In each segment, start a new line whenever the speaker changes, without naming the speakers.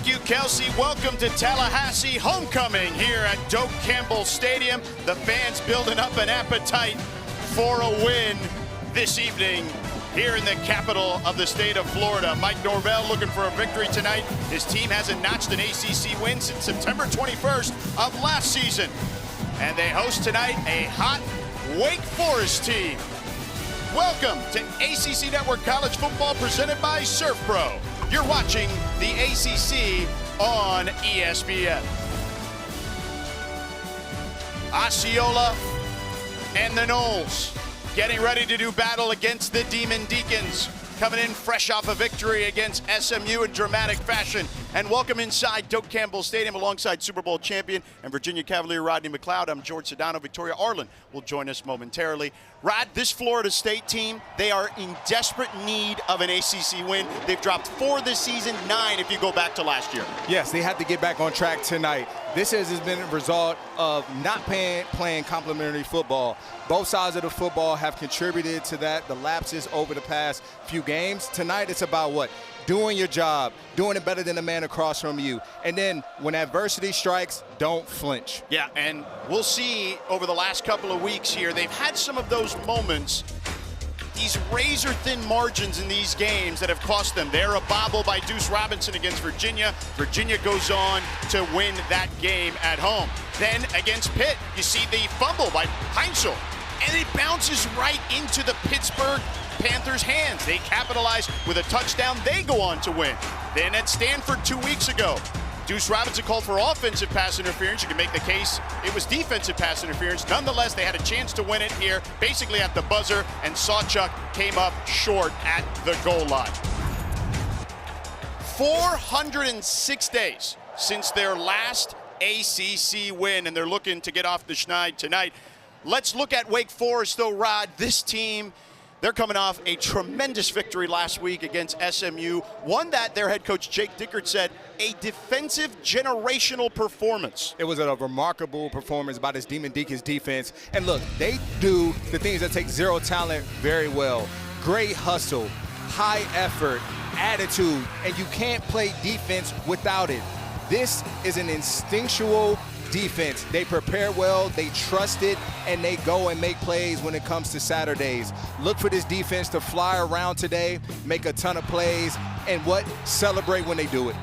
you, Kelsey. Welcome to Tallahassee homecoming here at Doak Campbell Stadium. The fans building up an appetite for a win this evening here in the capital of the state of Florida. Mike Norvell looking for a victory tonight. His team hasn't notched an ACC win since September 21st of last season. And they host tonight a hot Wake Forest team. Welcome to ACC Network College Football presented by Surf Pro. You're watching the ACC on ESPN. Osceola and the Noles getting ready to do battle against the Demon Deacons, coming in fresh off a victory against SMU in dramatic fashion. And welcome inside Doak Campbell Stadium alongside Super Bowl champion and Virginia Cavalier Rodney McLeod. I'm George Sedano. Victoria Arlen will join us momentarily. Rod, this Florida State team, they are in desperate need of an ACC win. They've dropped 4 this season, 9 if you go back to last year.
Yes, they have to get back on track tonight. This has been a result of not playing complementary football. Both sides of the football have contributed to that, the lapses over the past few games. Tonight it's about what? Doing your job, doing it better than the man across from you. And then when adversity strikes, don't flinch. Yeah,
and we'll see over the last couple of weeks here, they've had some of those moments, these razor-thin margins in these games that have cost them. They're a bobble by Deuce Robinson against Virginia. Virginia goes on to win that game at home. Then against Pitt, you see the fumble by Heinzel, and it bounces right into the Pittsburgh Panthers' hands. They capitalize with a touchdown. They go on to win. Then at Stanford 2 weeks ago, Deuce Robinson called for offensive pass interference. You can make the case it was defensive pass interference. Nonetheless, they had a chance to win it here, basically at the buzzer, and Sawchuk came up short at the goal line. 406 days since their last ACC win, and they're looking to get off the schneid tonight. Let's look at Wake Forest, though, Rod. This team, they're coming off a tremendous victory last week against SMU, one that their head coach Jake Dickert said a defensive generational performance.
It was a remarkable performance by this Demon Deacons defense. And look, they do the things that take zero talent very well. Great hustle, high effort, attitude, and you can't play defense without it. This is an instinctual defense. They prepare well, they trust it, and they go and make plays when it comes to Saturdays. Look for this defense to fly around today, make a ton of plays, and celebrate when they do it.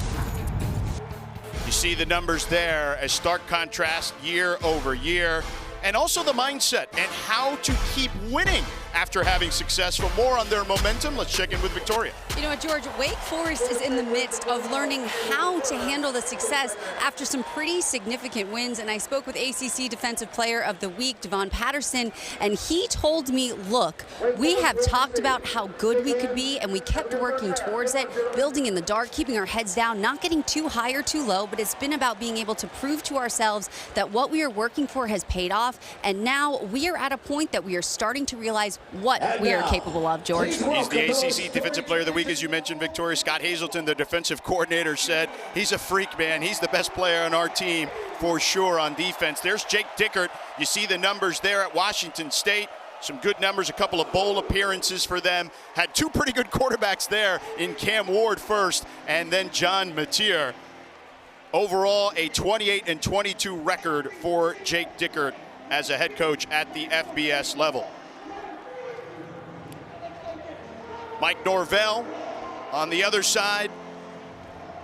You see the numbers there, a stark contrast year over year, and also the mindset and how to keep winning after having success. For more on their momentum, let's check in with Victoria.
You know what, George? Wake Forest is in the midst of learning how to handle the success after some pretty significant wins. And I spoke with ACC Defensive Player of the Week, Devon Patterson, and he told me, look, we have talked about how good we could be, and we kept working towards it, building in the dark, keeping our heads down, not getting too high or too low, but it's been about being able to prove to ourselves that what we are working for has paid off. And now we are at a point that we are starting to realize what we are capable of, George.
He's the ACC Defensive Player of the Week, as you mentioned, Victoria. Scott Hazelton, the defensive coordinator, said he's a freak, man. He's the best player on our team for sure on defense. There's Jake Dickert. You see the numbers there at Washington State. Some good numbers, a couple of bowl appearances for them. Had 2 pretty good quarterbacks there in Cam Ward first and then John Mateer. Overall, a 28-22 record for Jake Dickert as a head coach at the FBS level. Mike Norvell on the other side.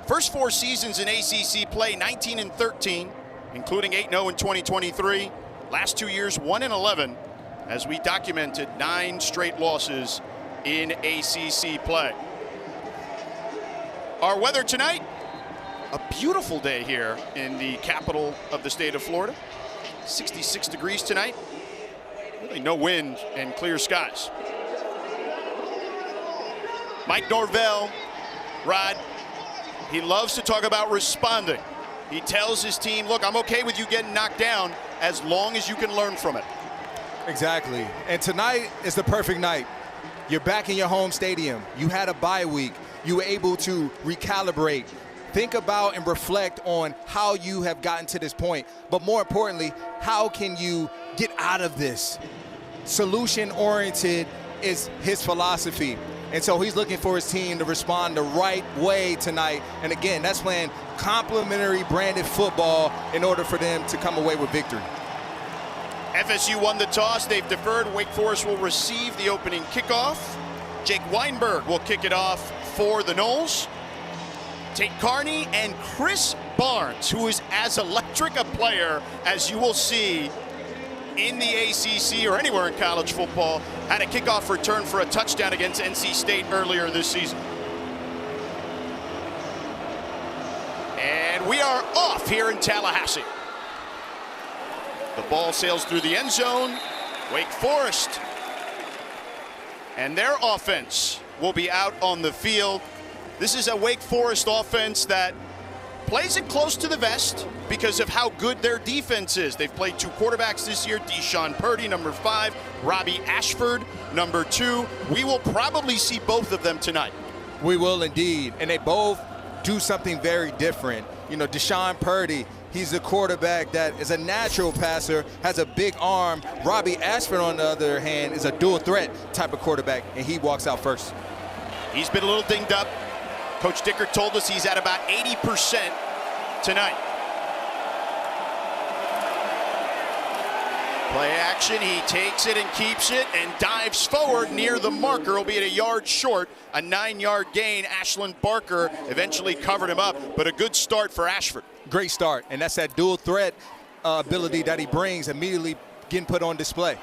First 4 seasons in ACC play, 19-13, including 8-0 in 2023. Last 2 years, 1-11, as we documented 9 straight losses in ACC play. Our weather tonight, a beautiful day here in the capital of the state of Florida. 66 degrees tonight. Really no wind and clear skies. Mike Norvell, Rod, he loves to talk about responding. He tells his team, look, I'm okay with you getting knocked down as long as you can learn from it.
Exactly. And tonight is the perfect night. You're back in your home stadium. You had a bye week. You were able to recalibrate. Think about and reflect on how you have gotten to this point. But more importantly, how can you get out of this? Solution-oriented is his philosophy. And so he's looking for his team to respond the right way tonight. And again, that's playing complementary branded football in order for them to come away with victory.
FSU won the toss. They've deferred. Wake Forest will receive the opening kickoff. Jake Weinberg will kick it off for the Noles. Tate Carney and Chris Barnes, who is as electric a player as you will see in the ACC or anywhere in college football, had a kickoff return for a touchdown against NC State earlier this season. And we are off here in Tallahassee. The ball sails through the end zone. Wake Forest and their offense will be out on the field. This is a Wake Forest offense that plays it close to the vest because of how good their defense is. They've played 2 quarterbacks this year, Deshaun Purdy, number 5, Robbie Ashford, number 2. We will probably see both of them tonight.
We will indeed, and they both do something very different. You know, Deshaun Purdy, he's a quarterback that is a natural passer, has a big arm. Robbie Ashford, on the other hand, is a dual threat type of quarterback, and he walks out first.
He's been a little dinged up. Coach Dicker told us he's at about 80% tonight. Play action, he takes it and keeps it and dives forward near the marker, albeit a yard short, a 9-yard gain. Ashland Barker eventually covered him up, but a good start for Ashford. Great start,
And that's that dual threat ability that he brings, immediately getting put on display.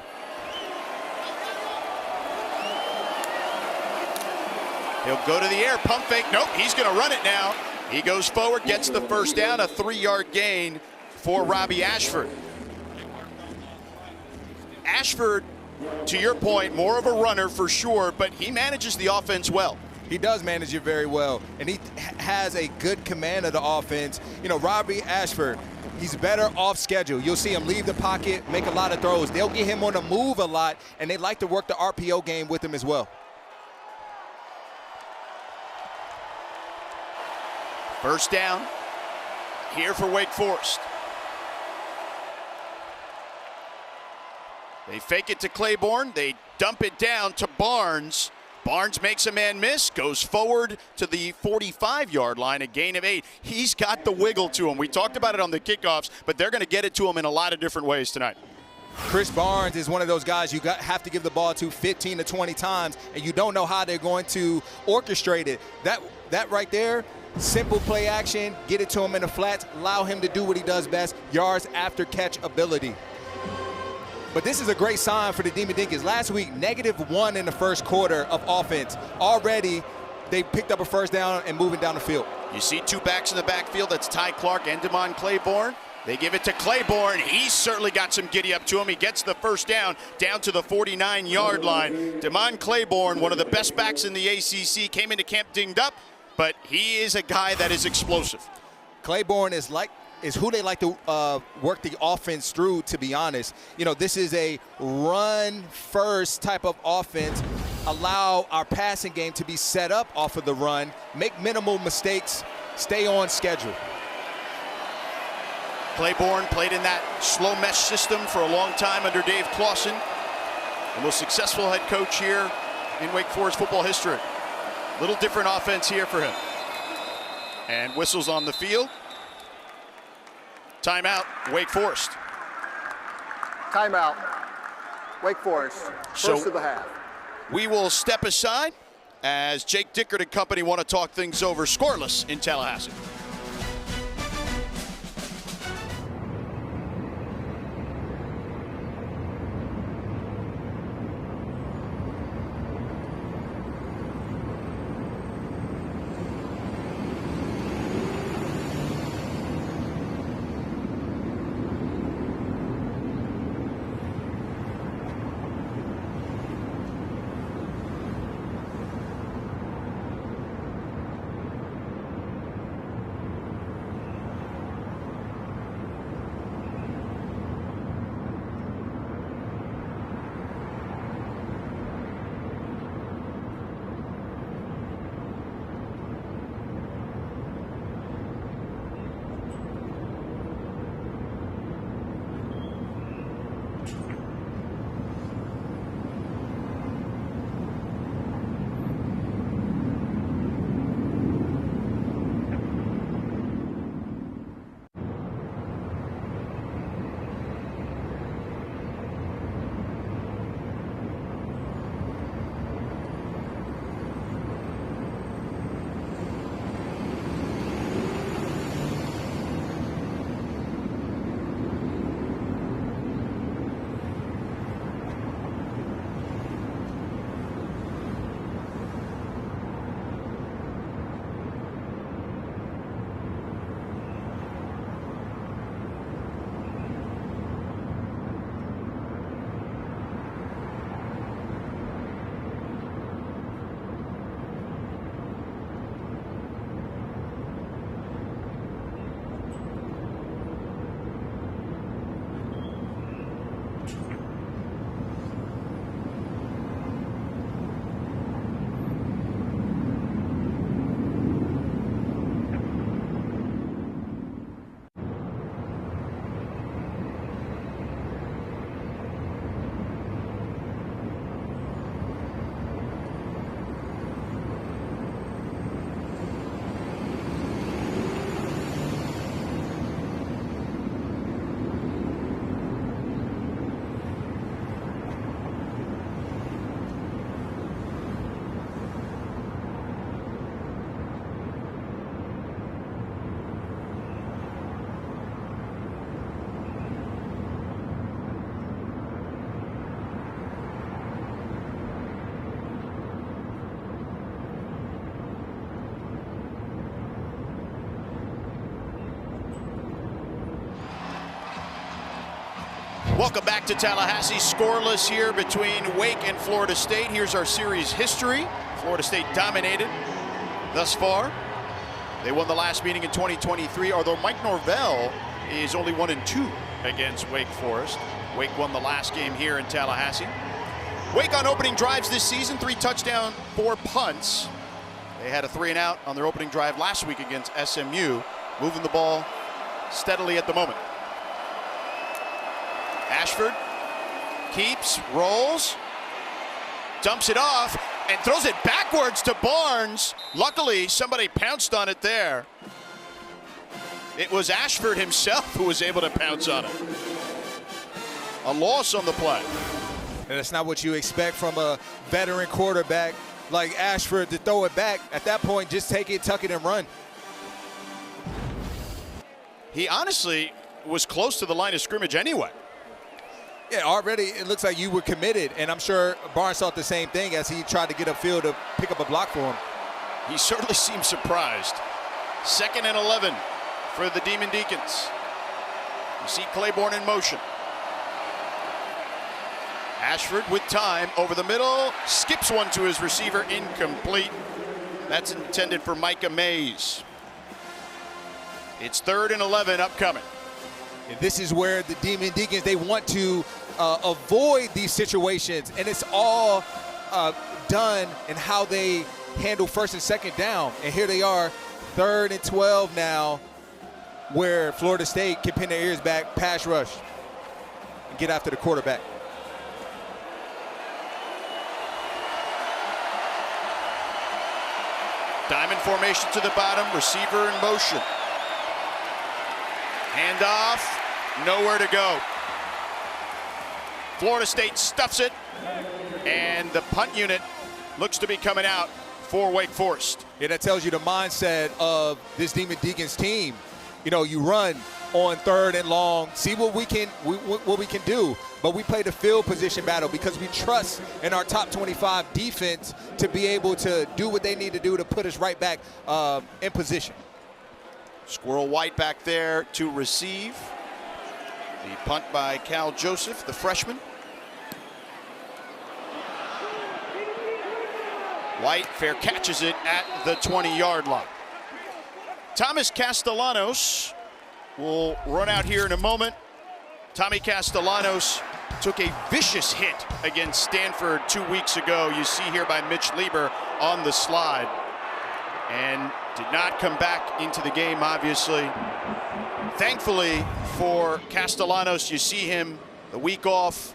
He'll go to the air, pump fake. Nope, he's going to run it now. He goes forward, gets the first down, a 3-yard gain for Robbie Ashford. Ashford, to your point, more of a runner for sure, but he manages the offense well.
He does manage it very well, and he has a good command of the offense. You know, Robbie Ashford, he's better off schedule. You'll see him leave the pocket, make a lot of throws. They'll get him on the move a lot, and they like to work the RPO game with him as well.
First down here for Wake Forest. They fake it to Claiborne. They dump it down to Barnes. Barnes makes a man miss, goes forward to the 45-yard line, a gain of 8. He's got the wiggle to him. We talked about it on the kickoffs, but they're going to get it to him in a lot of different ways tonight.
Chris Barnes is one of those guys you have to give the ball to 15 to 20 times, and you don't know how they're going to orchestrate it. That right there, simple play action, get it to him in the flats, allow him to do what he does best, yards after catch ability. But this is a great sign for the Demon Deacons. Last week, -1 in the first quarter of offense. Already, they picked up a first down and moving down the field.
You see 2 backs in the backfield. That's Ty Clark and Damon Claiborne. They give it to Claiborne. He's certainly got some giddy up to him. He gets the first down to the 49-yard line. Damon Claiborne, one of the best backs in the ACC, came into camp dinged up, but he is a guy that is explosive.
Claiborne is who they like to work the offense through, to be honest. You know, this is a run-first type of offense. Allow our passing game to be set up off of the run, make minimal mistakes, stay on schedule.
Claiborne played in that slow mesh system for a long time under Dave Clawson, the most successful head coach here in Wake Forest football history. Little different offense here for him. And whistles on the field. Timeout, Wake Forest.
Timeout, Wake Forest, first of the half.
We will step aside as Jake Dickert and company want to talk things over, scoreless in Tallahassee. Welcome back to Tallahassee. Scoreless here between Wake and Florida State. Here's our series history. Florida State dominated thus far. They won the last meeting in 2023, although Mike Norvell is only 1-2 against Wake Forest. Wake won the last game here in Tallahassee. Wake on opening drives this season, 3 touchdowns, 4 punts. They had a 3-and-out on their opening drive last week against SMU, moving the ball steadily at the moment. Ashford keeps, rolls, dumps it off, and throws it backwards to Barnes. Luckily, somebody pounced on it there. It was Ashford himself who was able to pounce on it. A loss on the play.
And that's not what you expect from a veteran quarterback like Ashford to throw it back. At that point, just take it, tuck it, and run.
He honestly was close to the line of scrimmage anyway.
Yeah, already it looks like you were committed, and I'm sure Barnes thought the same thing as he tried to get upfield to pick up a block for him.
He certainly seemed surprised. 2nd and 11 for the Demon Deacons. You see Claiborne in motion. Ashford with time over the middle, skips one to his receiver, incomplete. That's intended for Micah Mays. It's 3rd and 11 upcoming.
And this is where the Demon Deacons, they want to avoid these situations, and it's all done in how they handle 1st and 2nd down. And here they are, 3rd and 12 now, where Florida State can pin their ears back, pass rush, and get after the quarterback.
Diamond formation to the bottom, receiver in motion. Handoff, nowhere to go. Florida State stuffs it, and the punt unit looks to be coming out for Wake Forest.
Yeah, that tells you the mindset of this Demon Deacons team. You know, you run on 3rd and long, see what we can do, but we play the field position battle because we trust in our top 25 defense to be able to do what they need to do to put us right back in position.
Squirrel White back there to receive. The punt by Cal Joseph, the freshman. White fair catches it at the 20-yard line. Thomas Castellanos will run out here in a moment. Tommy Castellanos took a vicious hit against Stanford 2 weeks ago. You see here by Mitch Lieber on the slide. And did not come back into the game, obviously. Thankfully for Castellanos, you see him the week off,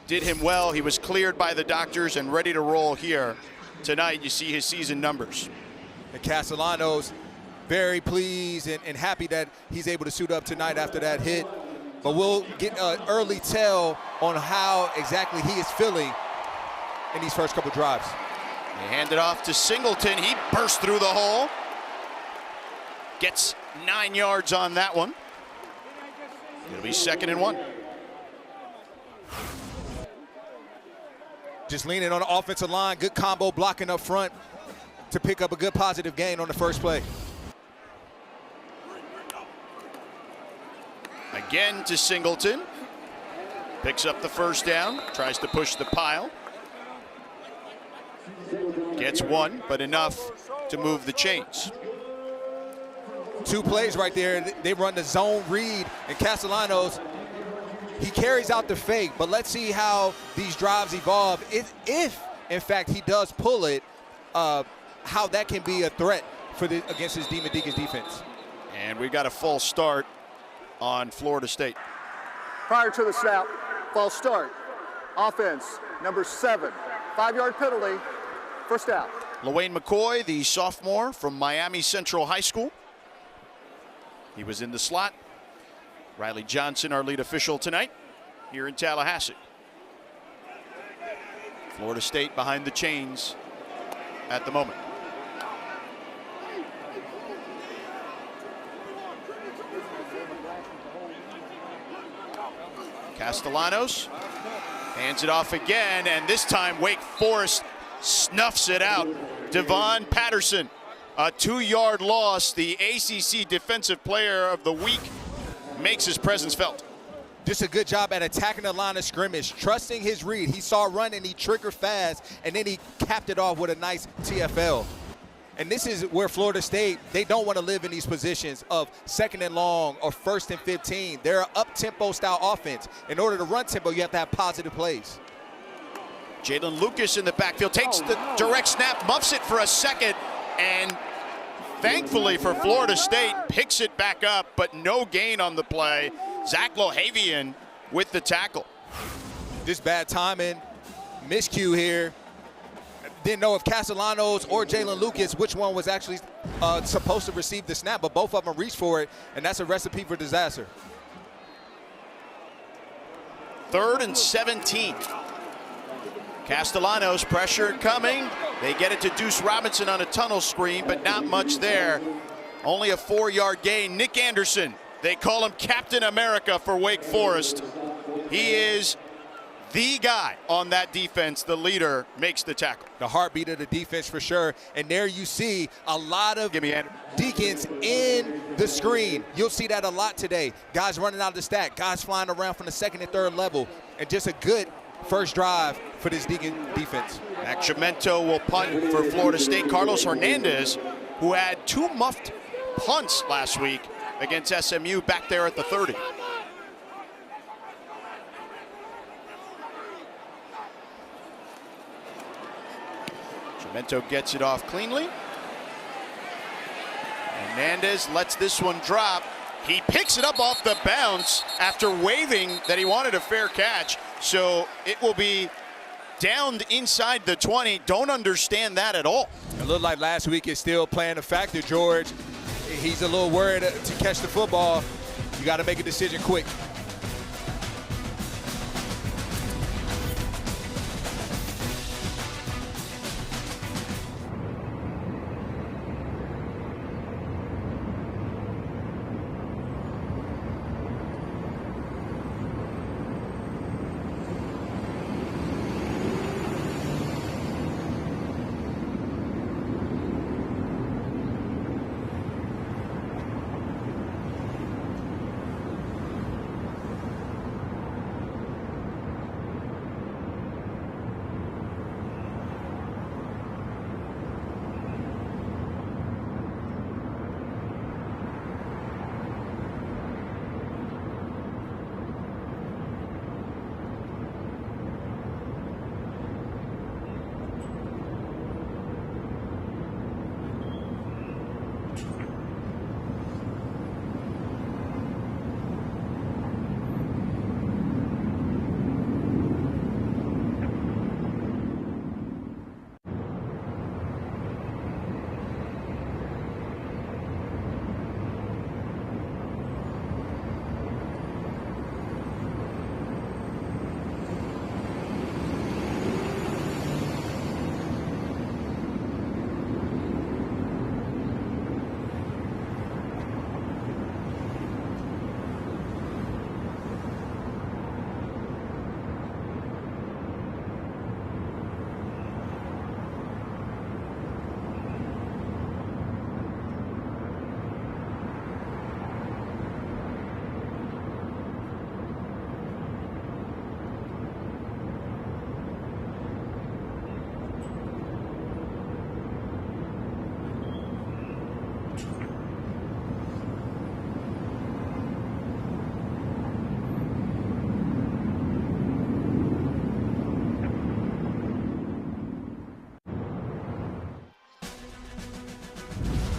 did him well. He was cleared by the doctors and ready to roll here. Tonight, you see his season numbers.
And Castellanos, very pleased and happy that he's able to suit up tonight after that hit. But we'll get an early tell on how exactly he is feeling in these first couple drives.
They hand it off to Singleton. He burst through the hole. Gets 9 yards on that one. It'll be 2nd and 1.
Just leaning on the offensive line. Good combo blocking up front to pick up a good positive gain on the first play.
Again to Singleton. Picks up the 1st down. Tries to push the pile. Gets 1, but enough to move the chains.
2 plays right there. They run the zone read, and Castellanos, he carries out the fake, but let's see how these drives evolve. If in fact, he does pull it, how that can be a threat for against his Demon Deacons defense.
And we got a false start on Florida State.
Prior to the snap, false start. Offense, number 7. 5-yard penalty, 1st down.
LaWayne McCoy, the sophomore from Miami Central High School. He was in the slot. Riley Johnson, our lead official tonight here in Tallahassee. Florida State behind the chains at the moment. Castellanos hands it off again, and this time Wake Forest snuffs it out. Devon Patterson, a 2-yard loss. The ACC Defensive Player of the Week makes his presence felt.
Just a good job at attacking the line of scrimmage, trusting his read. He saw a run and he triggered fast, and then he capped it off with a nice TFL. And this is where Florida State, they don't want to live in these positions of 2nd and long or 1st and 15. They're an up-tempo style offense. In order to run tempo, you have to have positive plays.
Jalen Lucas in the backfield takes the direct snap, muffs it for a second, and thankfully for Florida State, picks it back up, but no gain on the play. Zach Lohavian with the tackle.
Just bad timing, miscue here. Didn't know if Castellanos or Jalen Lucas, which one was actually supposed to receive the snap, but both of them reached for it, and that's a recipe for disaster.
3rd and 17. Castellanos, pressure coming. They get it to Deuce Robinson on a tunnel screen, but not much there. Only a 4-yard gain. Nick Anderson, they call him Captain America for Wake Forest. He is the guy on that defense. The leader makes the tackle.
The heartbeat of the defense for sure. And there you see a lot of Deacons in the screen. You'll see that a lot today. Guys running out of the stack, guys flying around from the 2nd and 3rd level, and just a good first drive for this Deacon defense.
Mac Chimento will punt for Florida State. Carlos Hernandez, who had 2 muffed punts last week against SMU, back there at the 30. Chimento gets it off cleanly. Hernandez lets this one drop. He picks it up off the bounce after waving that he wanted a fair catch. So it will be downed inside the 20. Don't understand that at all.
It looked like last week is still playing a factor, George. He's a little worried to catch the football. You got to make a decision quick.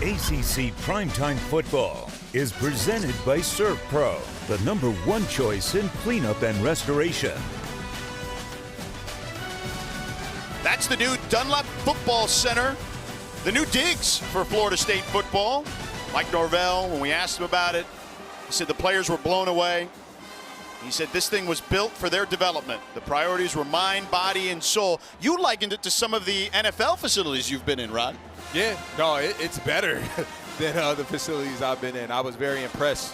ACC Primetime Football is presented by ServPro, the #1 choice in cleanup and restoration.
That's the new Dunlap Football Center, the new digs for Florida State football. Mike Norvell, when we asked him about it, he said the players were blown away. He said this thing was built for their development. The priorities were mind, body, and soul. You likened it to some of the NFL facilities you've been in, Rod.
Yeah, no, it's better than other facilities I've been in. I was very impressed.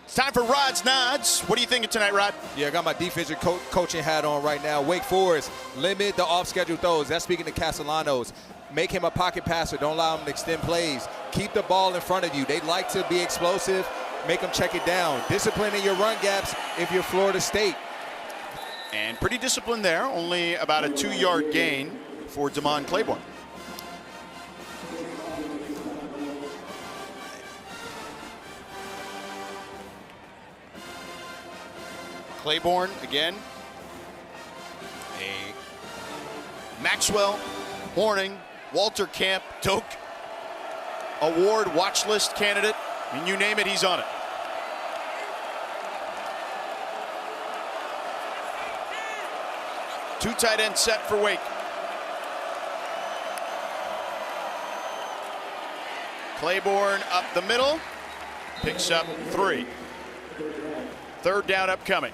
It's time for Rod's Nods. What are you thinking tonight, Rod?
Yeah, I got my defensive coaching hat on right now. Wake Forest, limit the off-schedule throws. That's speaking to Castellanos. Make him a pocket passer. Don't allow him to extend plays. Keep the ball in front of you. They like to be explosive. make them check it down. Discipline in your run gaps if you're Florida State.
And pretty disciplined there, only about a 2-yard gain for Damon Claiborne. Claiborne again. A Maxwell, Horning, Walter Camp, Doak Award watch list candidate. I mean, you name it, he's on it. Two tight end set for Wake. Claiborne up the middle, picks up 3. Third down upcoming.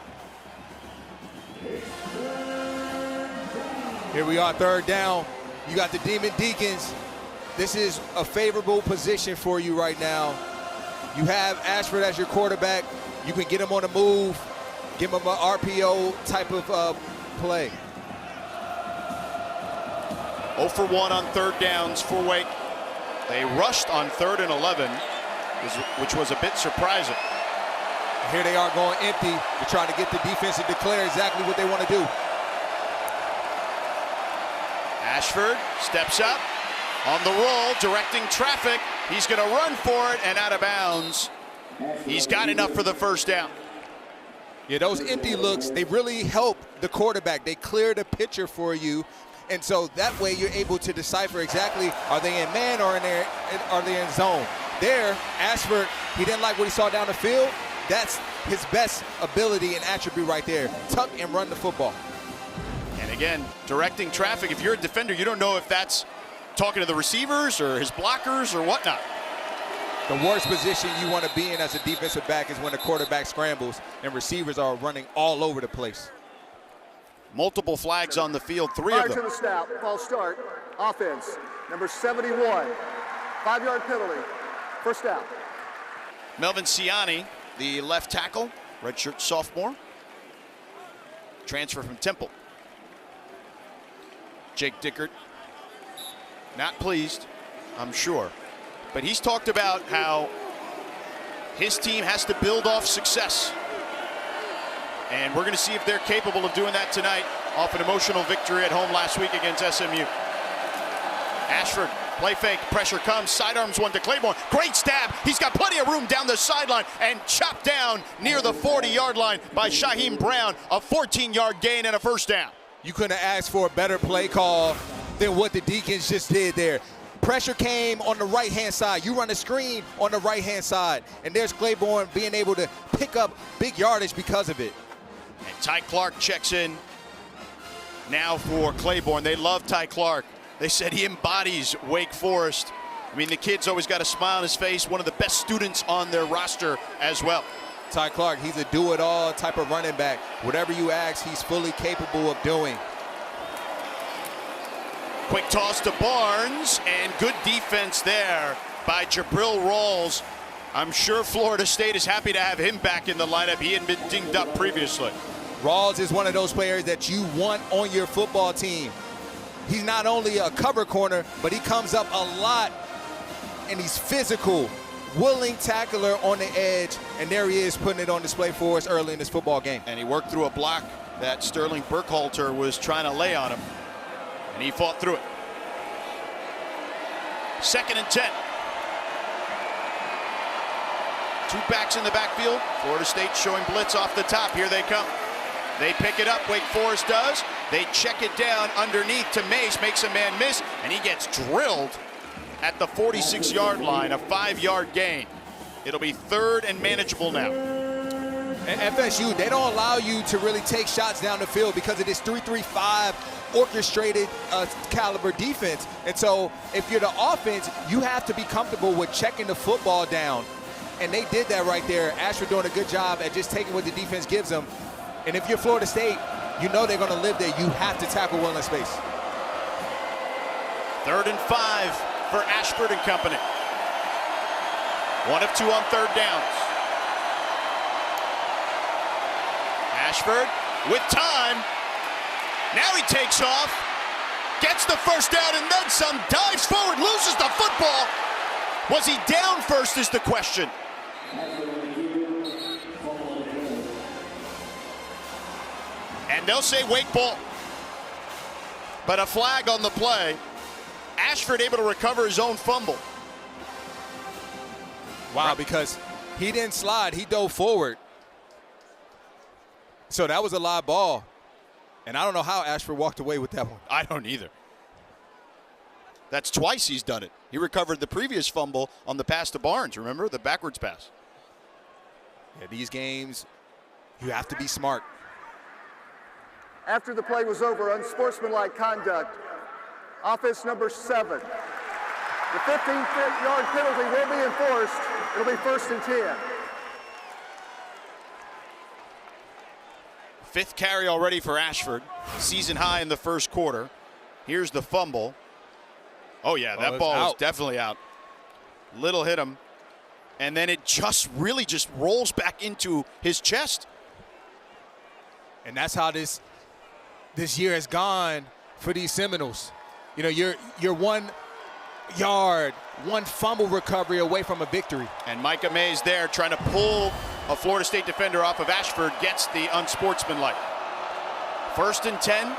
Here we are, third down. You got the Demon Deacons. This is a favorable position for you right now. You have Ashford as your quarterback. You can get him on the move, give him an RPO type of play.
0 for 1 on third downs for Wake. They rushed on 3rd and 11, which was a bit surprising.
Here they are going empty. They're trying to get the defense to declare exactly what they want to do.
Ashford steps up on the roll, directing traffic. He's going to run for it and out of bounds. He's got enough for the first down.
Yeah, those empty looks, they really help the quarterback. They clear the picture for you. And so that way you're able to decipher exactly, are they in man or are they in zone? There, Ashford, he didn't like what he saw down the field. That's his best ability and attribute right there. Tuck and run the football.
And again, directing traffic. If you're a defender, you don't know if that's talking to the receivers or his blockers or whatnot.
The worst position you want to be in as a defensive back is when the quarterback scrambles and receivers are running all over the place.
Multiple flags on the field, 3 of them.
Prior to the snap, false start, offense, number 71, 5-yard penalty, first down.
Melvin Ciani, the left tackle, redshirt sophomore, transfer from Temple. Jake Dickert, not pleased, I'm sure. But he's talked about how his team has to build off success. And we're going to see if they're capable of doing that tonight off an emotional victory at home last week against SMU. Ashford, play fake, pressure comes, sidearms one to Claiborne. Great stab. He's got plenty of room down the sideline and chopped down near the 40-yard line by Shaheem Brown. A 14-yard gain and a first down.
You couldn't have asked for a better play call than what the Deacons just did there. Pressure came on the right-hand side. You run a screen on the right-hand side. And there's Claiborne being able to pick up big yardage because of it.
And Ty Clark checks in now for Claiborne. They love Ty Clark. They said he embodies Wake Forest. I mean, the kid's always got a smile on his face, one of the best students on their roster as well.
Ty Clark, he's a do-it-all type of running back. Whatever you ask, he's fully capable of doing.
Quick toss to Barnes, and good defense there by Jabril Rawls. I'm sure Florida State is happy to have him back in the lineup. He had been dinged up previously.
Rawls is one of those players that you want on your football team. He's not only a cover corner, but he comes up a lot, and he's physical, willing tackler on the edge, and there he is putting it on display for us early in this football game.
And he worked through a block that Sterling Burkhalter was trying to lay on him, and he fought through it. 2nd and 10. 2 backs in the backfield. Florida State showing blitz off the top. Here they come. They pick it up. Wake Forest does. They check it down underneath to Mace. Makes a man miss, and he gets drilled at the 46-yard line. A 5-yard gain. It'll be 3rd and manageable now.
And FSU, they don't allow you to really take shots down the field because of this 3-3-5 orchestrated caliber defense. And so if you're the offense, you have to be comfortable with checking the football down. And they did that right there. Ashford doing a good job at just taking what the defense gives them. And if you're Florida State, you know they're going to live there. You have to tackle well in space.
3rd and 5 for Ashford and company. 1 of 2 on 3rd downs. Ashford with time. Now he takes off, gets the first down and then some, dives forward, loses the football. Was he down first is the question. And they'll say Wake ball. But a flag on the play. Ashford able to recover his own fumble.
Wow, because he didn't slide. He dove forward. So that was a live ball. And I don't know how Ashford walked away with that one.
I don't either. That's twice he's done it. He recovered the previous fumble on the pass to Barnes, remember? The backwards pass.
Yeah, these games, you have to be smart.
After the play was over, unsportsmanlike conduct. Offense number 7. The 15-yard penalty will be enforced. It'll be 1st and 10.
Fifth carry already for Ashford. Season high in the first quarter. Here's the fumble. Oh, yeah, that ball is definitely out. Little hit him. And then it just really just rolls back into his chest.
And that's how this year has gone for these Seminoles. You know, you're 1 yard, 1 fumble recovery away from a victory.
And Micah Mays there trying to pull a Florida State defender off of Ashford, gets the unsportsmanlike. 1st and 10,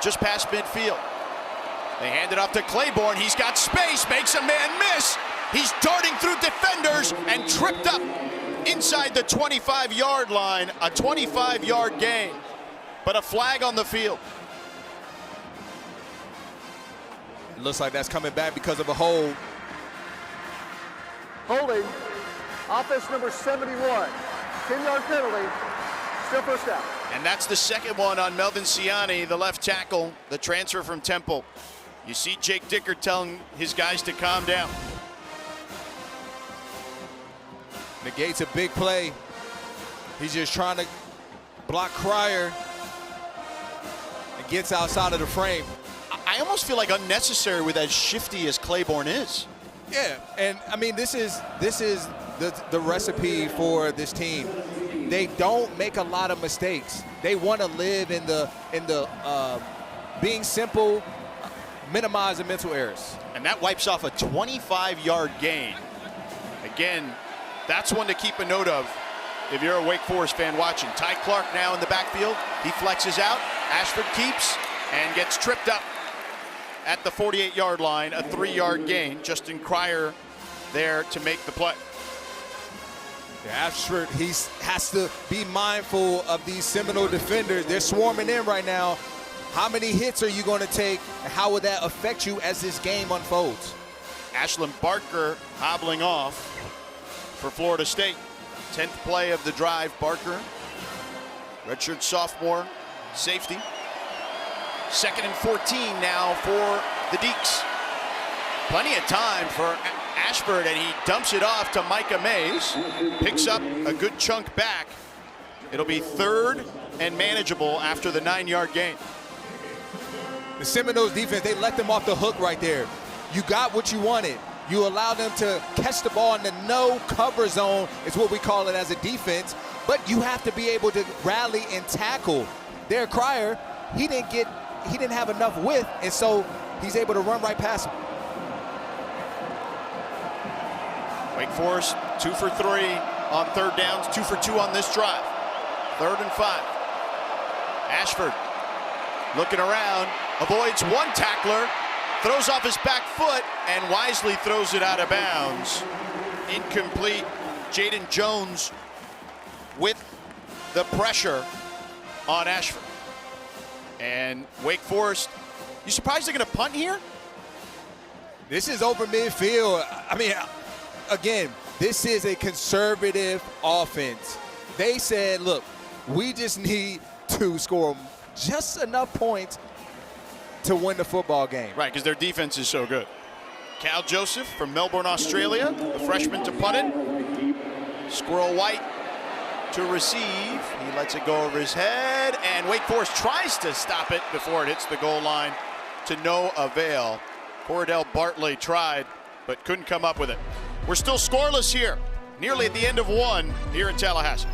just past midfield. They hand it off to Claiborne. He's got space, makes a man miss. He's darting through defenders and tripped up inside the 25-yard line, a 25-yard gain, but a flag on the field.
It looks like that's coming back because of a hold.
Holding, offense number 71, 10-yard penalty, still first down.
And that's the second one on Melvin Ciani, the left tackle, the transfer from Temple. You see Jake Dicker telling his guys to calm down.
Negates a big play. He's just trying to block Cryer and gets outside of the frame.
I almost feel like unnecessary with as shifty as Claiborne is.
Yeah, and I mean this is the recipe for this team. They don't make a lot of mistakes. They want to live in the being simple, minimizing mental errors.
And that wipes off a 25-yard gain. Again, that's one to keep a note of if you're a Wake Forest fan watching. Ty Clark now in the backfield. He flexes out. Ashford keeps and gets tripped up at the 48-yard line, a 3-yard gain. Justin Cryer there to make the play.
Yeah, Ashford, he has to be mindful of these Seminole defenders. They're swarming in right now. How many hits are you going to take, and how will that affect you as this game unfolds?
Ashlyn Barker hobbling off for Florida State. 10th play of the drive, Barker. Redshirt sophomore, safety. 2nd and 14 now for the Deeks. Plenty of time for Ashford, and he dumps it off to Micah Mays. Picks up a good chunk back. It'll be 3rd and manageable after the 9-yard gain.
The Seminoles defense, they let them off the hook right there. You got what you wanted. You allow them to catch the ball in the no cover zone, is what we call it as a defense. But you have to be able to rally and tackle. Derek Cryer, he didn't have enough width, and so he's able to run right past him.
Wake Forest 2 for 3 on 3rd downs, 2 for 2 on this drive. 3rd and 5. Ashford looking around, avoids one tackler, throws off his back foot, and wisely throws it out of bounds. Incomplete. Jaden Jones with the pressure on Ashford. And Wake Forest, you surprised they're going to punt here?
This is over midfield. I mean, again, this is a conservative offense. They said, look, we just need to score just enough points to win the football game.
Right, because their defense is so good. Cal Joseph from Melbourne, Australia, the freshman to punt it. Squirrel White to receive. He lets it go over his head, and Wake Forest tries to stop it before it hits the goal line to no avail. Cordell Bartley tried, but couldn't come up with it. We're still scoreless here, nearly at the end of 1 here in Tallahassee.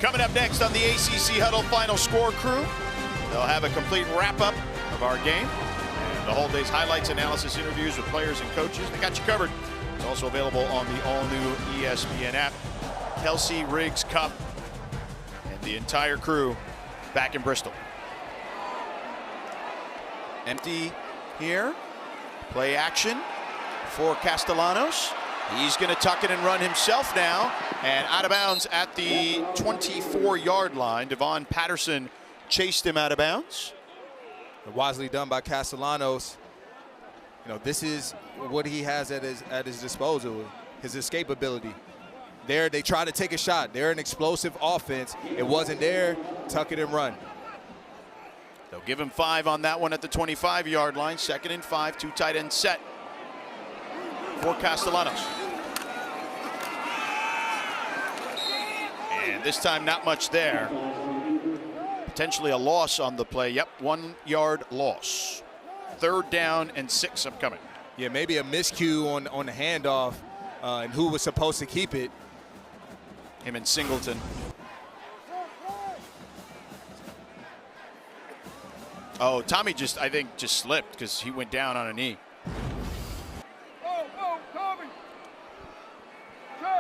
Coming up next on the ACC Huddle Final Score crew, they'll have a complete wrap-up of our game and the whole day's highlights, analysis, interviews with players and coaches. They got you covered. It's also available on the all-new ESPN app. Kelsey, Riggs, Cup, and the entire crew back in Bristol. Empty here. Play action for Castellanos. He's going to tuck it and run himself now. And out of bounds at the 24-yard line. Devon Patterson chased him out of bounds.
Wisely done by Castellanos. You know, this is what he has at his disposal, his escapability. There, they try to take a shot. They're an explosive offense. It wasn't there. Tuck it and run.
They'll give him 5 on that one at the 25-yard line. 2nd and 5, 2 tight end set for Castellanos. And this time, not much there. Potentially a loss on the play. Yep, 1-yard loss. 3rd down and 6 upcoming.
Yeah, maybe a miscue on the handoff and who was supposed to keep it.
Him and Singleton. Oh, Tommy I think slipped because he went down on a knee.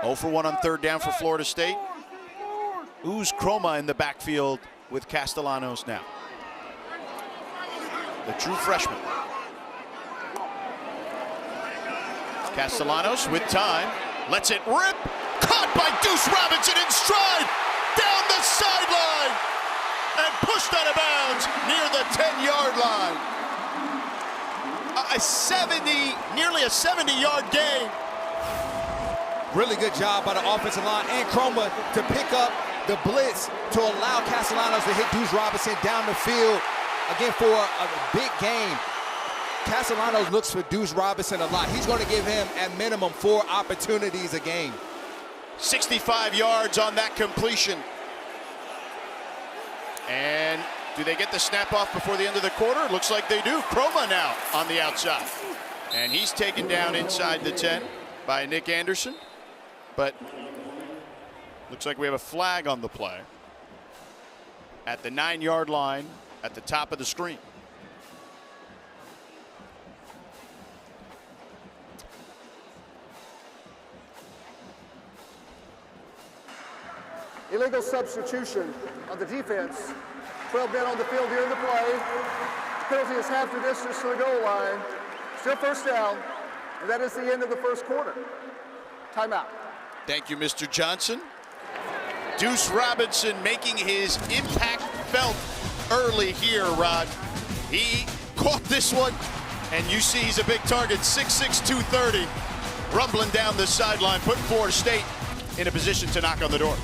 0 for 1 on 3rd down for Florida State. Ooze Chroma in the backfield with Castellanos now. The true freshman. Castellanos with time. Lets it rip. Caught by Deuce Robinson in stride. Down the sideline. And pushed out of bounds near the 10-yard line. Nearly a 70-yard gain.
Really good job by the offensive line and Chroma to pick up the blitz to allow Castellanos to hit Deuce Robinson down the field, again, for a big game. Castellanos looks for Deuce Robinson a lot. He's going to give him, at minimum, 4 opportunities a game.
65 yards on that completion. And do they get the snap off before the end of the quarter? Looks like they do. Chroma now on the outside. And he's taken down inside the 10 by Nick Anderson. But looks like we have a flag on the play at the 9-yard line at the top of the screen.
Illegal substitution on the defense. 12 men on the field during the play. The penalty is half the distance to the goal line. Still 1st down, and that is the end of the 1st quarter. Timeout.
Thank you, Mr. Johnson. Deuce Robinson making his impact felt early here, Rod. He caught this one, and you see he's a big target, 6'6", 230, rumbling down the sideline, putting Florida State in a position to knock on the door.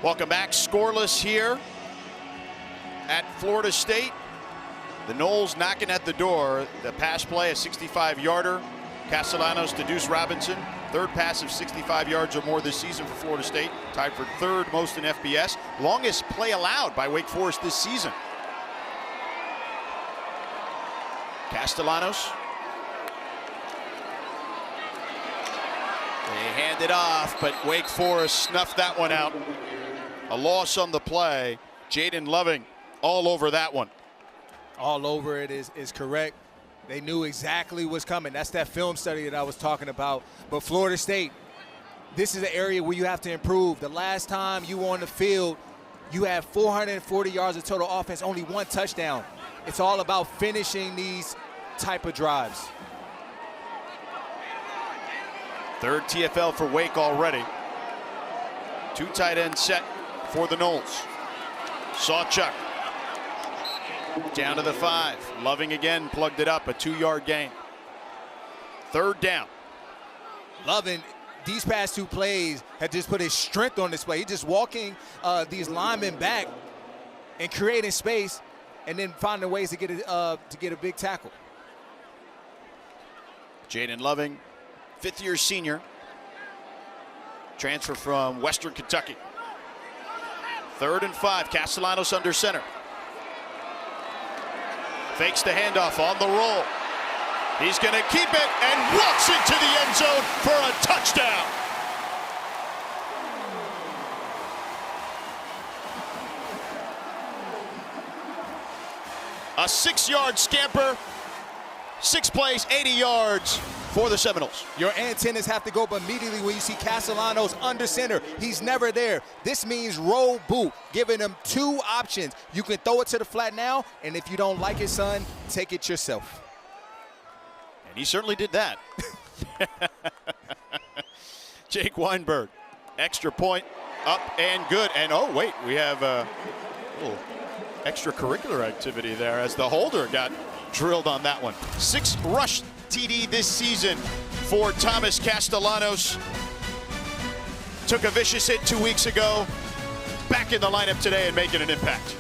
Welcome back. Scoreless here at Florida State. The Noles knocking at the door. The pass play, a 65-yarder. Castellanos to Deuce Robinson. Third pass of 65 yards or more this season for Florida State. Tied for third most in FBS. Longest play allowed by Wake Forest this season. Castellanos. They hand it off, but Wake Forest snuffed that one out. A loss on the play. Jaden Loving all over that one.
All over it is correct. They knew exactly what's coming. That's that film study that I was talking about. But Florida State, this is an area where you have to improve. The last time you were on the field, you had 440 yards of total offense, only 1 touchdown. It's all about finishing these type of drives.
Third TFL for Wake already. 2 tight end set for the Noles. Sawchuk down to the 5. Loving again plugged it up, a 2-yard gain. Third down.
Loving, these past 2 plays had just put his strength on display. He's just walking these linemen back and creating space, and then finding ways to get a big tackle.
Jaden Loving, 5th-year senior, transfer from Western Kentucky. 3rd and 5, Castellanos under center. Fakes the handoff on the roll. He's going to keep it and walks into the end zone for a touchdown. A 6-yard scamper, 6 plays, 80 yards for the Seminoles.
Your antennas have to go up immediately when you see Castellanos under center. He's never there. This means roll boot, giving him 2 options. You can throw it to the flat now, and if you don't like it, son, take it yourself.
And he certainly did that. Jake Weinberg, extra point, up and good. And oh, wait, we have a little extracurricular activity there as the holder got drilled on that one. 6 rush TD this season for Thomas Castellanos. Took a vicious hit 2 weeks ago. Back in the lineup today and making an impact.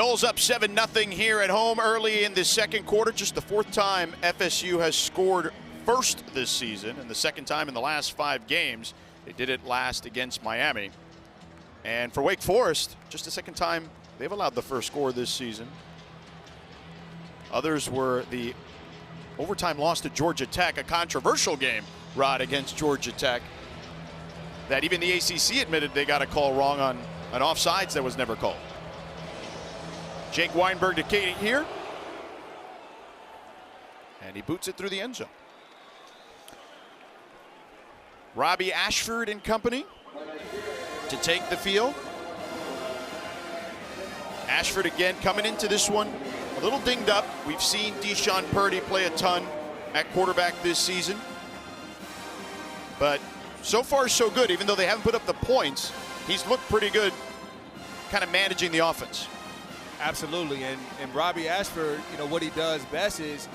Noles up 7-0 here at home early in the second quarter. Just the fourth time FSU has scored first this season and the second time in the last 5 games. They did it last against Miami. And for Wake Forest, just the second time they've allowed the first score this season. Others were the overtime loss to Georgia Tech, a controversial game, Rod, against Georgia Tech, that even the ACC admitted they got a call wrong on an offsides that was never called. Jake Weinberg to Katie here. And he boots it through the end zone. Robbie Ashford and company to take the field. Ashford again coming into this one a little dinged up. We've seen Deshaun Purdy play a ton at quarterback this season. But so far so good. Even though they haven't put up the points, he's looked pretty good kind of managing the offense.
Absolutely, and Robbie Ashford, you know, what he does best is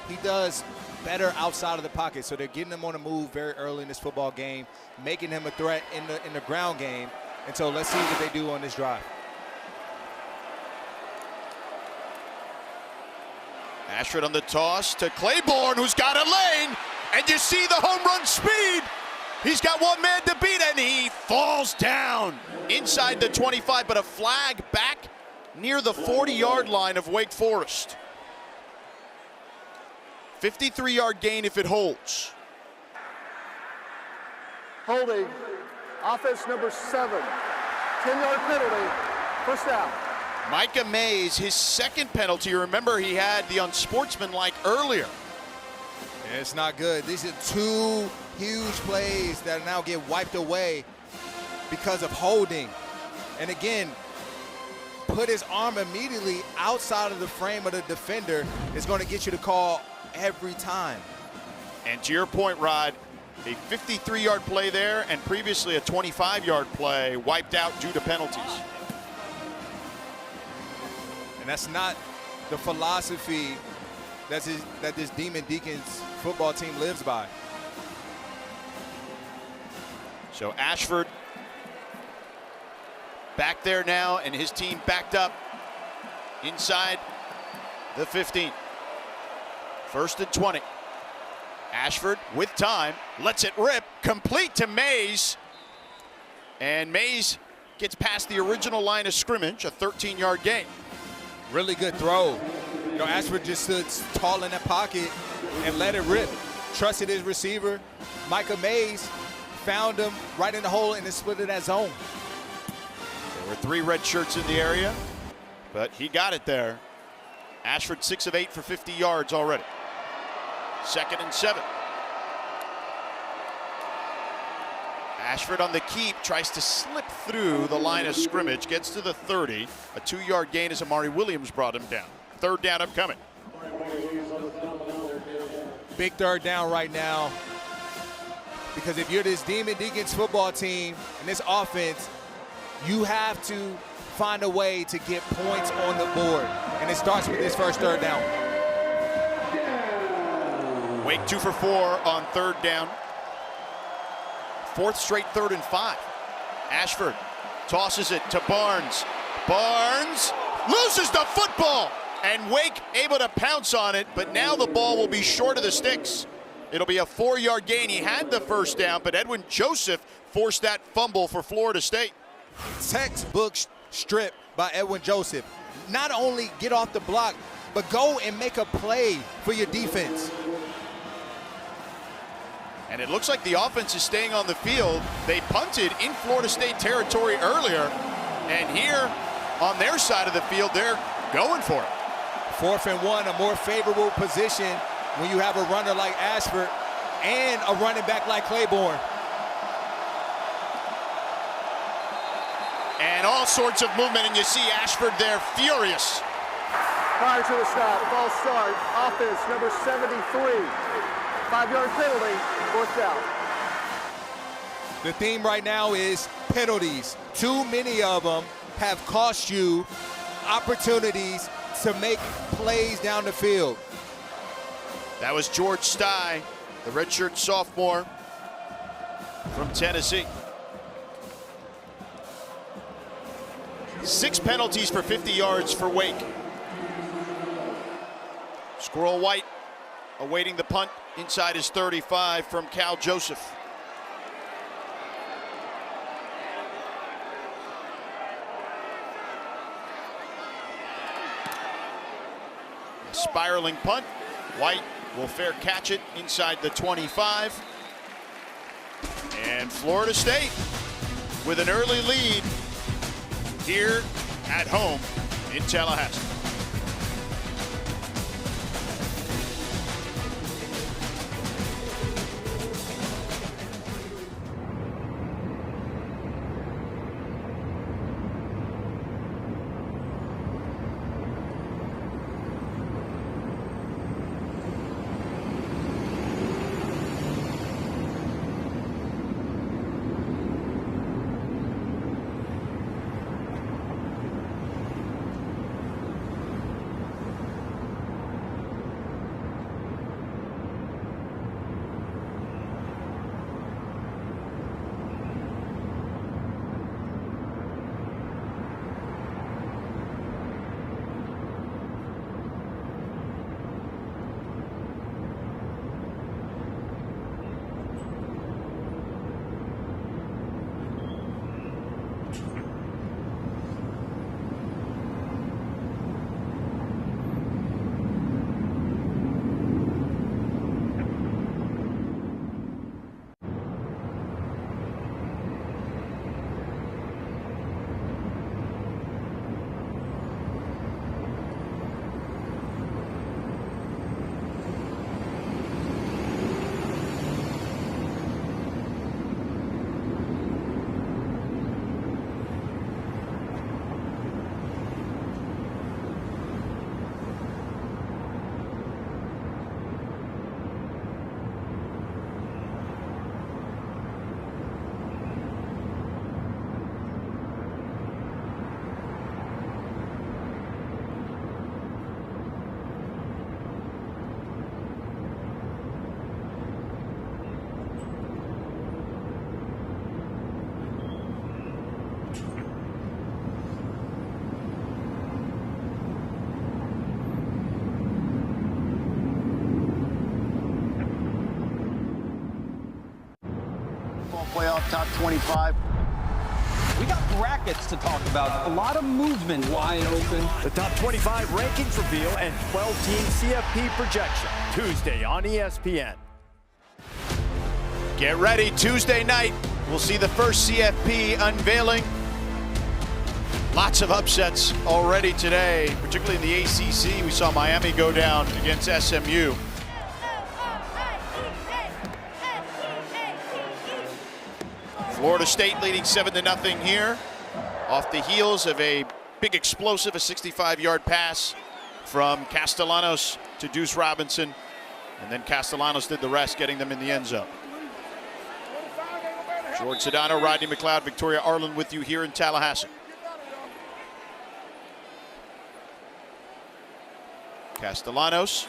he does better outside of the pocket. So they're getting him on the move very early in this football game, making him a threat in the ground game. And so let's see what they do on this drive.
Ashford on the toss to Claiborne, who's got a lane, and you see the home run speed. He's got one man to beat, and he falls down inside the 25, but a flag back near the 40-yard line of Wake Forest. 53-yard gain if it holds.
Holding, offense number 7, 10-yard penalty, first down.
Micah Mays, his second penalty. Remember, he had the unsportsmanlike earlier.
And it's not good. These are 2 huge plays that now get wiped away because of holding. And again, put his arm immediately outside of the frame of the defender is going to get you the call every time.
And to your point, Rod, a 53-yard play there and previously a 25-yard play wiped out due to penalties.
And that's not the philosophy that this Demon Deacons football team lives by.
So Ashford back there now, and his team backed up inside the 15. 1st and 20. Ashford with time, lets it rip, complete to Mays. And Mays gets past the original line of scrimmage, a 13-yard gain.
Really good throw. You know, Ashford just stood tall in that pocket and let it rip. Trusted his receiver. Micah Mays found him right in the hole and then split it that zone.
There were 3 red shirts in the area, but he got it there. Ashford 6 of 8 for 50 yards already. 2nd and 7. Ashford on the keep, tries to slip through the line of scrimmage, gets to the 30. A 2-yard gain as Amari Williams brought him down. 3rd down upcoming.
Big 3rd down right now. Because if you're this Demon Deacons football team and this offense, you have to find a way to get points on the board. And it starts with this first 3rd down.
Wake 2 for 4 on 3rd down. 4th straight 3rd and 5. Ashford tosses it to Barnes. Barnes loses the football, and Wake able to pounce on it, but now the ball will be short of the sticks. It'll be a 4-yard gain. He had the first down, but Edwin Joseph forced that fumble for Florida State.
Textbook strip by Edwin Joseph. Not only get off the block, but go and make a play for your defense.
And it looks like the offense is staying on the field. They punted in Florida State territory earlier, and here on their side of the field, they're going for it.
4th and 1, a more favorable position when you have a runner like Ashford and a running back like Claiborne.
And all sorts of movement, and you see Ashford there furious.
Prior to the snap, ball start, offense number 73. 5-yard penalty, 4th down.
The theme right now is penalties. Too many of them have cost you opportunities to make plays down the field.
That was George Stye, the redshirt sophomore from Tennessee. 6 penalties for 50 yards for Wake. Squirrel White awaiting the punt inside his 35 from Cal Joseph. A spiraling punt. White will fair catch it inside the 25. And Florida State with an early lead here at home in Tallahassee.
Playoff top 25.
We got brackets to talk about. A lot of movement wide open.
The top 25 rankings reveal and 12-team CFP projection. Tuesday on ESPN.
Get ready, Tuesday night. We'll see the first CFP unveiling. Lots of upsets already today, particularly in the ACC. We saw Miami go down against SMU. Florida State leading 7-0 here, off the heels of a big explosive, a 65-yard pass from Castellanos to Deuce Robinson, and then Castellanos did the rest, getting them in the end zone. George Sedano, Rodney McLeod, Victoria Arlen with you here in Tallahassee. Castellanos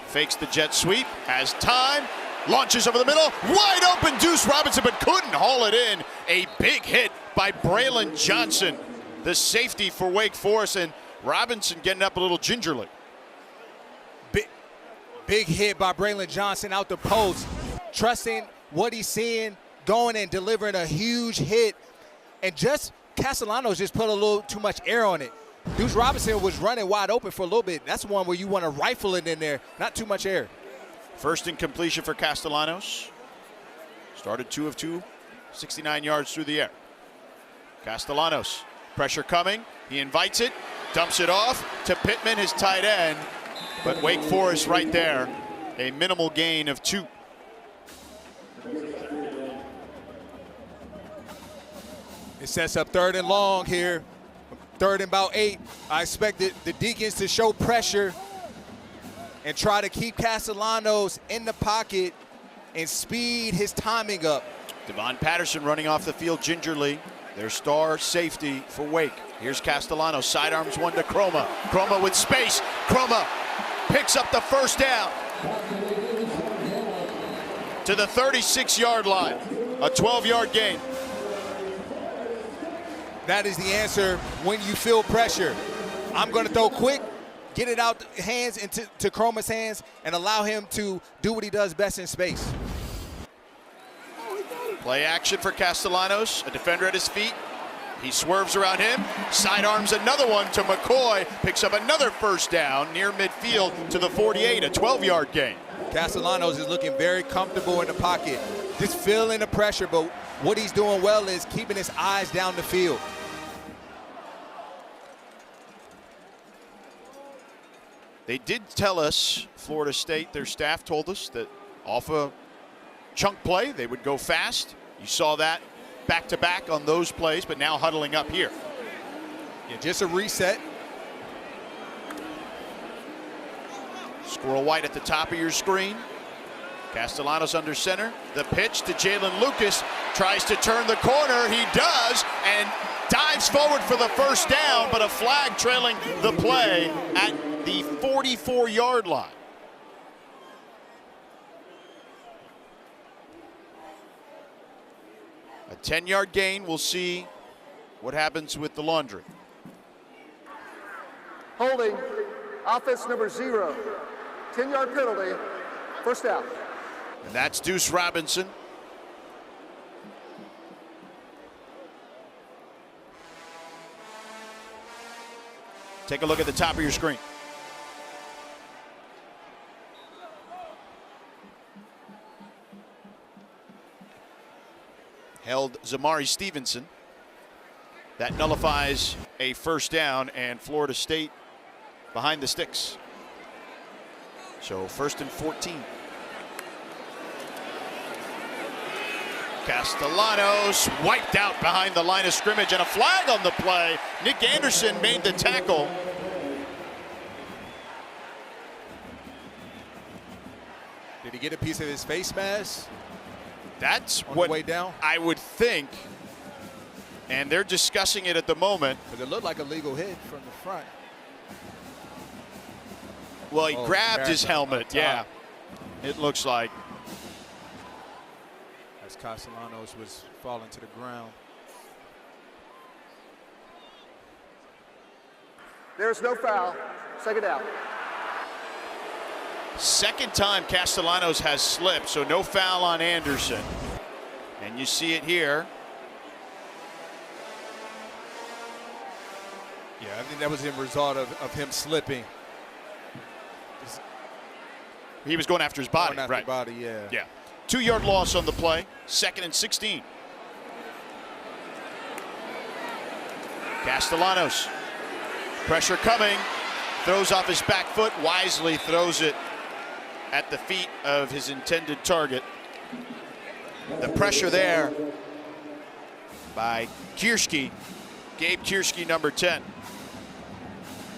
fakes the jet sweep, has time, launches over the middle, wide open Deuce Robinson, but couldn't haul it in. A big hit by Braylon Johnson, the safety for Wake Forest, and Robinson getting up a little gingerly.
Big hit by Braylon Johnson out the post, trusting what he's seeing, going and delivering a huge hit. And just Castellanos just put a little too much air on it. Deuce Robinson was running wide open for a little bit. That's one where you want to rifle it in there, not too much air.
First in completion for Castellanos. Started 2 of 2, 69 yards through the air. Castellanos, pressure coming. He invites it, dumps it off to Pittman, his tight end. But Wake Forest right there, a minimal gain of 2.
It sets up 3rd and long here. 3rd and about 8. I expected the Deacons to show pressure and try to keep Castellanos in the pocket and speed his timing up.
Devon Patterson running off the field gingerly. Their star safety for Wake. Here's Castellanos, sidearms one to Chroma. Chroma with space. Chroma picks up the first down to the 36-yard line. A 12-yard gain.
That is the answer when you feel pressure. I'm going to throw quick, get it out the hands into Chroma's hands, and allow him to do what he does best in space.
Play action for Castellanos, a defender at his feet. He swerves around him, sidearms another one to McCoy, picks up another first down near midfield to the 48, a 12-yard gain.
Castellanos is looking very comfortable in the pocket, just feeling the pressure, but what he's doing well is keeping his eyes down the field.
They did tell us, Florida State, their staff told us that off a chunk play, they would go fast. You saw that back-to-back on those plays, but now huddling up here.
Yeah, just a reset.
Squirrel white at the top of your screen. Castellanos under center. The pitch to Jalen Lucas. Tries to turn the corner. He does, and dives forward for the first down, but a flag trailing the play at the 44-yard line. A 10-yard gain. We'll see what happens with the laundry.
Holding, offense number 0. 10-yard penalty, first down.
And that's Deuce Robinson. Take a look at the top of your screen. Held Zamari Stevenson. That nullifies a first down, and Florida State behind the sticks. So 1st and 14. Castellanos wiped out behind the line of scrimmage, and a flag on the play. Nick Anderson made the tackle.
Did he get a piece of his face mask?
That's
on
what
the way down?
I would think. And they're discussing it at the moment.
Because it looked like a legal hit from the front.
Well, he grabbed his helmet, yeah. It looks like.
As Castellanos was falling to the ground.
There's no foul. Second down.
Second time Castellanos has slipped, so no foul on Anderson. And you see it here.
Yeah, I think that was a result of him slipping.
He was going after his body,
going after
right?
Body, yeah.
Yeah. 2-yard loss on the play. 2nd and 16. Castellanos. Pressure coming. Throws off his back foot. Wisely throws it at the feet of his intended target. The pressure there by Kierski. Gabe Kierski, number 10.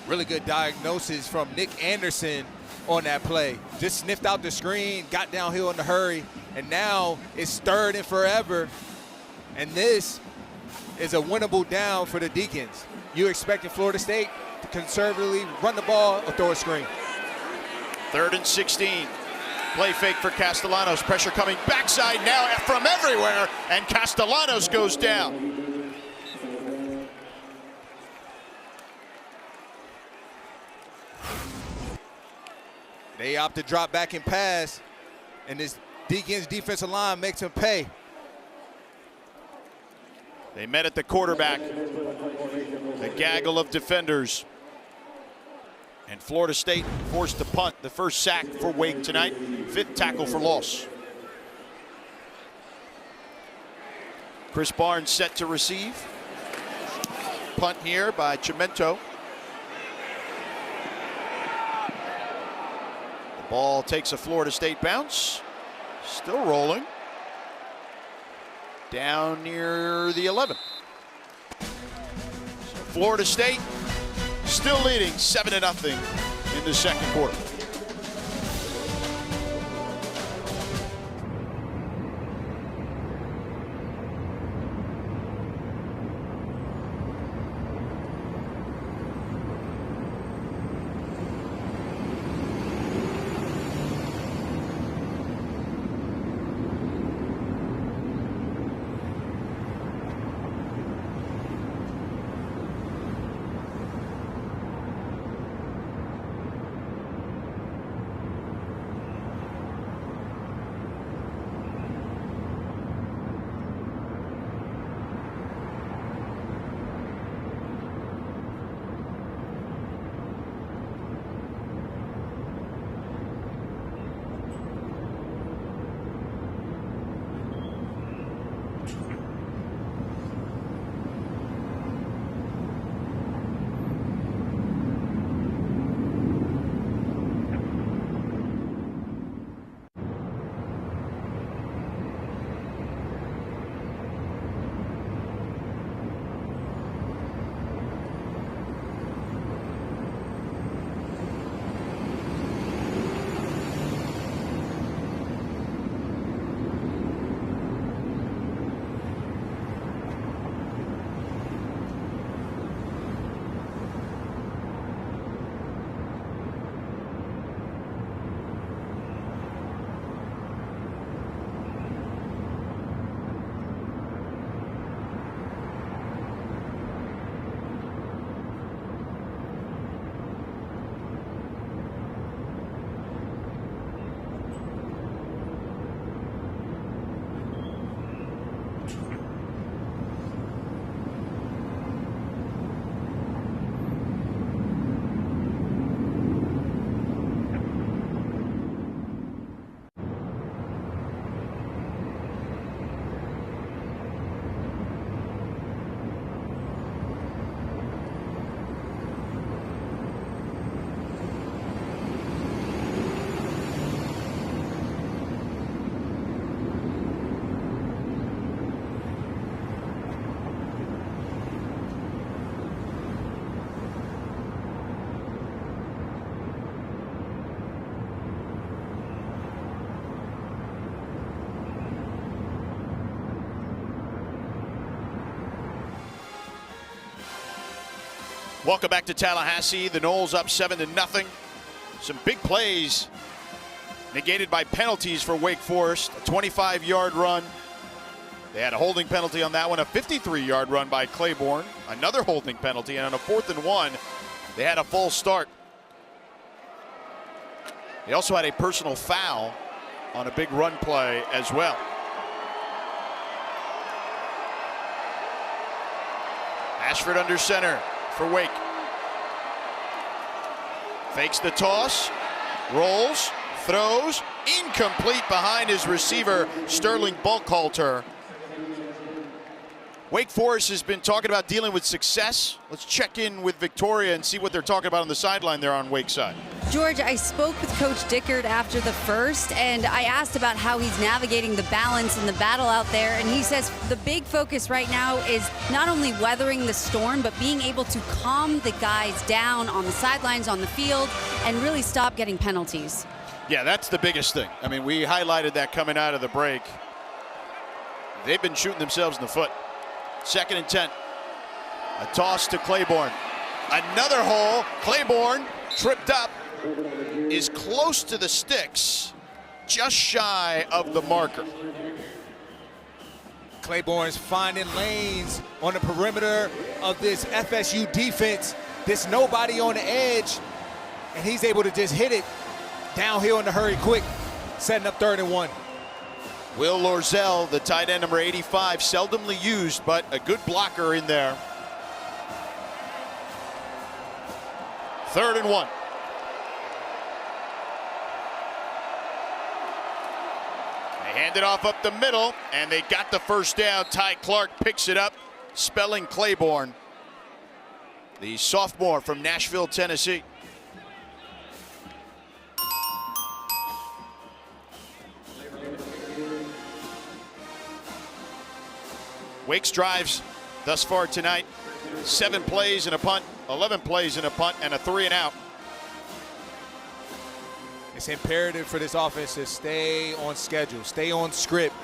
Really good diagnosis from Nick Anderson on that play. Just sniffed out the screen, got downhill in a hurry, and now it's 3rd and forever. And this is a winnable down for the Deacons. You expecting Florida State to conservatively run the ball or throw a screen?
3rd and 16. Play fake for Castellanos. Pressure coming backside now from everywhere, and Castellanos goes down.
They opt to drop back and pass, and this Deacons defensive line makes him pay.
They met at the quarterback. The gaggle of defenders. And Florida State forced to punt. The first sack for Wake tonight. 5th tackle for loss. Chris Barnes set to receive. Punt here by Chimento. The ball takes a Florida State bounce. Still rolling. Down near the 11. So Florida State still leading 7-0 in the second quarter. Welcome back to Tallahassee. The Noles up 7-0. Some big plays negated by penalties for Wake Forest. A 25-yard run. They had a holding penalty on that one. A 53-yard run by Claiborne. Another holding penalty. And on a 4th and 1, they had a false start. They also had a personal foul on a big run play as well. Ashford under center for Wake. Fakes the toss, rolls, throws, incomplete behind his receiver, Sterling Buckhalter. Wake Forest has been talking about dealing with success. Let's check in with Victoria and see what they're talking about on the sideline there on Wake's side.
George, I spoke with Coach Dickert after the first, and I asked about how he's navigating the balance and the battle out there, and he says the big focus right now is not only weathering the storm, but being able to calm the guys down on the sidelines, on the field, and really stop getting penalties.
Yeah, that's the biggest thing. I mean, we highlighted that coming out of the break. They've been shooting themselves in the foot. 2nd and 10. A toss to Claiborne. Another hole. Claiborne tripped up. Is close to the sticks. Just shy of the marker.
Claiborne's finding lanes on the perimeter of this FSU defense. There's nobody on the edge. And he's able to just hit it downhill in the hurry quick. Setting up 3rd and 1.
Will Lorzell, the tight end, number 85, seldomly used, but a good blocker in there. 3rd and 1. They hand it off up the middle, and they got the first down. Ty Clark picks it up, spelling Claiborne, the sophomore from Nashville, Tennessee. Wake's drives thus far tonight, 7 plays and a punt, 11 plays and a punt, and a 3 and out.
It's imperative for this offense to stay on schedule, stay on script.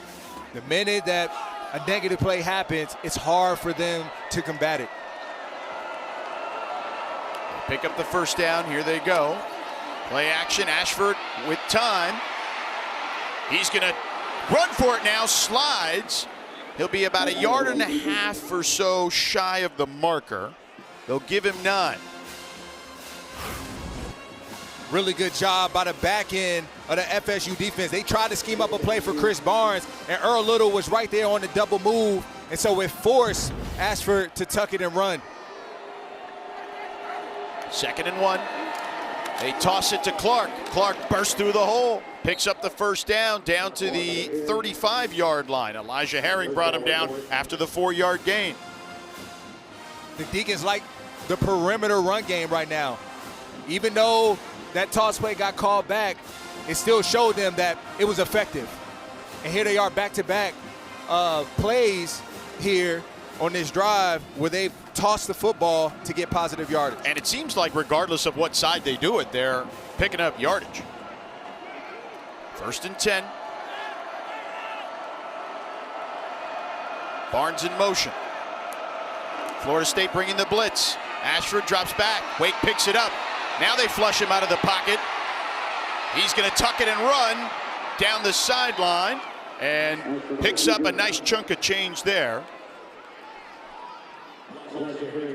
The minute that a negative play happens, it's hard for them to combat it.
They pick up the first down. Here they go. Play action. Ashford with time. He's going to run for it now. Slides. He'll be about 1.5 yards or so shy of the marker. They'll give him 9.
Really good job by the back end of the FSU defense. They tried to scheme up a play for Chris Barnes, and Earl Little was right there on the double move, and so it forced Ashford to tuck it and run.
2nd and 1. They toss it to Clark. Clark bursts through the hole, picks up the first down to the 35-yard line. Elijah Herring brought him down after the 4-yard gain.
The Deacons like the perimeter run game right now. Even though that toss play got called back, it still showed them that it was effective. And here they are back-to-back plays here on this drive where they've tossed the football to get positive yardage.
And it seems like regardless of what side they do it, they're picking up yardage. 1st and 10. Barnes in motion. Florida State bringing the blitz. Ashford drops back. Wake picks it up. Now they flush him out of the pocket. He's going to tuck it and run down the sideline and picks up a nice chunk of change there.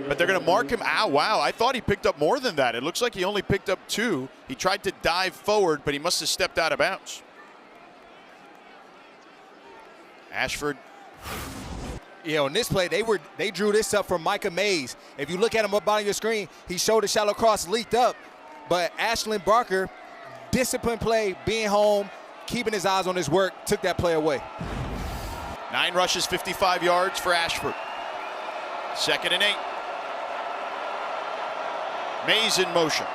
But they're going to mark him. Ow, wow, I thought he picked up more than that. It looks like he only picked up 2. He tried to dive forward, but he must have stepped out of bounds. Ashford.
Yeah, on this play, they drew this up from Micah Mays. If you look at him up on your screen, he showed a shallow cross leaked up. But Ashlyn Barker, disciplined play, being home, keeping his eyes on his work, took that play away.
9 rushes, 55 yards for Ashford. 2nd and 8. Mays in motion.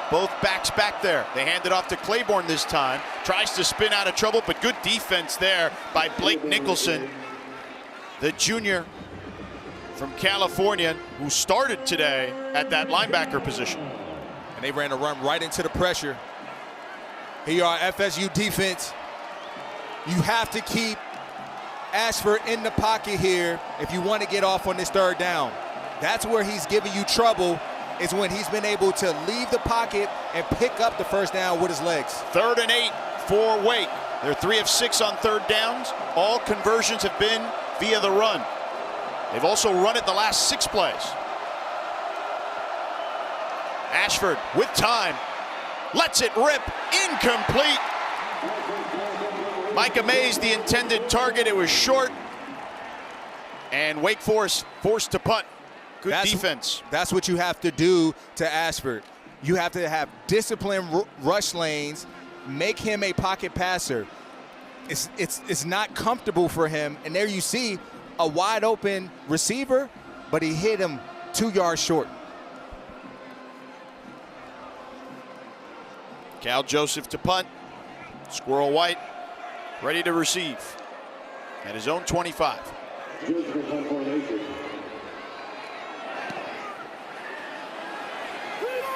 Both backs back there. They hand it off to Claiborne this time. Tries to spin out of trouble, but good defense there by Blake Nicholson, the junior from California who started today at that linebacker position.
And they ran a run right into the pressure. Here are FSU defense. You have to keep Ashford in the pocket here if you want to get off on this 3rd down. That's where he's giving you trouble, is when he's been able to leave the pocket and pick up the first down with his legs.
3rd and 8 for Wake. They're 3 of 6 on 3rd downs. All conversions have been via the run. They've also run it the last 6 plays. Ashford with time. Lets it rip. Incomplete. Micah Mays, the intended target. It was short. And Wake Forest forced to punt. Good defense.
That's what you have to do to Ashford. You have to have disciplined rush lanes, make him a pocket passer. It's not comfortable for him. And there you see a wide open receiver, but he hit him 2 yards short.
Cal Joseph to punt. Squirrel White ready to receive at his own 25.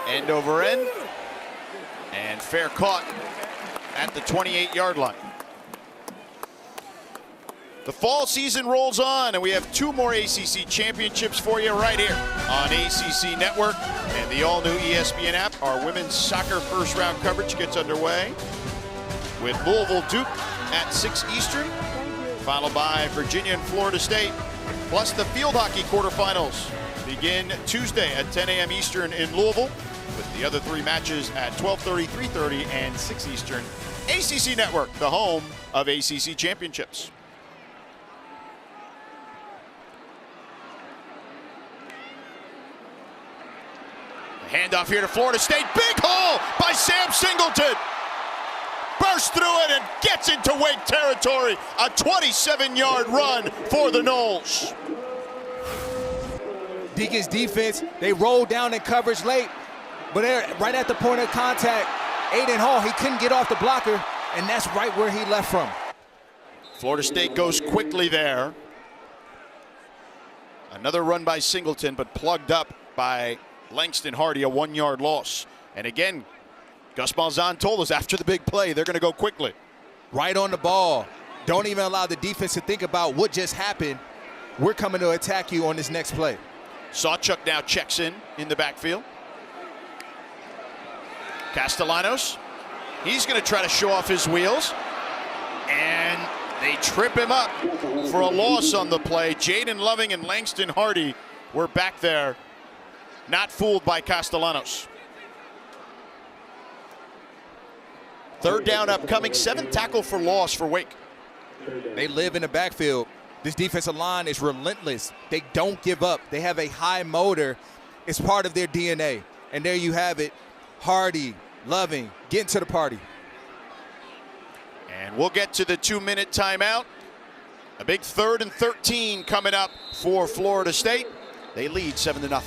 End over end. And fair caught at the 28-yard line. The fall season rolls on, and we have 2 more ACC championships for you right here on ACC Network and the all-new ESPN app. Our women's soccer first-round coverage gets underway with Louisville Duke at 6 Eastern, followed by Virginia and Florida State, plus the field hockey quarterfinals begin Tuesday at 10 a.m. Eastern in Louisville, with the other 3 matches at 12:30, 3:30, and 6 Eastern. ACC Network, the home of ACC championships. Handoff here to Florida State. Big hole by Sam Singleton. Bursts through it and gets into Wake territory. A 27-yard run for the Noles.
Deacon's defense, they rolled down in coverage late, but they're right at the point of contact. Aiden Hall, he couldn't get off the blocker, and that's right where he left from.
Florida State goes quickly there. Another run by Singleton, but plugged up by Langston Hardy, a 1-yard loss. And again, Gus Malzahn told us after the big play, they're going to go quickly.
Right on the ball. Don't even allow the defense to think about what just happened. We're coming to attack you on this next play.
Sawchuk now checks in the backfield. Castellanos, he's going to try to show off his wheels. And they trip him up for a loss on the play. Jaden Loving and Langston Hardy were back there. Not fooled by Castellanos. 3rd down upcoming, 7th tackle for loss for Wake.
They live in the backfield. This defensive line is relentless. They don't give up. They have a high motor. It's part of their DNA. And there you have it. Hardy, Loving, getting to the party.
And we'll get to the 2-minute timeout. A big 3rd and 13 coming up for Florida State. They lead 7-0.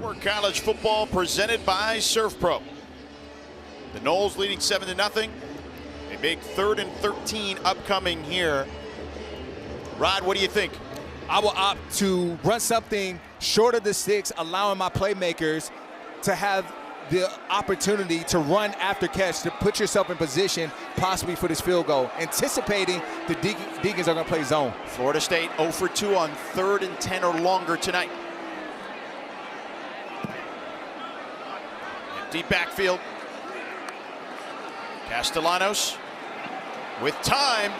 More college football presented by Surf Pro. The Noles leading 7-0. A big 3rd and 13 upcoming here. Rod, what do you think?
I will opt to run something short of the sticks, allowing my playmakers to have the opportunity to run after catch, to put yourself in position possibly for this field goal, anticipating the Deacons are going to play zone.
Florida State 0 for 2 on 3rd and 10 or longer tonight. Deep backfield. Castellanos with time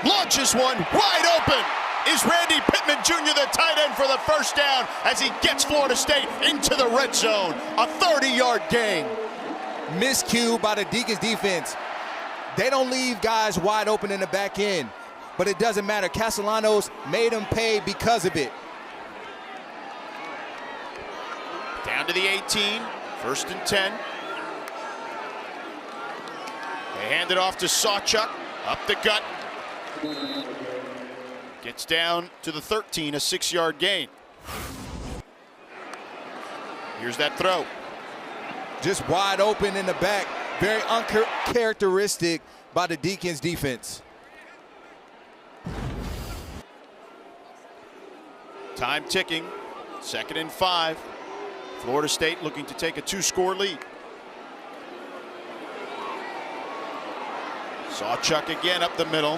launches one wide open. Is Randy Pittman Jr. the tight end for the first down as he gets Florida State into the red zone. A 30-yard gain.
Miscue by the Deacons defense. They don't leave guys wide open in the back end, but it doesn't matter. Castellanos made them pay because of it.
Down to the 18, 1st and 10. They hand it off to Sawchuk, up the gut. Gets down to the 13, a 6-yard gain. Here's that throw.
Just wide open in the back. Very uncharacteristic by the Deacons defense.
Time ticking, 2nd and 5. Florida State looking to take a 2-score lead. Sawchuk again up the middle.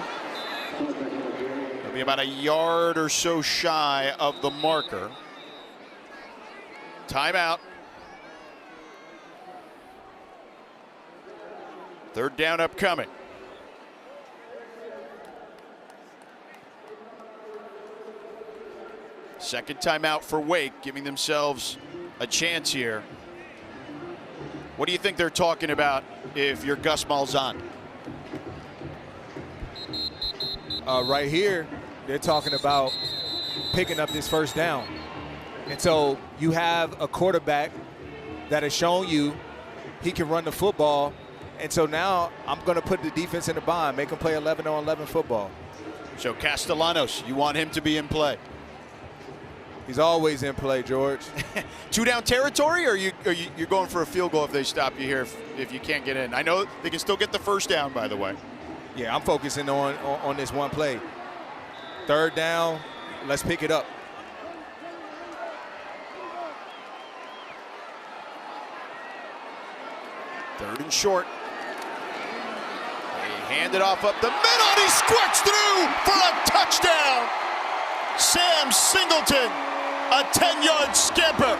He'll be about a yard or so shy of the marker. Timeout. 3rd down upcoming. Second timeout for Wake, giving themselves a chance here. What do you think they're talking about if you're Gus Malzahn?
Right here, they're talking about picking up this 1st down. And so you have a quarterback that has shown you he can run the football. And so now I'm going to put the defense in the bind, make them play 11-on-11 football.
So Castellanos, you want him to be in play?
He's always in play, George.
2-down territory, or you're going for a field goal if they stop you here if you can't get in? I know they can still get the 1st down, by the way.
Yeah, I'm focusing on this one play. 3rd down, let's pick it up.
Third and short. They hand it off up the middle, and he squirts through for a touchdown. Sam Singleton, a 10-yard skimper.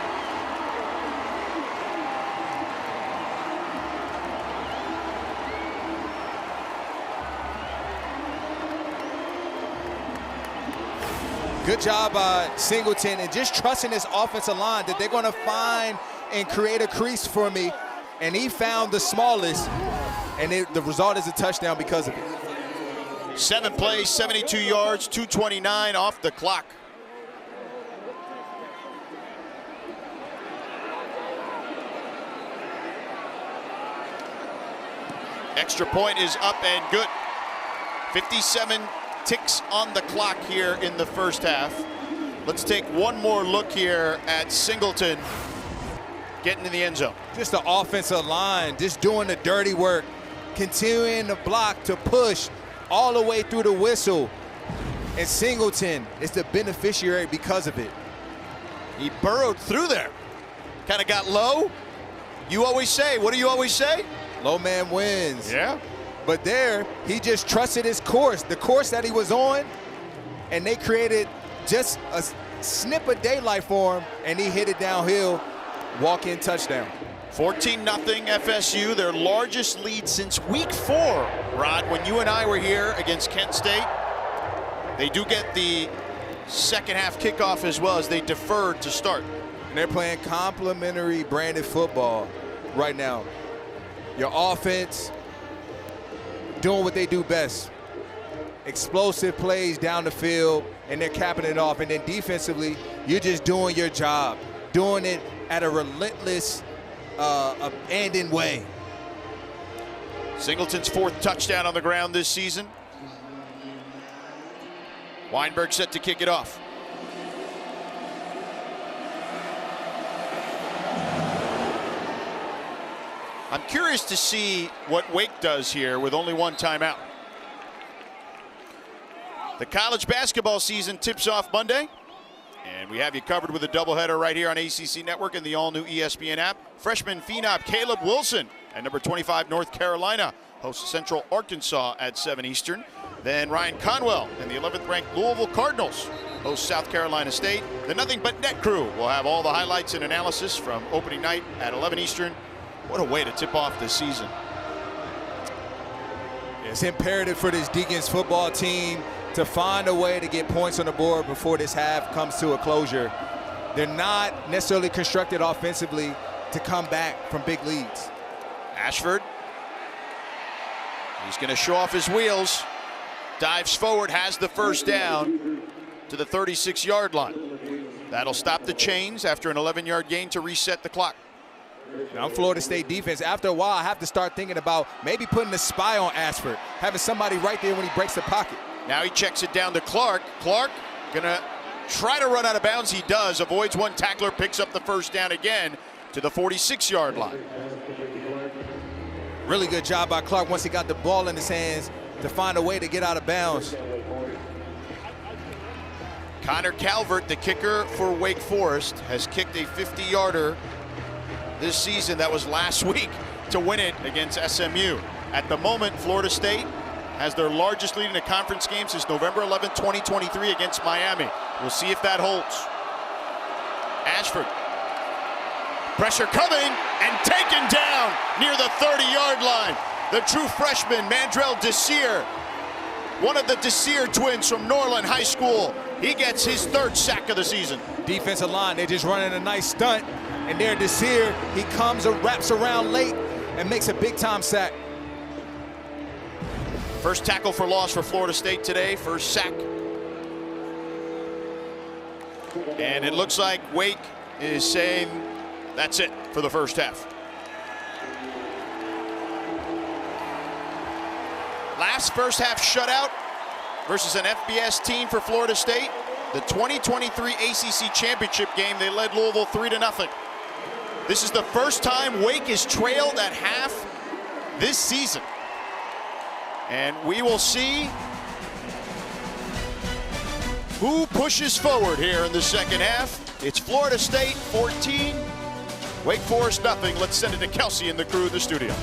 Good job by Singleton and just trusting this offensive line that they're going to find and create a crease for me. And he found the smallest, and the result is a touchdown because of it.
7 plays, 72 yards, 2:29 off the clock. Extra point is up and good. 57 ticks on the clock here in the 1st half. Let's take one more look here at Singleton getting in the end zone.
Just the offensive line, just doing the dirty work, continuing to block, to push all the way through the whistle. And Singleton is the beneficiary because of it.
He burrowed through there. Kind of got low. You always say, what do you always say?
Low man wins.
Yeah.
But there, he just trusted his course, the course that he was on, and they created just a snip of daylight for him, and he hit it downhill, walk-in touchdown.
14-0 FSU, their largest lead since week 4. Rod, when you and I were here against Kent State, they do get the 2nd half kickoff as well as they deferred to start.
And they're playing complementary branded football right now. Your offense doing what they do best. Explosive plays down the field, and they're capping it off. And then defensively, you're just doing your job, doing it at a relentless, abandoned way.
Singleton's 4th touchdown on the ground this season. Weinberg set to kick it off. I'm curious to see what Wake does here with only one timeout. The college basketball season tips off Monday, and we have you covered with a doubleheader right here on ACC Network and the all-new ESPN app. Freshman phenom Caleb Wilson at number 25 North Carolina hosts Central Arkansas at 7 Eastern. Then Ryan Conwell and the 11th-ranked Louisville Cardinals host South Carolina State. The Nothing But Net crew will have all the highlights and analysis from opening night at 11 Eastern. What a way to tip off this season.
It's imperative for this Deacons football team to find a way to get points on the board before this half comes to a closure. They're not necessarily constructed offensively to come back from big leads.
Ashford, he's going to show off his wheels. Dives forward, has the first down to the 36-yard line. That'll stop the chains after an 11-yard gain to reset the clock.
Now, Florida State defense, after a while, I have to start thinking about maybe putting a spy on Ashford, having somebody right there when he breaks the pocket.
Now he checks it down to Clark. Clark gonna try to run out of bounds. He does, avoids one tackler, picks up the first down again to the 46-yard line.
Really good job by Clark once he got the ball in his hands to find a way to get out of bounds.
Connor Calvert, the kicker for Wake Forest, has kicked a 50-yarder this season. That was last week to win it against SMU. At the moment, Florida State has their largest lead in a conference game since November 11, 2023 against Miami. We'll see if that holds. Ashford. Pressure coming and taken down near the 30-yard line. The true freshman, Mandrell Desir, one of the Desir twins from Norland High School. He gets his 3rd sack of the season.
Defensive line, they're just running a nice stunt. And there, Desir, he comes and wraps around late and makes a big-time sack.
First tackle for loss for Florida State today, first sack. And it looks like Wake is saying that's it for the first half. Last first half shutout versus an FBS team for Florida State. The 2023 ACC Championship game, they led Louisville 3-0. This is the first time Wake is trailed at half this season. And we will see who pushes forward here in the second half. It's Florida State 14, Wake Forest nothing. Let's send it to Kelsey and the crew in the studio.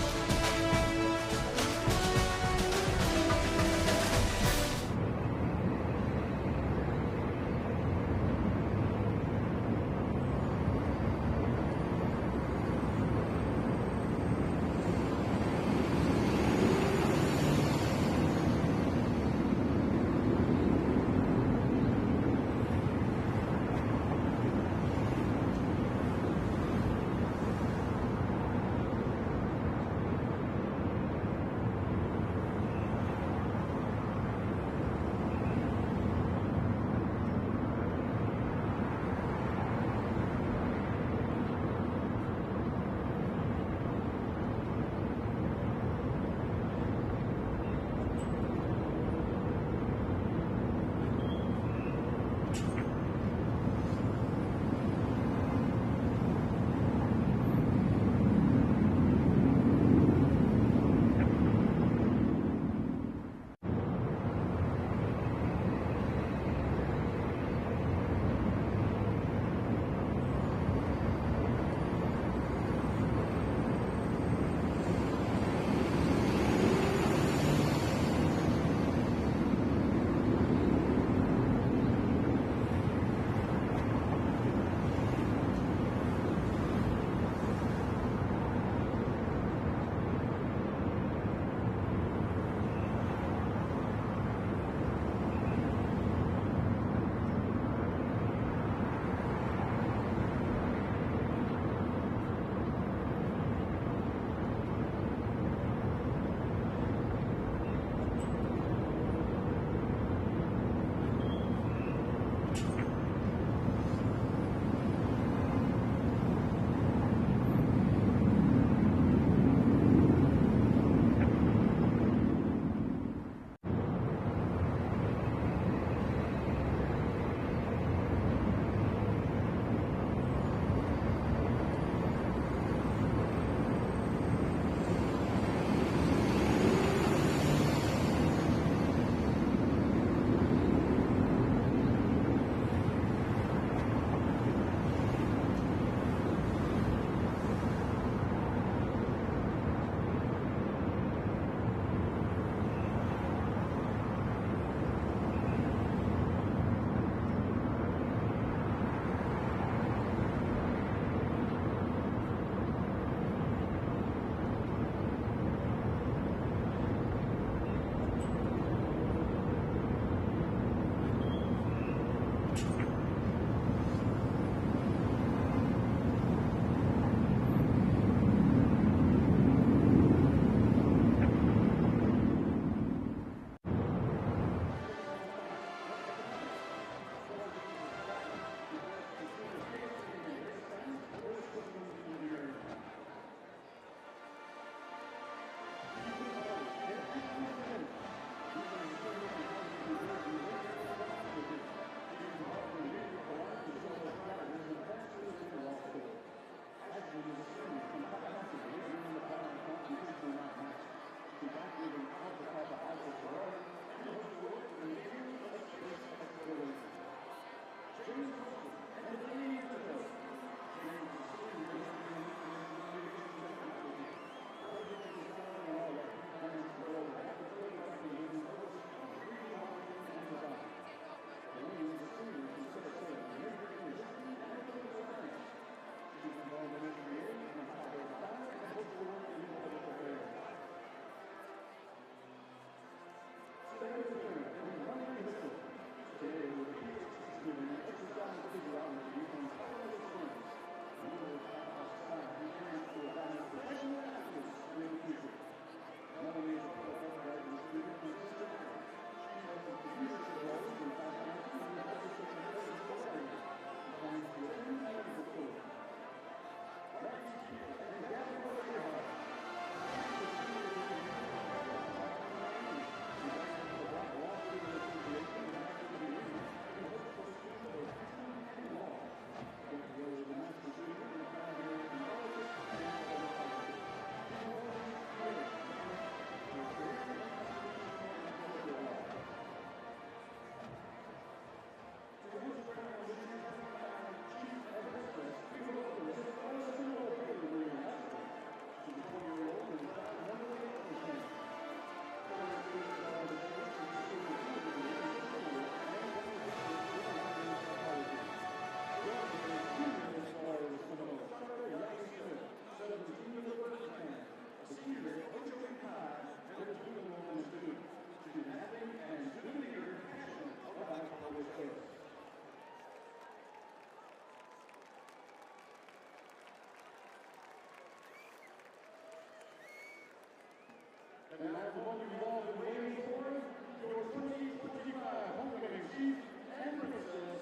And now the one involved in Lady Torres, your 2025 homecoming chief and princess,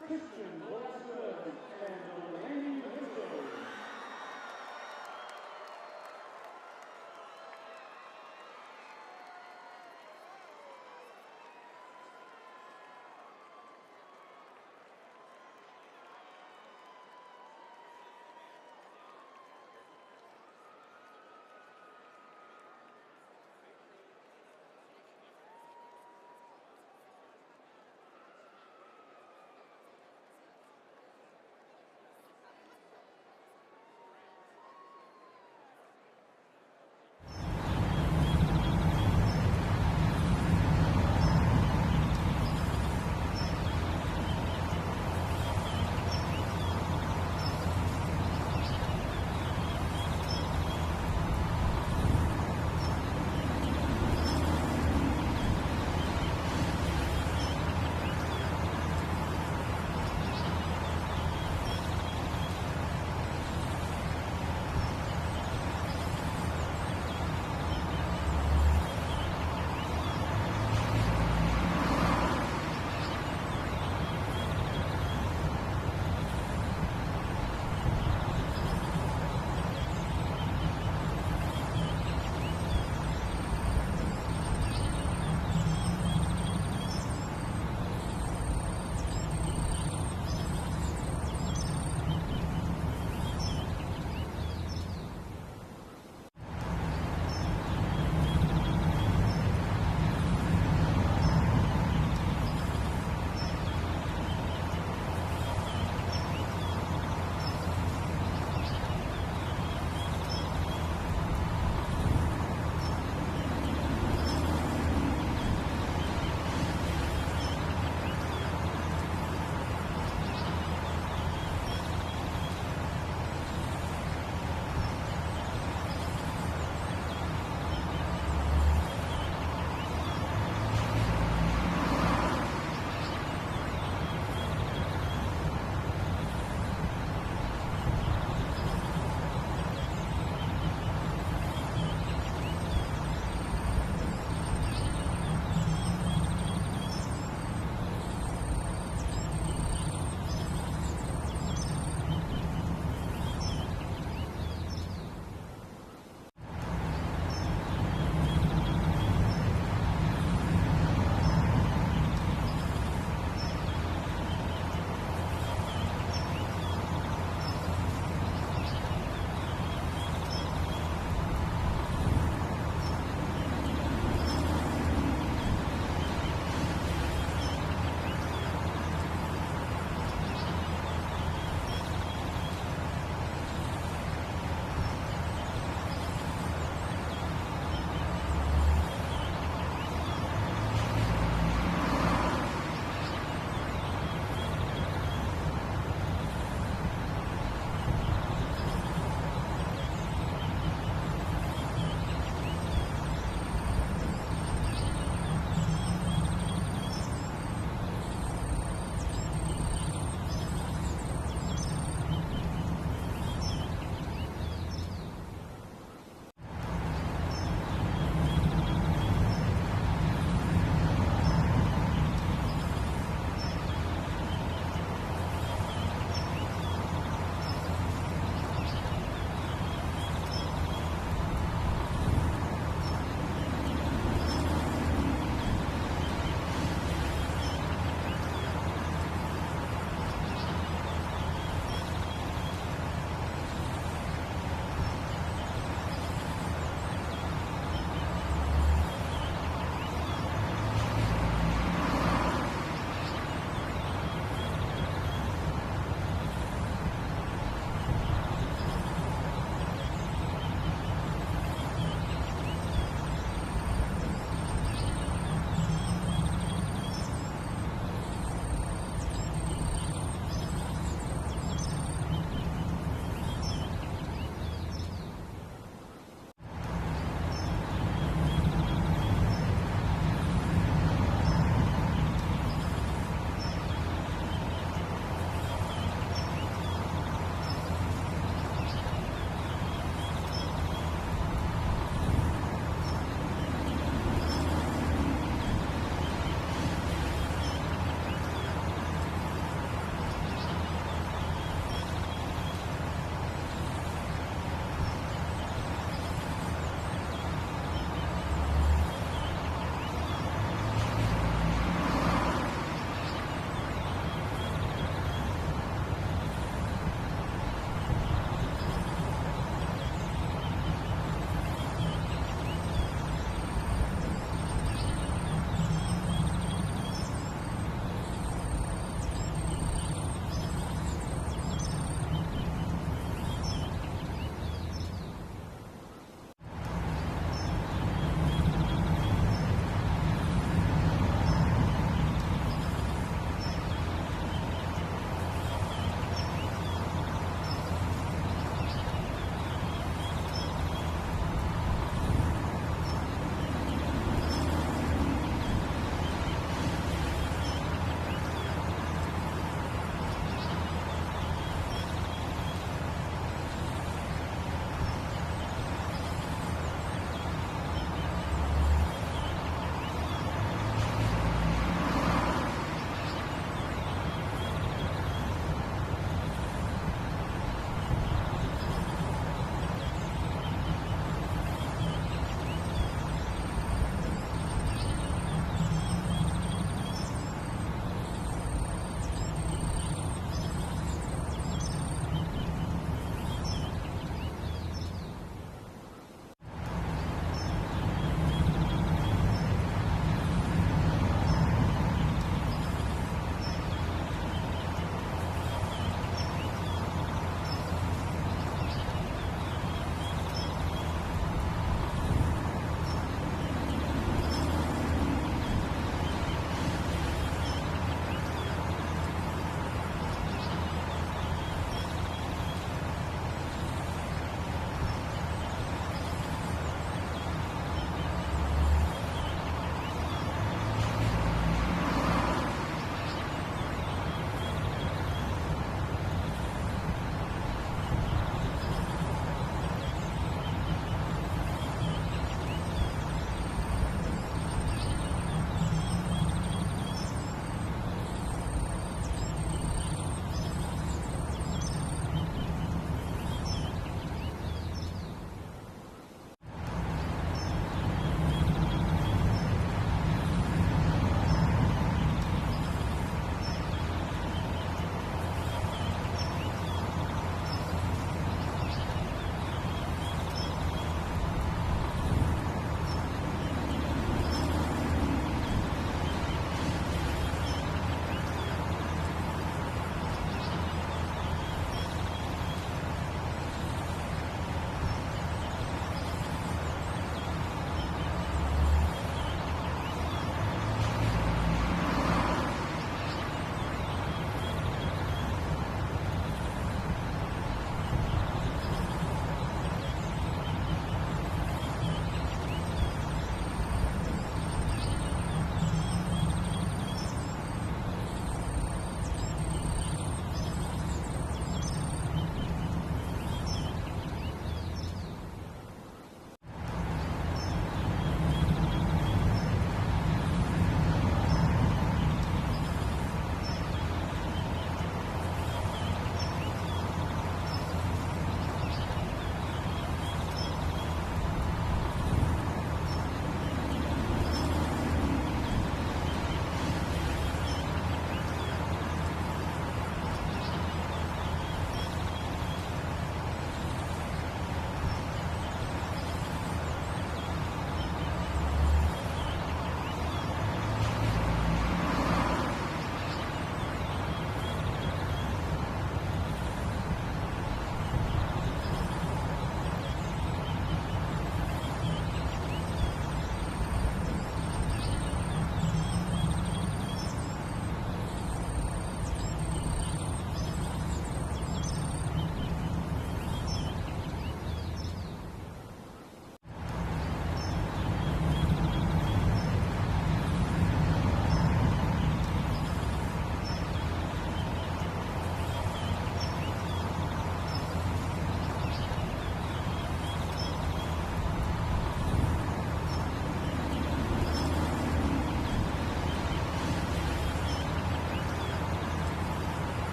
Christian Velasquez and Delaney Mitchell.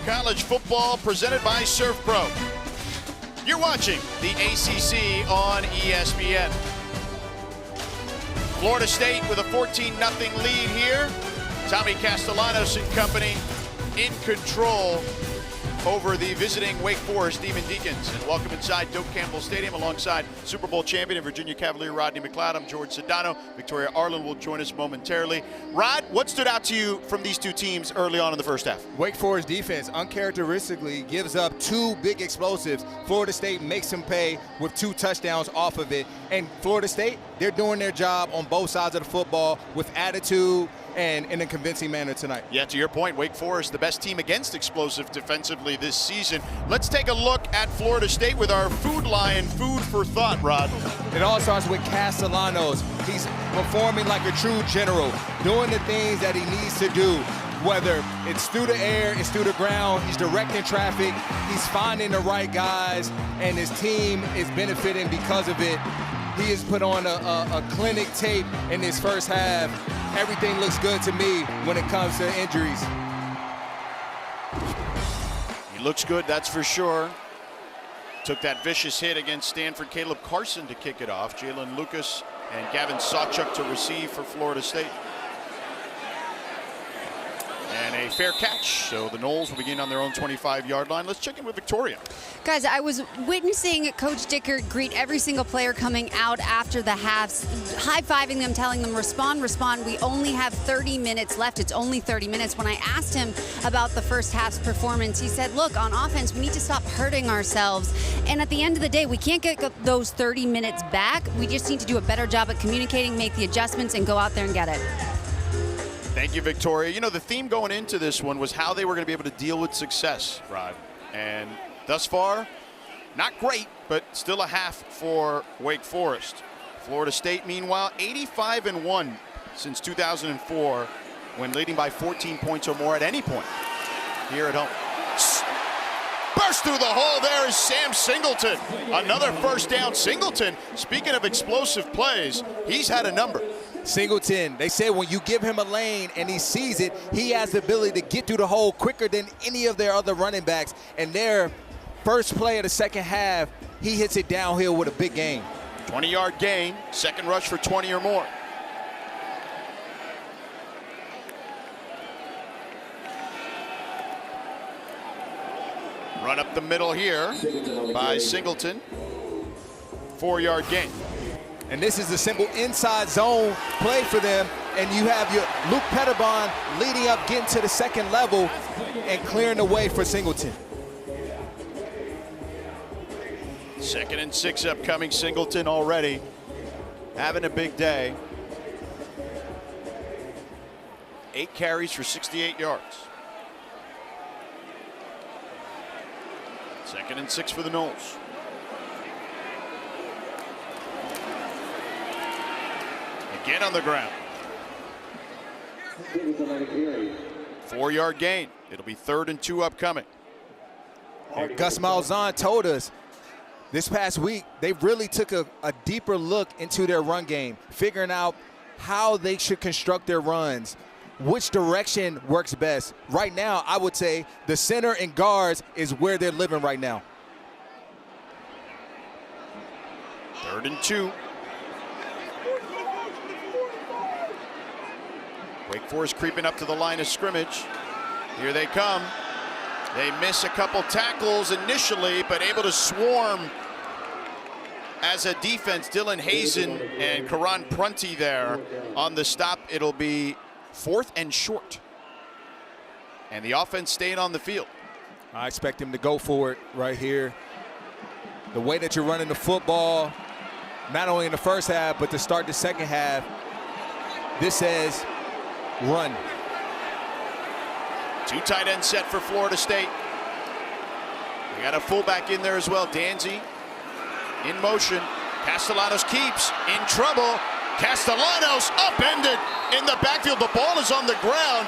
college football presented by Surf Pro. You're watching the ACC on ESPN. Florida State with a 14-0 lead here. Tommy Castellanos and company in control over the visiting Wake Forest Demon Deacons. And welcome inside Doak Campbell Stadium alongside Super Bowl champion and Virginia Cavalier Rodney McLeod. I'm George Sedano. Victoria Arlen will join us momentarily. Rod, what stood out to you from these two teams early on in the first half?
Wake Forest defense uncharacteristically gives up two big explosives. Florida State makes them pay with 2 touchdowns off of it. And Florida State, they're doing their job on both sides of the football with attitude and in a convincing manner tonight.
Yeah, to your point, Wake Forest, the best team against explosive defensively this season. Let's take a look at Florida State with our Food Lion, food for thought, Rod.
It all starts with Castellanos. He's performing like a true general, doing the things that he needs to do. Whether it's through the air, it's through the ground, he's directing traffic, he's finding the right guys, and his team is benefiting because of it. He has put on a clinic tape in his first half. Everything looks good to me when it comes to injuries.
He looks good, that's for sure. Took that vicious hit against Stanford. Caleb Carson to kick it off. Jalen Lucas and Gavin Sawchuk to receive for Florida State. And a fair catch. So the Noles will begin on their own 25-yard line. Let's check in with Victoria.
Guys, I was witnessing Coach Dicker greet every single player coming out after the halves, high-fiving them, telling them, respond, respond. We only have 30 minutes left. It's only 30 minutes. When I asked him about the first half's performance, he said, look, on offense, we need to stop hurting ourselves. And at the end of the day, we can't get those 30 minutes back. We just need to do a better job at communicating, make the adjustments, and go out there and get it.
Thank you, Victoria. You know, the theme going into this one was how they were going to be able to deal with success, Rod. And thus far, not great, but still a half for Wake Forest. Florida State, meanwhile, 85-1 since 2004, when leading by 14 points or more at any point here at home. Burst through the hole there is Sam Singleton. Another first down. Singleton, speaking of explosive plays, he's had a number.
Singleton, they say when you give him a lane and he sees it, he has the ability to get through the hole quicker than any of their other running backs. And their first play of the second half, he hits it downhill with a big gain.
20-yard gain, second rush for 20 or more. Run up the middle here by Singleton. 4-yard gain.
And this is a simple inside zone play for them. And you have your Luke Pettibon leading up, getting to the second level and clearing the way for Singleton.
2nd and 6 upcoming. Singleton already having a big day. 8 carries for 68 yards. 2nd and 6 for the Noles. Again on the ground. 4-yard gain. It'll be 3rd and 2 upcoming.
Gus Malzahn told us this past week they really took a deeper look into their run game, figuring out how they should construct their runs, which direction works best. Right now, I would say the center and guards is where they're living right now.
3rd and 2. Wake Forest creeping up to the line of scrimmage. Here they come. They miss a couple tackles initially, but able to swarm as a defense. Dylan Hazen and Karan Prunty there on the stop. It'll be 4th and short. And the offense staying on the field.
I expect him to go for it right here. The way that you're running the football, not only in the first half, but to start the second half, this says run.
2 tight end set for Florida State. We got a fullback in there as well. Danzy in motion. Castellanos keeps in trouble. Castellanos upended in the backfield. The ball is on the ground.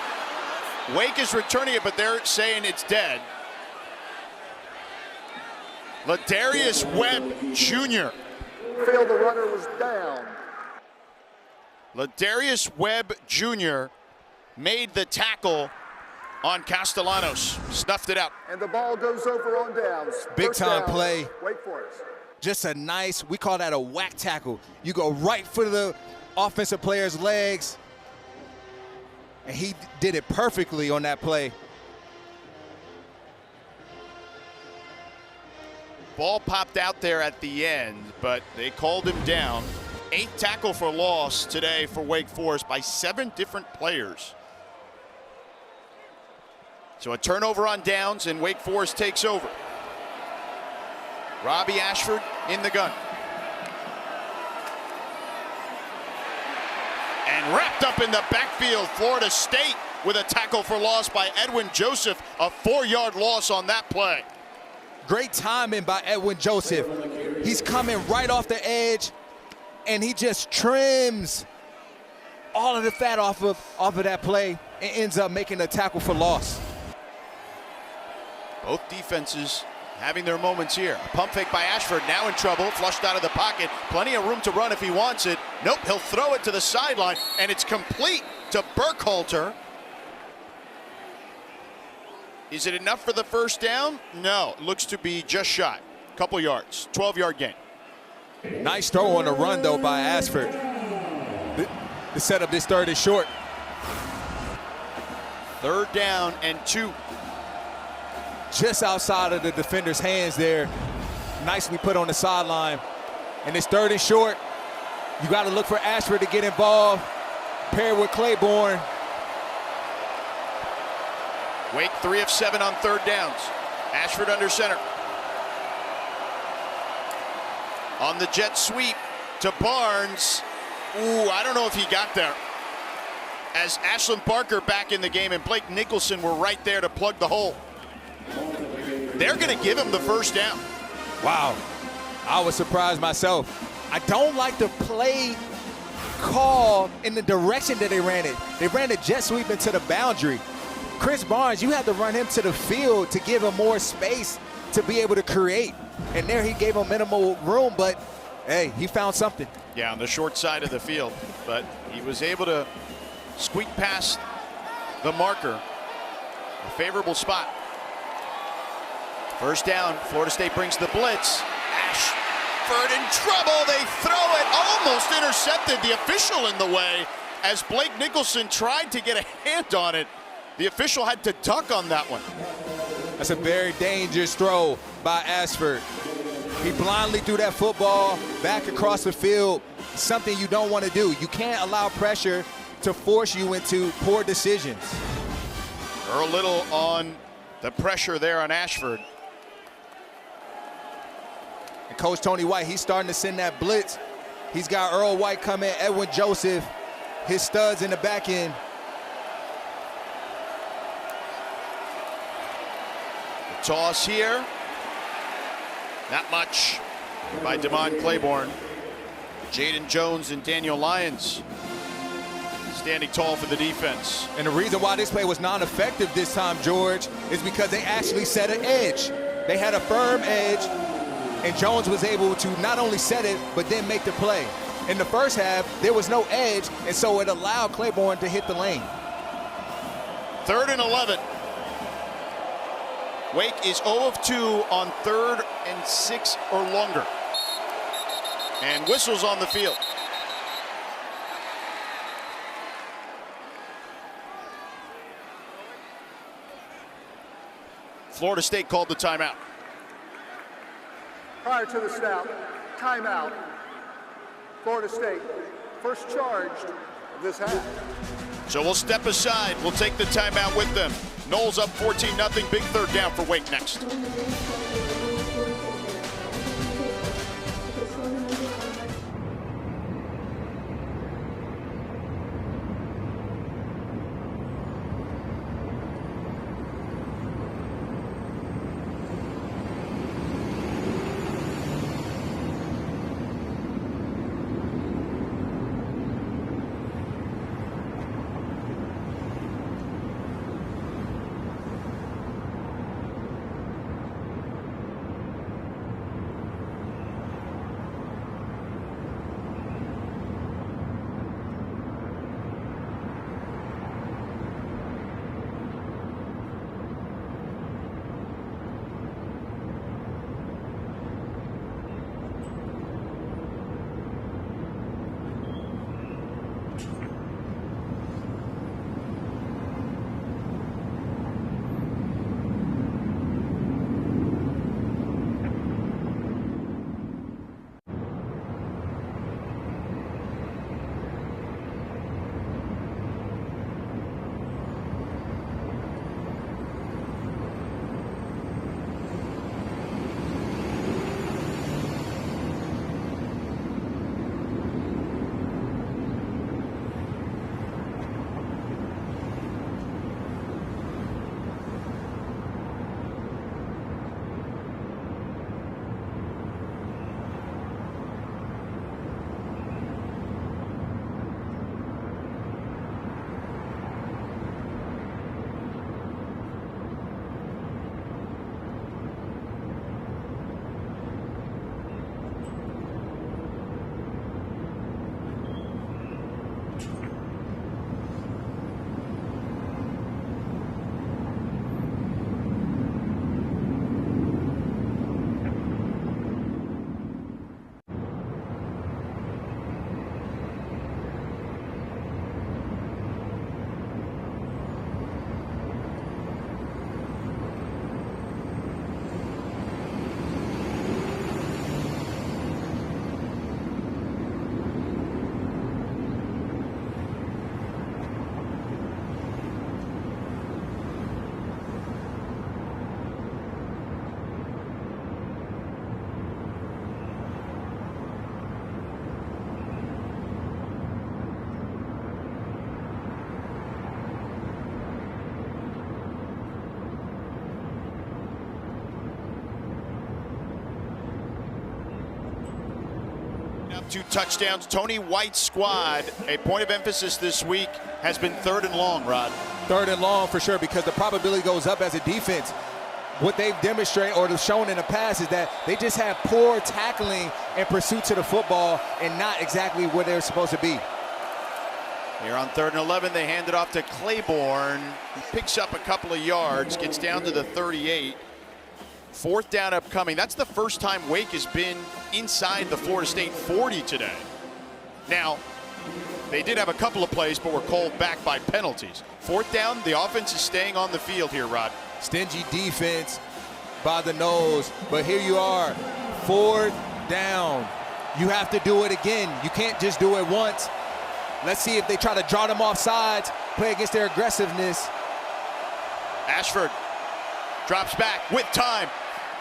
Wake is returning it, but they're saying it's dead. Ladarius Webb Jr.
Field, the runner was down.
Ladarius Webb Jr. made the tackle on Castellanos. Snuffed it out.
And the ball goes over on downs.
Big
First
time
down,
play.
Wake Forest.
Just a nice, we call that a whack tackle. You go right for the offensive player's legs. And he did it perfectly on that play.
Ball popped out there at the end, but they called him down. 8th tackle for loss today for Wake Forest by 7 different players. So a turnover on downs, and Wake Forest takes over. Robbie Ashford in the gun. And wrapped up in the backfield, Florida State with a tackle for loss by Edwin Joseph. A 4-yard loss on that play.
Great timing by Edwin Joseph. He's coming right off the edge, and he just trims all of the fat off of that play and ends up making a tackle for loss.
Both defenses having their moments here. A pump fake by Ashford, now in trouble, flushed out of the pocket. Plenty of room to run if he wants it. Nope, he'll throw it to the sideline, and it's complete to Burkhalter. Is it enough for the first down? No, looks to be just shy. Couple yards, 12-yard gain.
Nice throw on the run, though, by Ashford. The setup this third is short.
3rd down and 2.
Just outside of the defender's hands there. Nicely put on the sideline. And it's 3rd and short. You got to look for Ashford to get involved. Paired with Claiborne.
Wake 3 of 7 on 3rd downs. Ashford under center. On the jet sweep to Barnes. Ooh, I don't know if he got there. As Ashlyn Barker back in the game and Blake Nicholson were right there to plug the hole. They're going to give him the first down.
Wow, I was surprised myself. I don't like the play call in the direction that they ran it. They ran the jet sweep into the boundary. Chris Barnes, you had to run him to the field to give him more space to be able to create. And there he gave him minimal room, but hey, he found something.
Yeah, on the short side of the field, but he was able to squeak past the marker. A favorable spot. First down, Florida State brings the blitz. Ashford in trouble, they throw it, almost intercepted, the official in the way. As Blake Nicholson tried to get a hand on it, the official had to duck on that one.
That's a very dangerous throw by Ashford. He blindly threw that football back across the field, something you don't want to do. You can't allow pressure to force you into poor decisions.
Earl Little on the pressure there on Ashford.
And Coach Tony White, he's starting to send that blitz. He's got Earl White coming, Edwin Joseph, his studs in the back end.
The toss here. Not much by Damon Claiborne. Jaden Jones and Daniel Lyons standing tall for the defense.
And the reason why this play was non-effective this time, George, is because they actually set an edge. They had a firm edge, and Jones was able to not only set it, but then make the play. In the first half, there was no edge, and so it allowed Claiborne to hit the lane.
3rd and 11. Wake is 0 of 2 on 3rd and 6 or longer. And whistles on the field. Florida State called the timeout.
Prior to the snap, timeout. Florida State, first charged of this half.
So we'll step aside. We'll take the timeout with them. Noles up 14-0. Big 3rd down for Wake next. 2 touchdowns. Tony White's squad, a point of emphasis this week, has been 3rd and long, Rod.
3rd and long for sure, because the probability goes up as a defense. What they've demonstrated or shown in the past is that they just have poor tackling and pursuit to the football and not exactly where they're supposed to be.
Here on 3rd and 11, they hand it off to Claiborne. He picks up a couple of yards, gets down to the 38. 4th down upcoming. That's the first time Wake has been inside the Florida State 40 today. Now, they did have a couple of plays, but were called back by penalties. 4th down, the offense is staying on the field here, Rod.
Stingy defense by the nose, but here you are, 4th down. You have to do it again. You can't just do it once. Let's see if they try to draw them off sides, play against their aggressiveness.
Ashford drops back with time,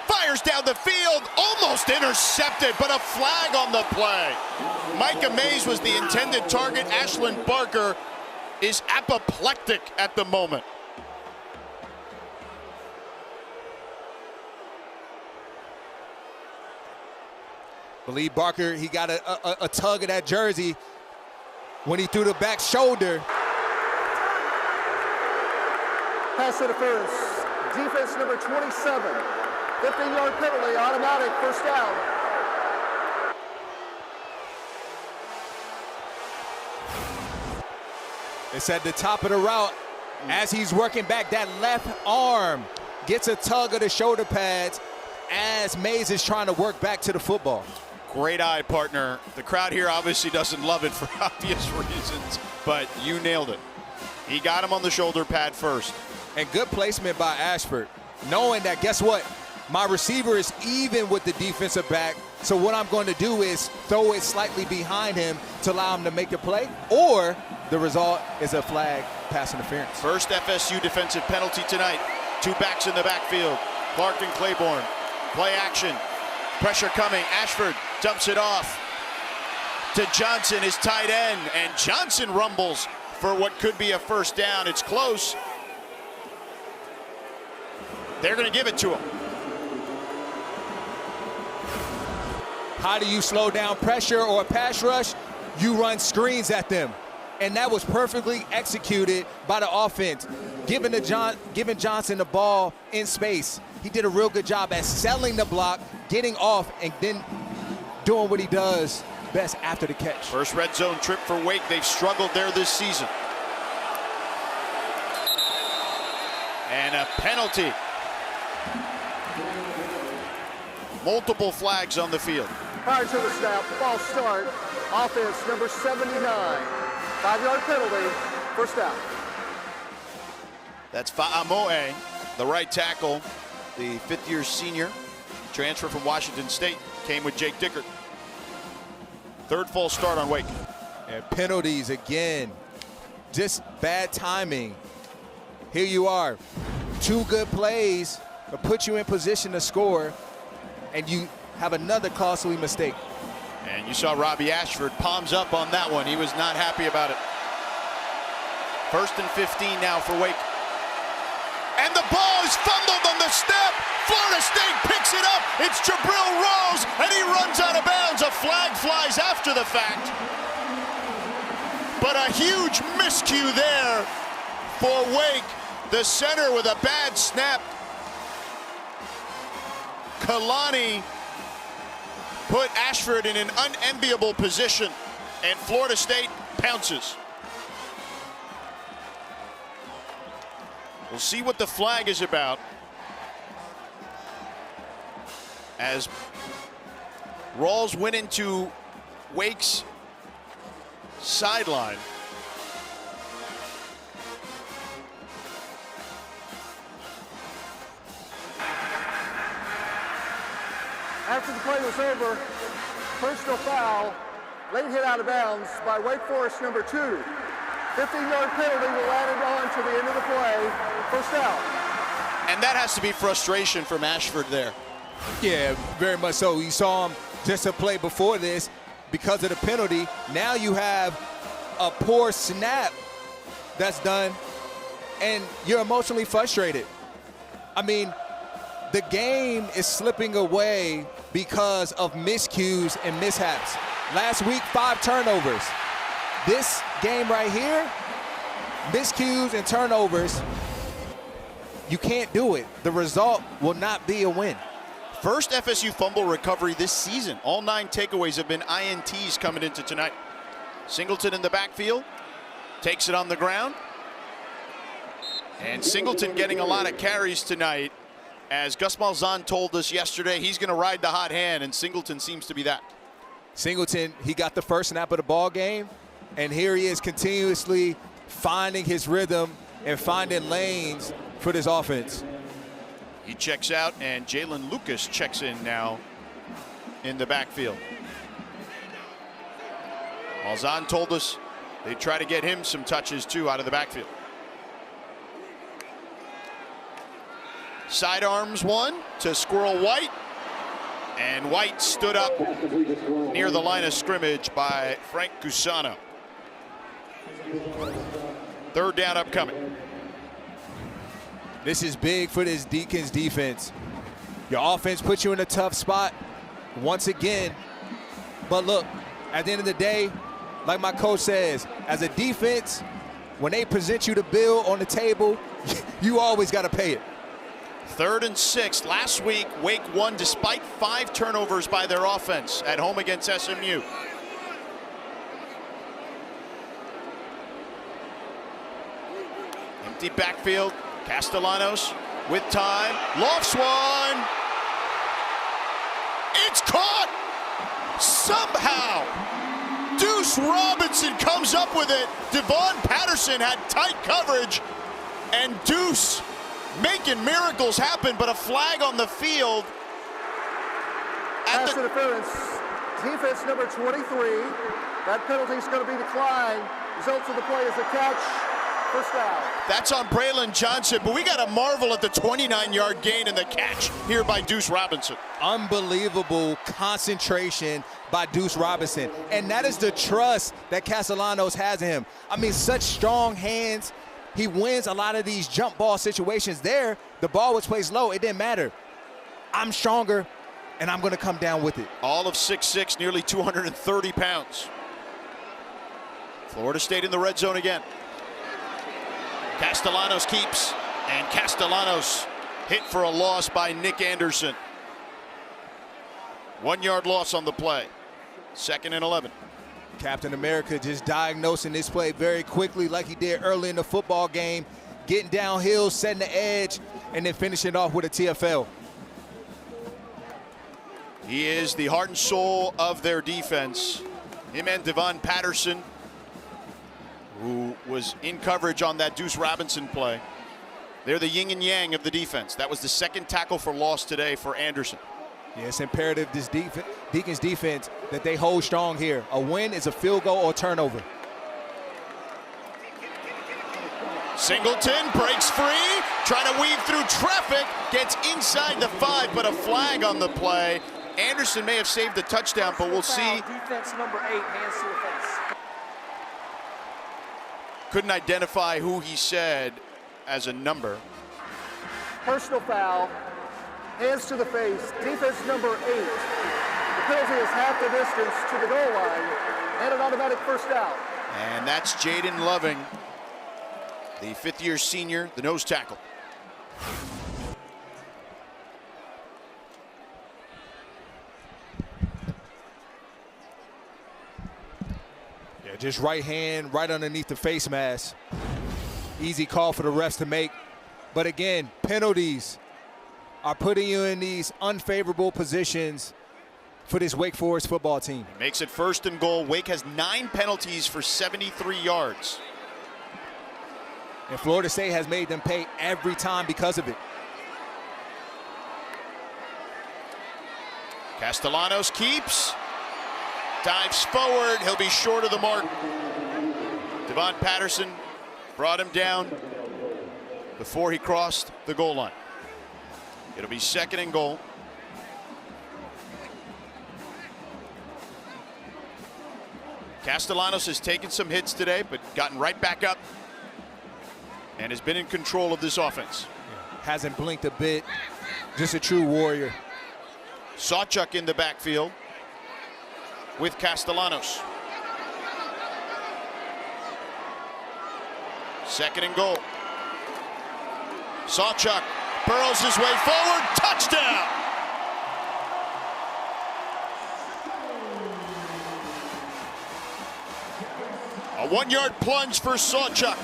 fires down the field, almost intercepted, but a flag on the play. Micah Mays was the intended target. Ashlyn Barker is apoplectic at the moment.
Believe Barker, he got a tug of that jersey when he threw the back shoulder.
Pass interference. Defense number 27. 15-yard penalty, automatic, 1st down.
It's at the top of the route. As he's working back, that left arm gets a tug of the shoulder pads as Mays is trying to work back to the football.
Great eye, partner. The crowd here obviously doesn't love it for obvious reasons, but you nailed it. He got him on the shoulder pad first.
And good placement by Ashford, knowing that, guess what? My receiver is even with the defensive back, so what I'm going to do is throw it slightly behind him to allow him to make the play, or the result is a flag, pass interference.
First FSU defensive penalty tonight. 2 backs in the backfield. Clark and Claiborne. Play action. Pressure coming. Ashford dumps it off to Johnson, his tight end, and Johnson rumbles for what could be a 1st down. It's close. They're going to give it to him.
How do you slow down pressure or a pass rush? You run screens at them. And that was perfectly executed by the offense, giving Johnson the ball in space. He did a real good job at selling the block, getting off, and then doing what he does best after the catch.
First red zone trip for Wake. They've struggled there this season. And a penalty. Multiple flags on the field.
Prior to the snap, false start. Offense number 79. 5-yard penalty, 1st down.
That's Fa'amoe, the right tackle, the 5th-year senior, transfer from Washington State, came with Jake Dickert. 3rd false start on Wake.
And penalties again, just bad timing. Here you are, 2 good plays to put you in position to score, and you have another costly mistake.
And you saw Robbie Ashford palms up on that one. He was not happy about it. 1st and 15 now for Wake. And the ball is fumbled on the step. Florida State picks it up. It's Jabril Rose, and he runs out of bounds. A flag flies after the fact. But a huge miscue there for Wake. The center with a bad snap. Kalani put Ashford in an unenviable position, and Florida State pounces. We'll see what the flag is about as Rawls went into Wake's sideline.
After the play was over, personal foul, late hit out of bounds by Wake Forest number 2. 15-yard penalty will add it on to the end of the play, 1st down.
And that has to be frustration from Ashford there.
Yeah, very much so. You saw him just a play before this because of the penalty. Now you have a poor snap that's done, and you're emotionally frustrated. I mean, the game is slipping away because of miscues and mishaps. Last week, 5 turnovers. This game right here, miscues and turnovers, you can't do it. The result will not be a win.
First FSU fumble recovery this season. All 9 takeaways have been INTs coming into tonight. Singleton in the backfield, takes it on the ground. And Singleton getting a lot of carries tonight. As Gus Malzahn told us yesterday, he's going to ride the hot hand, and Singleton seems to be that.
Singleton, he got the first snap of the ball game, and here he is continuously finding his rhythm and finding lanes for this offense.
He checks out, and Jalen Lucas checks in now in the backfield. Malzahn told us they try to get him some touches, too, out of the backfield. Sidearms one to Squirrel White. And White stood up near the line of scrimmage by Frank Cusano. 3rd down upcoming.
This is big for this Deacons defense. Your offense puts you in a tough spot once again. But look, at the end of the day, like my coach says, as a defense, when they present you the bill on the table, you always got to pay it.
3rd and 6. Last week, Wake won despite 5 turnovers by their offense at home against SMU. Empty backfield. Castellanos with time. Lofts one. It's caught! Somehow! Deuce Robinson comes up with it. Devon Patterson had tight coverage. And Deuce making miracles happen, but a flag on the field.
Pass interference. Defense number 23. That penalty is going to be declined. Results of the play is a catch. First down.
That's on Braylon Johnson, but we got to marvel at the 29-yard gain and the catch here by Deuce Robinson.
Unbelievable concentration by Deuce Robinson. And that is the trust that Castellanos has in him. I mean, such strong hands. He wins a lot of these jump ball situations there. The ball was placed low. It didn't matter. I'm stronger, and I'm going to come down with it.
All of 6'6", nearly 230 pounds. Florida State in the red zone again. Castellanos keeps, and Castellanos hit for a loss by Nick Anderson. 1-yard loss on the play. 2nd and 11.
Captain America just diagnosing this play very quickly like he did early in the football game, getting downhill, setting the edge, and then finishing it off with a TFL.
He is the heart and soul of their defense. Him and Devon Patterson, who was in coverage on that Deuce Robinson play. They're the yin and yang of the defense. That was the 2nd tackle for loss today for Anderson.
Yeah, it's imperative this Deacons defense that they hold strong here. A win is a field goal or turnover.
Singleton breaks free, trying to weave through traffic, gets inside the 5, but a flag on the play. Anderson may have saved the touchdown, but we'll see.
Defense number 8, hands to the face.
Couldn't identify who he said as a number.
Personal foul. Hands to the face. Defense number 8. The penalty is half the distance to the goal line and an automatic first down.
And that's Jaden Loving, the 5th-year senior, the nose tackle.
Yeah, just right hand, right underneath the face mask. Easy call for the refs to make. But again, penalties are putting you in these unfavorable positions for this Wake Forest football team.
Makes it 1st and goal. Wake has 9 penalties for 73 yards.
And Florida State has made them pay every time because of it.
Castellanos keeps, dives forward. He'll be short of the mark. Devon Patterson brought him down before he crossed the goal line. It'll be 2nd and goal. Castellanos has taken some hits today, but gotten right back up and has been in control of this offense.
Hasn't blinked a bit. Just a true warrior.
Sawchuk in the backfield. with Castellanos. 2nd and goal. Sawchuk burrows his way forward. Touchdown! A 1-yard plunge for Sawchuk.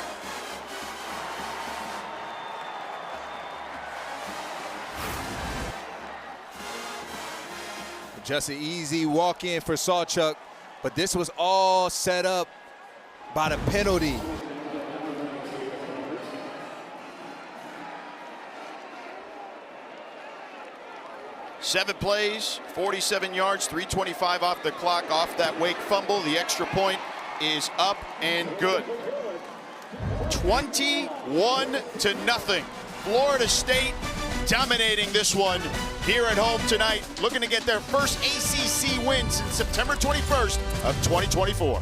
Just an easy walk-in for Sawchuk, but this was all set up by the penalty.
Seven plays, 47 yards, 3:25 off the clock, off that Wake fumble. The extra point is up and good. 21-0. Florida State dominating this one here at home tonight, looking to get their first ACC win since September 21st of 2024.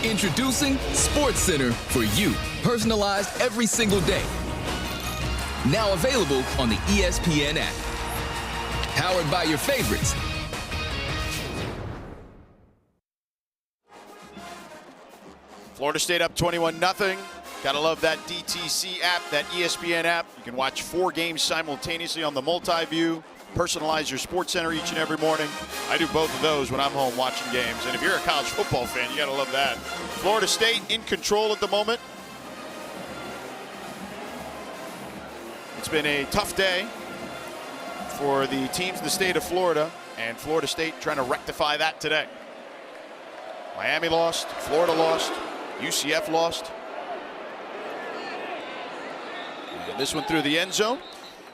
Introducing SportsCenter for you, personalized every single day. Now available on the ESPN app. Powered by your favorites.
Florida State up 21-0. Gotta love that DTC app, that ESPN app. You can watch 4 games simultaneously on the multi-view. Personalize your SportsCenter each and every morning. I do both of those when I'm home watching games. And if you're a college football fan, you gotta love that. Florida State in control at the moment. It's been a tough day for the teams in the state of Florida, and Florida State trying to rectify that today. Miami lost, Florida lost, UCF lost. And this one through the end zone.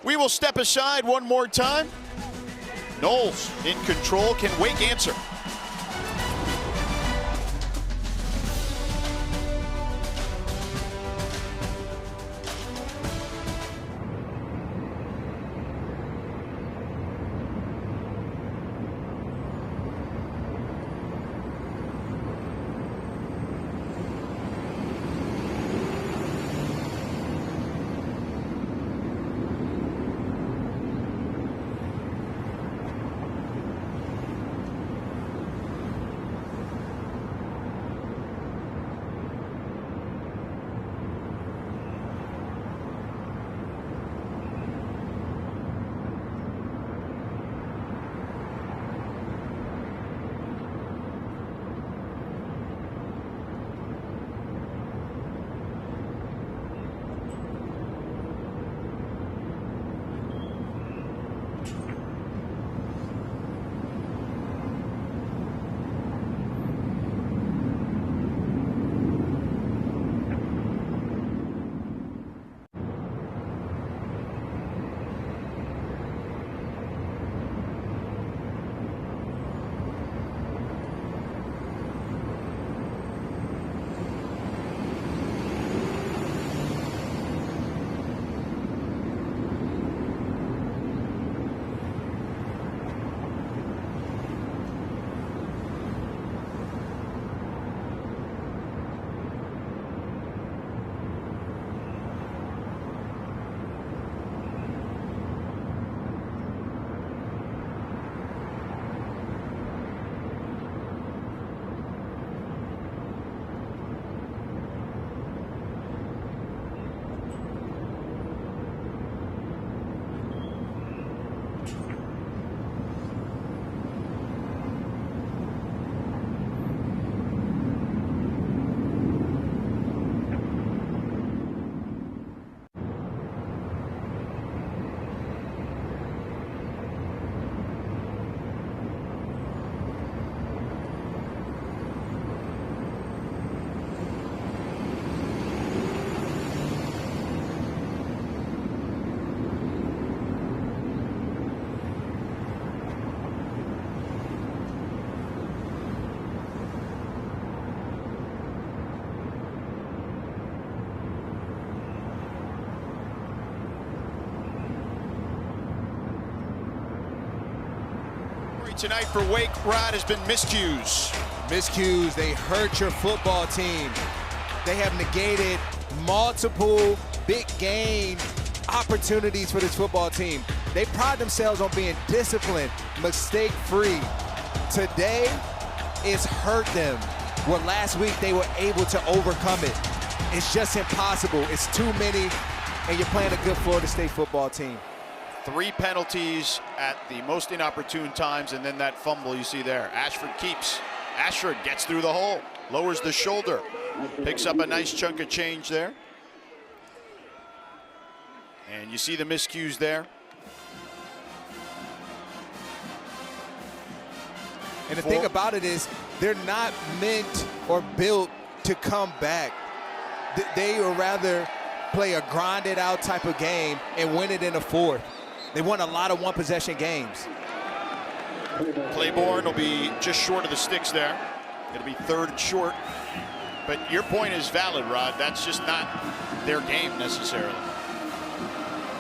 We will step aside one more time. Knowles in control. Can Wake answer? Tonight for Wake, Rod, has been miscues.
Miscues, they hurt your football team. They have negated multiple big game opportunities for this football team. They pride themselves on being disciplined, mistake-free. Today, it's hurt them. Where last week they were able to overcome it. It's just impossible. It's too many, and you're playing a good Florida State football team.
3 penalties at the most inopportune times, and then that fumble you see there. Ashford keeps. Ashford gets through the hole, lowers the shoulder, picks up a nice chunk of change there. And you see the miscues there.
And the thing about it is, they're not meant or built to come back. They would rather play a grinded out type of game and win it in the fourth. They won a lot of one-possession games.
Claiborne will be just short of the sticks there. It'll be 3rd and short. But your point is valid, Rod. That's just not their game necessarily.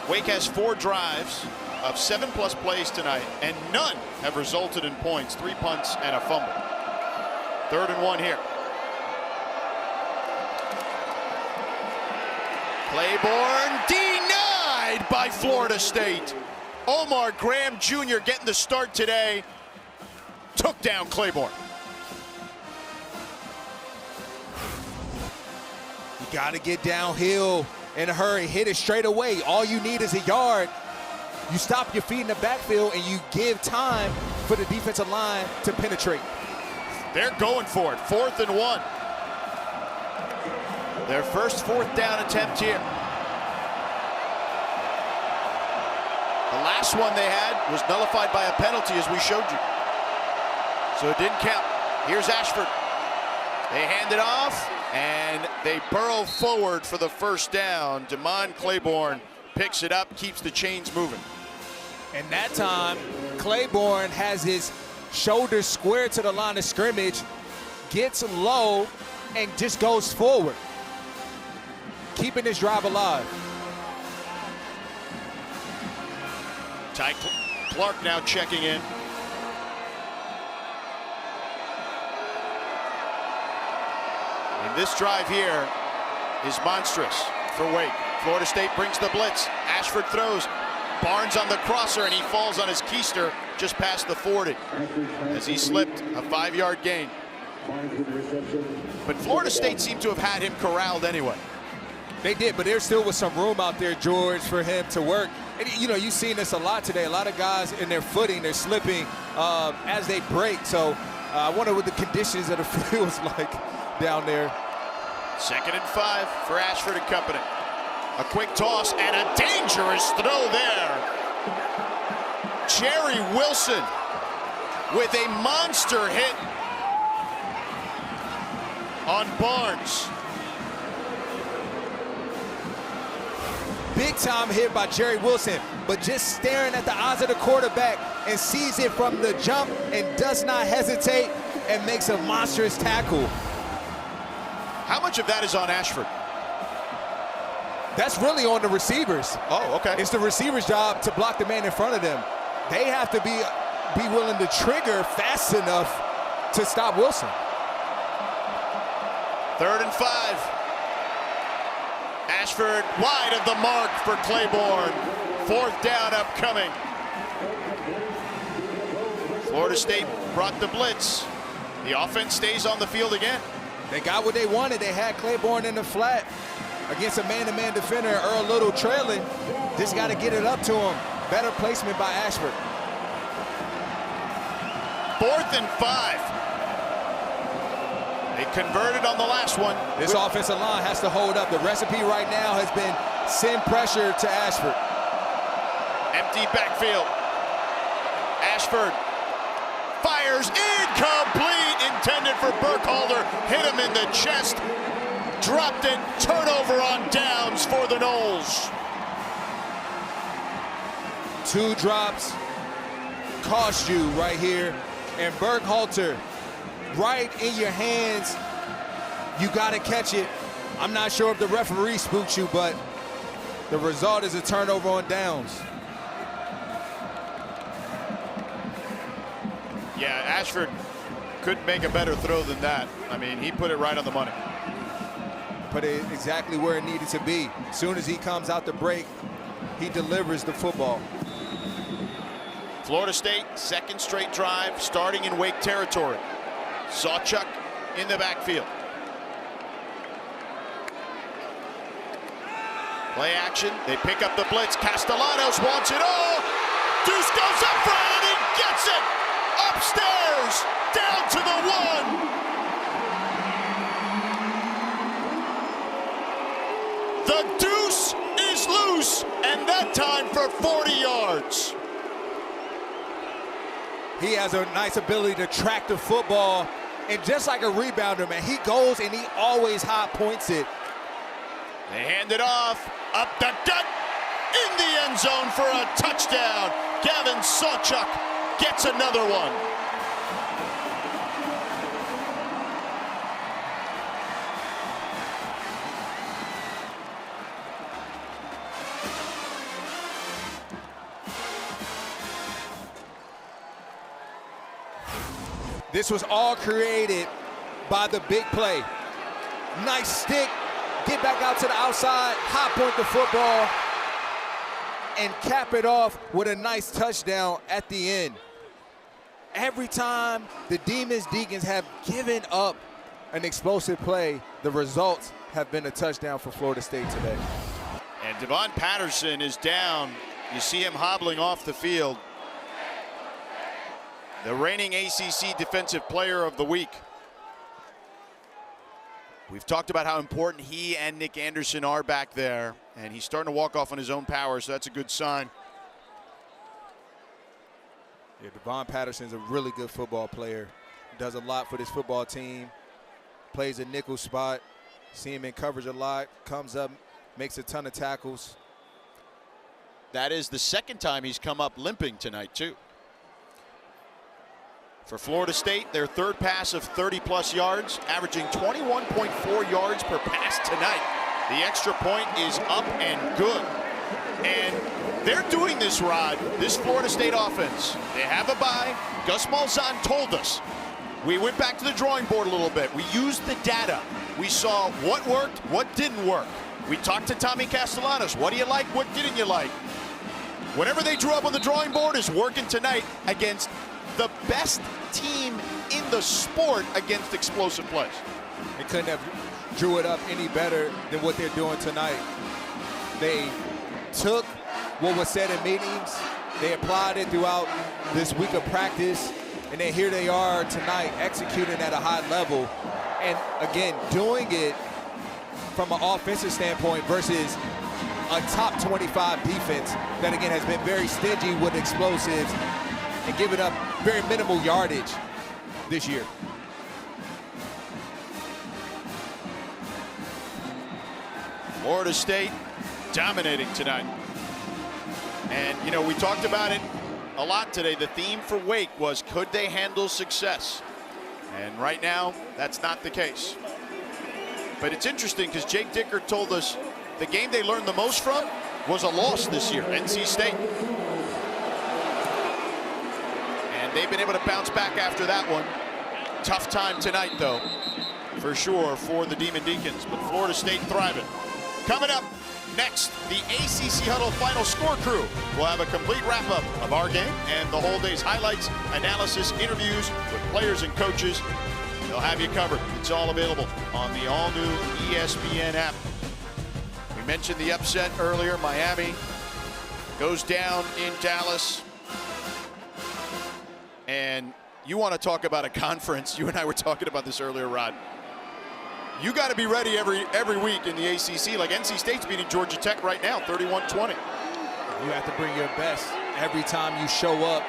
Wake has 4 drives of 7+ plays tonight, and none have resulted in points. 3 punts and a fumble. 3rd and 1 here. Claiborne denied by Florida State. Omar Graham Jr. getting the start today. Took down Claiborne.
You got to get downhill in a hurry. Hit it straight away. All you need is a yard. You stop your feet in the backfield and you give time for the defensive line to penetrate.
They're going for it. 4th and 1. Their first 4th down attempt here. The last one they had was nullified by a penalty, as we showed you. So it didn't count. Here's Ashford. They hand it off, and they burrow forward for the first down. Damon Claiborne picks it up, keeps the chains moving.
And that time, Claiborne has his shoulders squared to the line of scrimmage, gets low, and just goes forward, keeping his drive alive.
Ty Clark now checking in. And this drive here is monstrous for Wake. Florida State brings the blitz. Ashford throws. Barnes on the crosser, and he falls on his keister just past the 40 as he slipped. A 5-yard gain. But Florida State seemed to have had him corralled anyway.
They did, but there still was some room out there, George, for him to work. And, you know, you've seen this a lot today. A lot of guys in their footing, they're slipping as they break. So I wonder what the conditions of the field was like down there.
2nd and 5 for Ashford and company. A quick toss and a dangerous throw there. Jerry Wilson with a monster hit on Barnes.
Big time hit by Jerry Wilson, but just staring at the eyes of the quarterback and sees it from the jump and does not hesitate and makes a monstrous tackle.
How much of that is on Ashford?
That's really on the receivers.
Oh, okay.
It's the receiver's job to block the man in front of them. They have to be willing to trigger fast enough to stop Wilson.
3rd and 5. Ashford wide of the mark for Claiborne. 4th down upcoming. Florida State brought the blitz. The offense stays on the field again.
They got what they wanted. They had Claiborne in the flat against a man-to-man defender, Earl Little trailing. Just got to get it up to him. Better placement by Ashford.
4th and 5. They converted on the last one.
This offensive line has to hold up. The recipe right now has been send pressure to Ashford.
Empty backfield. Ashford fires incomplete, intended for Burkhalter. Hit him in the chest. Dropped it. Turnover on downs for the Noles.
2 drops cost you right here. And Burkhalter, right in your hands, you got to catch it. I'm not sure if the referee spooked you, but the result is a turnover on downs.
Yeah, Ashford couldn't make a better throw than that. I mean, he put it right on the money.
Put it exactly where it needed to be. As soon as he comes out the break, he delivers the football.
Florida State, second straight drive, starting in Wake territory. Sawchuk in the backfield. Play action, they pick up the blitz. Castellanos wants it all. Deuce goes up front and he gets it. Upstairs, down to the 1. The Deuce is loose, and that time for 40 yards.
He has a nice ability to track the football, and just like a rebounder, man, he goes and he always high points it.
They hand it off, up the gut, in the end zone for a touchdown. Gavin Sawchuk gets another one.
This was all created by the big play. Nice stick, get back out to the outside, high point the football, and cap it off with a nice touchdown at the end. Every time the Deacons have given up an explosive play, the results have been a touchdown for Florida State today.
And Devon Patterson is down. You see him hobbling off the field. The reigning ACC Defensive Player of the Week. We've talked about how important he and Nick Anderson are back there, and he's starting to walk off on his own power, so that's a good sign.
Yeah, Devon Patterson's a really good football player. Does a lot for this football team. Plays a nickel spot. See him in coverage a lot. Comes up, makes a ton of tackles.
That is the second time he's come up limping tonight, too. For Florida State, their third pass of 30-plus yards, averaging 21.4 yards per pass tonight. The extra point is up and good. And they're doing this, Rod, this Florida State offense. They have a bye. Gus Malzahn told us. We went back to the drawing board a little bit. We used the data. We saw what worked, what didn't work. We talked to Tommy Castellanos. What do you like? What didn't you like? Whatever they drew up on the drawing board is working tonight against the best team in the sport against explosive plays.
They couldn't have drew it up any better than what they're doing tonight. They took what was said in meetings, they applied it throughout this week of practice, and then here they are tonight executing at a high level. And again, doing it from an offensive standpoint versus a top 25 defense that again has been very stingy with explosives and giving up very minimal yardage this year.
Florida State dominating tonight. And, you know, we talked about it a lot today. The theme for Wake was, could they handle success? And right now, that's not the case. But it's interesting because Jake Dicker told us the game they learned the most from was a loss this year, NC State. They've been able to bounce back after that one. Tough time tonight, though, for sure, for the Demon Deacons. But Florida State thriving. Coming up next, the ACC Huddle Final Score crew will have a complete wrap-up of our game and the whole day's highlights, analysis, interviews with players and coaches. They'll have you covered. It's all available on the all-new ESPN app. We mentioned the upset earlier. Miami goes down in Dallas. And you want to talk about a conference. You and I were talking about this earlier, Rod. You got to be ready every week in the ACC. Like NC State's beating Georgia Tech right now, 31-20.
You have to bring your best every time you show up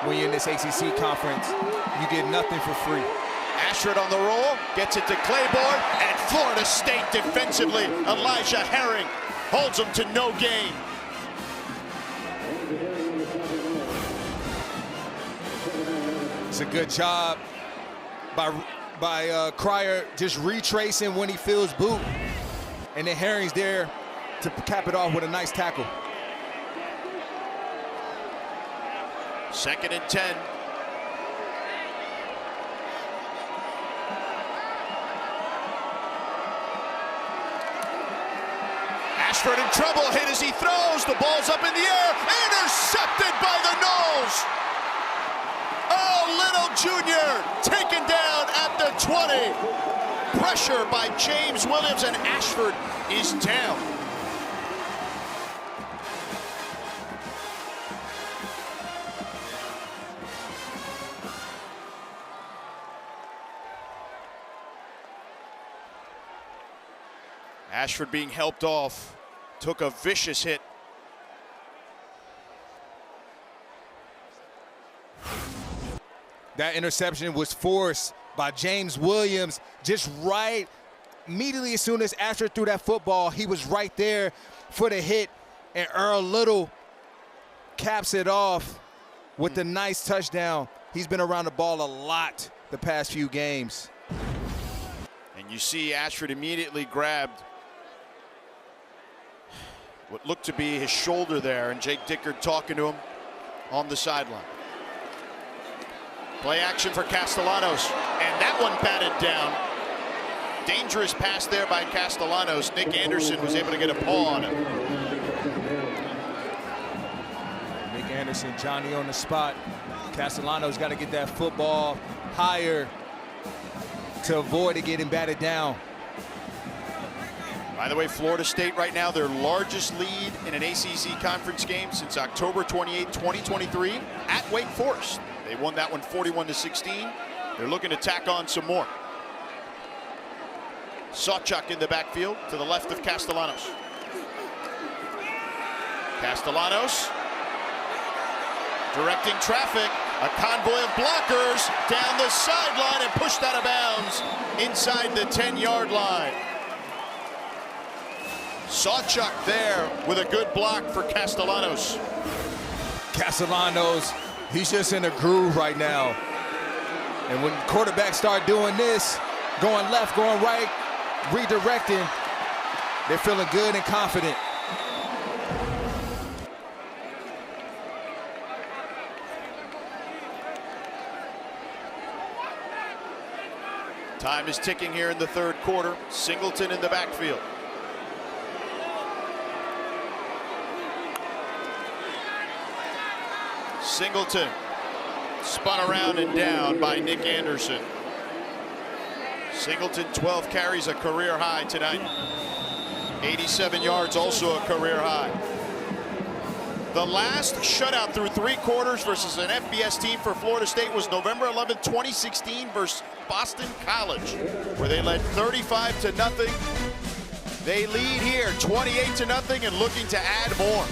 when you're in this ACC conference. You get nothing for free.
Ashford on the roll, gets it to Claiborne, and Florida State defensively. Elijah Herring holds them to no gain.
It's a good job by Cryer just retracing when he feels boot. And then Herring's there to cap it off with a nice tackle.
2nd and 10. Ashford in trouble, hit as he throws. The ball's up in the air, intercepted by the Knowles. Oh, Little Jr. taken down at the 20. Pressure by James Williams, and Ashford is down. Ashford being helped off, took a vicious hit.
That interception was forced by James Williams, just right immediately as soon as Ashford threw that football, he was right there for the hit, and Earl Little caps it off with a nice touchdown. He's been around the ball a lot the past few games.
And you see Ashford immediately grabbed what looked to be his shoulder there, and Jake Dickard talking to him on the sideline. Play action for Castellanos, and that one batted down. Dangerous pass there by Castellanos. Nick Anderson was able to get a paw on it.
Nick Anderson, Johnny on the spot. Castellanos got to get that football higher to avoid it getting batted down.
By the way, Florida State right now, their largest lead in an ACC conference game since October 28, 2023 at Wake Forest. They won that one 41-16. They're looking to tack on some more. Sawchuk in the backfield to the left of Castellanos. Castellanos directing traffic. A convoy of blockers down the sideline and pushed out of bounds inside the 10-yard line. Sawchuk there with a good block for Castellanos.
Castellanos, he's just in a groove right now. And when quarterbacks start doing this, going left, going right, redirecting, they're feeling good and confident.
Time is ticking here in the third quarter. Singleton in the backfield. Singleton spun around and down by Nick Anderson. Singleton 12 carries, a career high tonight. 87 yards, also a career high. The last shutout through 3 quarters versus an FBS team for Florida State was November 11, 2016 versus Boston College, where they led 35-0. They lead here 28-0 and looking to add more.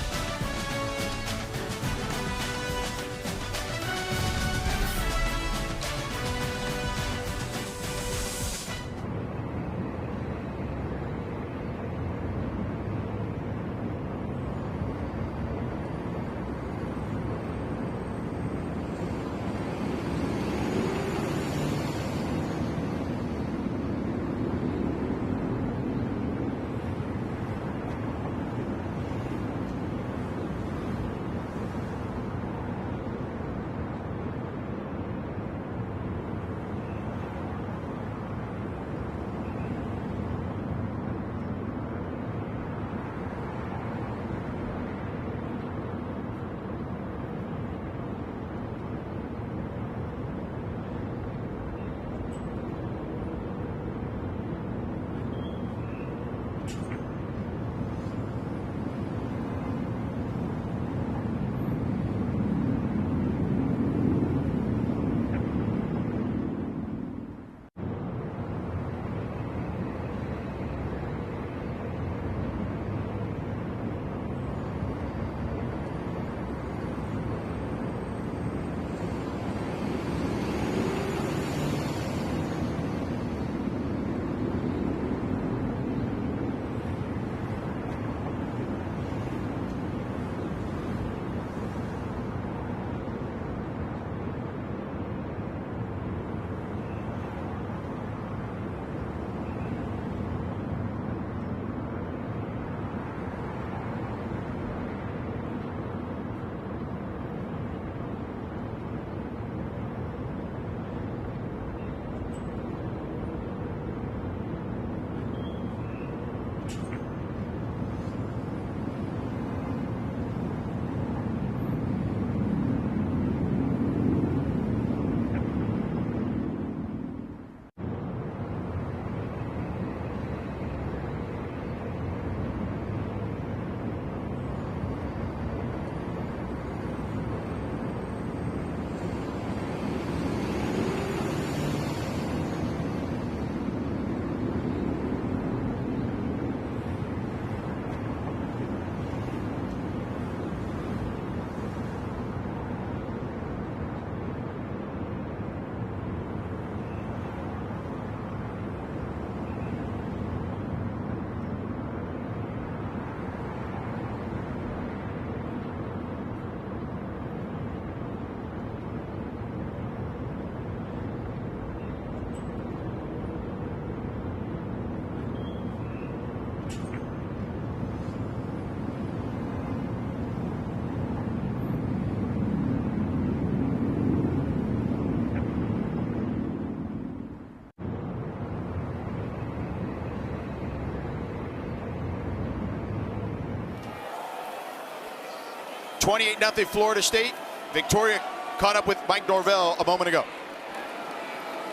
28-0 Florida State. Victoria caught up with Mike Norvell a moment ago.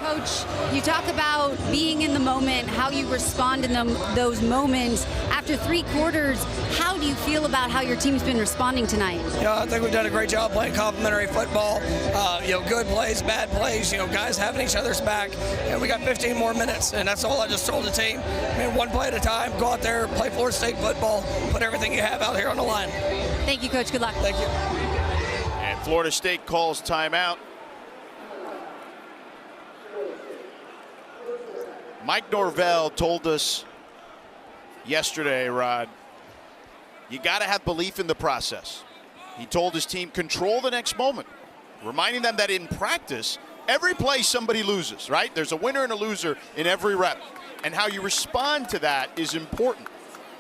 Coach, you talk about being in the moment, how you respond in those moments. After 3 quarters, how do you feel about how your team's been responding tonight?
Yeah, I think we've done a great job playing complementary football. Good plays, bad plays, guys having each other's back. And we got 15 more minutes, and that's all I just told the team. One play at a time, go out there, play Florida State football, put everything you have out here on the line.
Thank you, Coach. Good luck.
Thank you.
And Florida State calls timeout. Mike Norvell told us yesterday, Rod, you got to have belief in the process. He told his team, control the next moment, reminding them that in practice, every play somebody loses, right? There's a winner and a loser in every rep, and how you respond to that is important.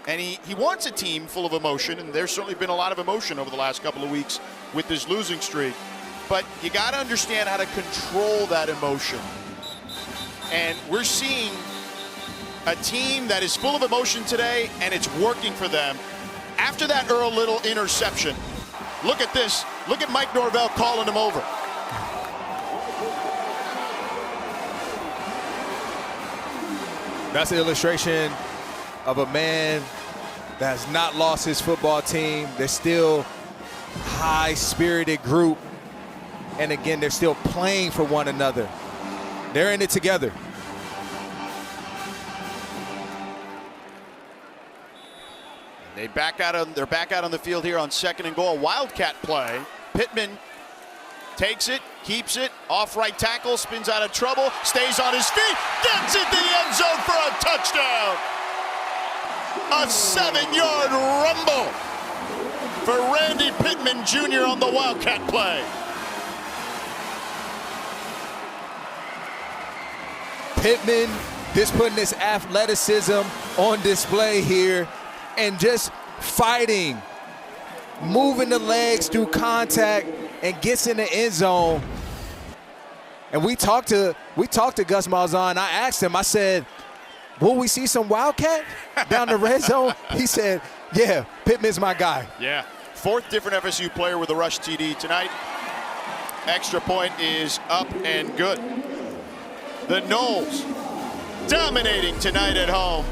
And he wants a team full of emotion, and there's certainly been a lot of emotion over the last couple of weeks with this losing streak. But you got to understand how to control that emotion. And we're seeing a team that is full of emotion today, and it's working for them. After that Earl Little interception, look at this. Look at Mike Norvell calling him over.
That's an illustration of a man that has not lost his football team. They're still high-spirited group. And again, they're still playing for one another. They're in it together.
They're back out on the field here on 2nd and goal. Wildcat play. Pittman takes it, keeps it, off right tackle, spins out of trouble, stays on his feet, gets it the end zone for a touchdown. A 7-yard rumble for Randy Pittman Jr. on the Wildcat play.
Pittman just putting his athleticism on display here and just fighting, moving the legs through contact, and gets in the end zone. And we talked to Gus Malzahn. I asked him, I said, will we see some Wildcat down the red zone? He said, yeah, Pittman's my guy.
Yeah, 4th different FSU player with a rush TD tonight. Extra point is up and good. The Noles dominating tonight at home.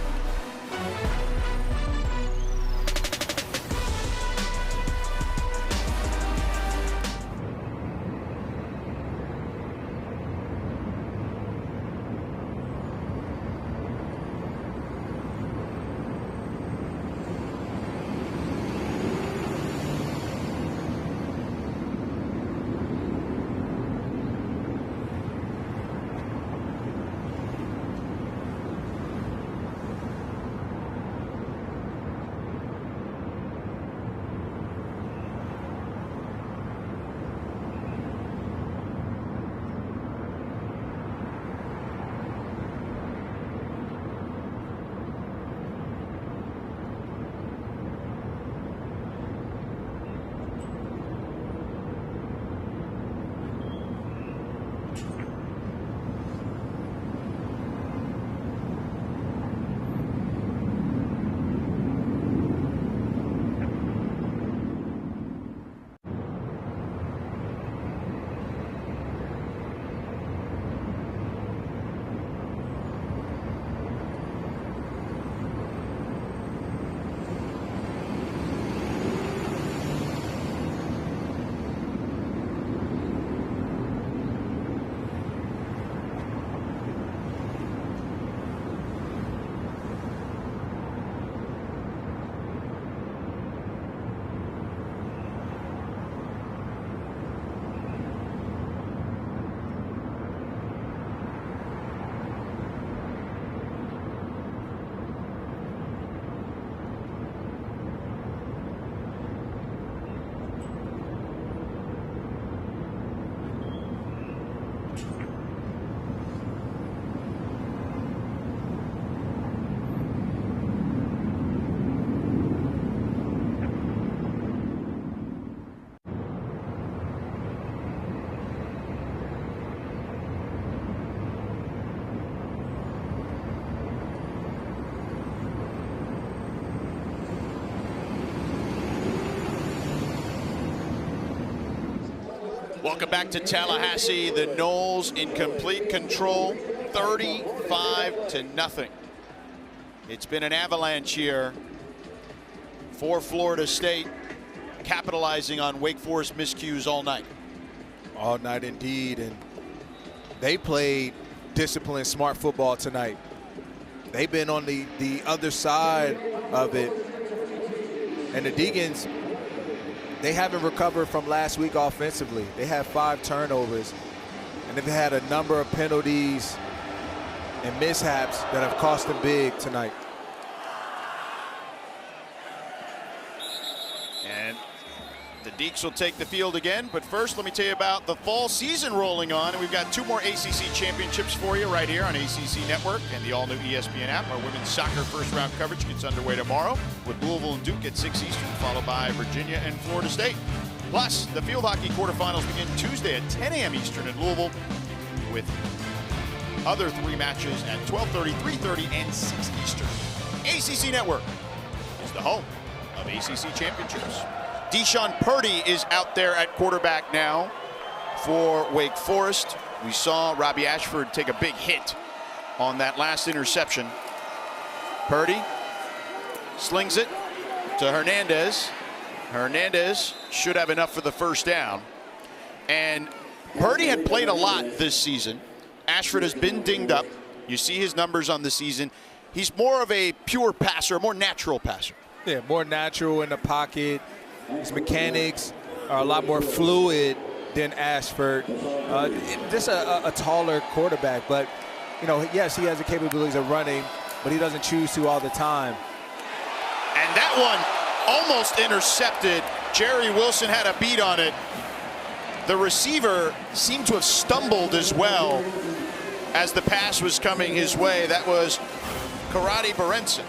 Welcome back to Tallahassee. The Noles in complete control, 35-0. It's been an avalanche here for Florida State, capitalizing on Wake Forest miscues all night.
All night indeed, and they played disciplined, smart football tonight. They've been on the other side of it, and the Deacons, they haven't recovered from last week offensively. They had 5 turnovers, and they've had a number of penalties and mishaps that have cost them big tonight.
And the Deacs will take the field again, but first let me tell you about the fall season rolling on, and we've got 2 more ACC championships for you right here on ACC Network and the all-new ESPN app. Our women's soccer first-round coverage gets underway tomorrow with Louisville and Duke at 6 Eastern, followed by Virginia and Florida State. Plus, the field hockey quarterfinals begin Tuesday at 10 a.m. Eastern in Louisville, with other 3 matches at 12:30, 3:30, and 6 Eastern. ACC Network is the home of ACC championships. Deshaun Purdy is out there at quarterback now for Wake Forest. We saw Robbie Ashford take a big hit on that last interception. Purdy slings it to Hernandez. Hernandez should have enough for the first down. And Purdy had played a lot this season. Ashford has been dinged up. You see his numbers on the season. He's more of a pure passer, a more natural passer.
Yeah, more natural in the pocket. His mechanics are a lot more fluid than Ashford. Just a taller quarterback, but you know, yes, he has the capabilities of running, but he doesn't choose to all the time.
And that one almost intercepted. Jerry Wilson had a beat on it. The receiver seemed to have stumbled as well as the pass was coming his way. That was Karate Berenson.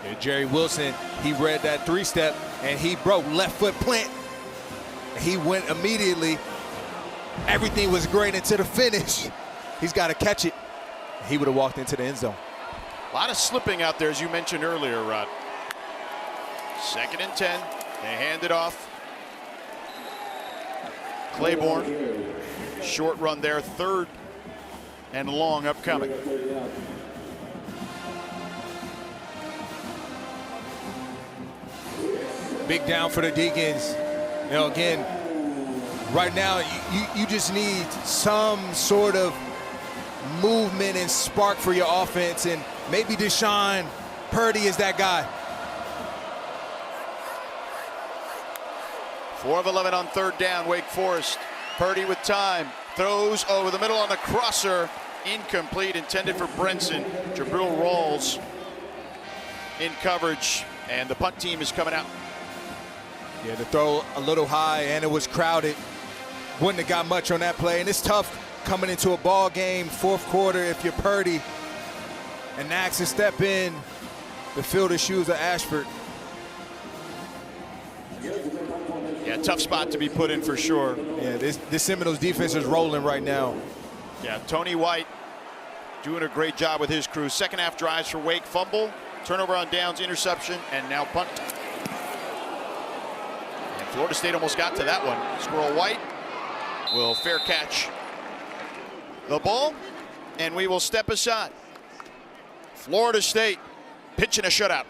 Yeah, Jerry Wilson, he read that 3-step and he broke left foot plant. He went immediately. Everything was great until the finish. He's got to catch it. He would have walked into the end zone.
A lot of slipping out there, as you mentioned earlier, Rod. 2nd and 10. They hand it off. Claiborne. Short run there. 3rd and long upcoming.
Big down for the Deacons. You know, again, right now you just need some sort of movement and spark for your offense, and maybe Deshaun Purdy is that guy.
4 of 11 on 3rd down, Wake Forest. Purdy with time, throws over the middle on the crosser, incomplete, intended for Brenson. Jabril Rawls in coverage, and the punt team is coming out.
Yeah, the throw a little high, and it was crowded. Wouldn't have got much on that play, and it's tough coming into a ball game, 4th quarter, if you're Purdy and ask to step in to fill the shoes of Ashford.
Yeah, tough spot to be put in for sure.
Yeah, this Seminoles defense is rolling right now.
Yeah, Tony White doing a great job with his crew. 2nd half drives for Wake, fumble, turnover on downs, interception, and now punt. And Florida State almost got to that one. Squirrel White will fair catch the ball, and we will step aside. Florida State pitching a shutout.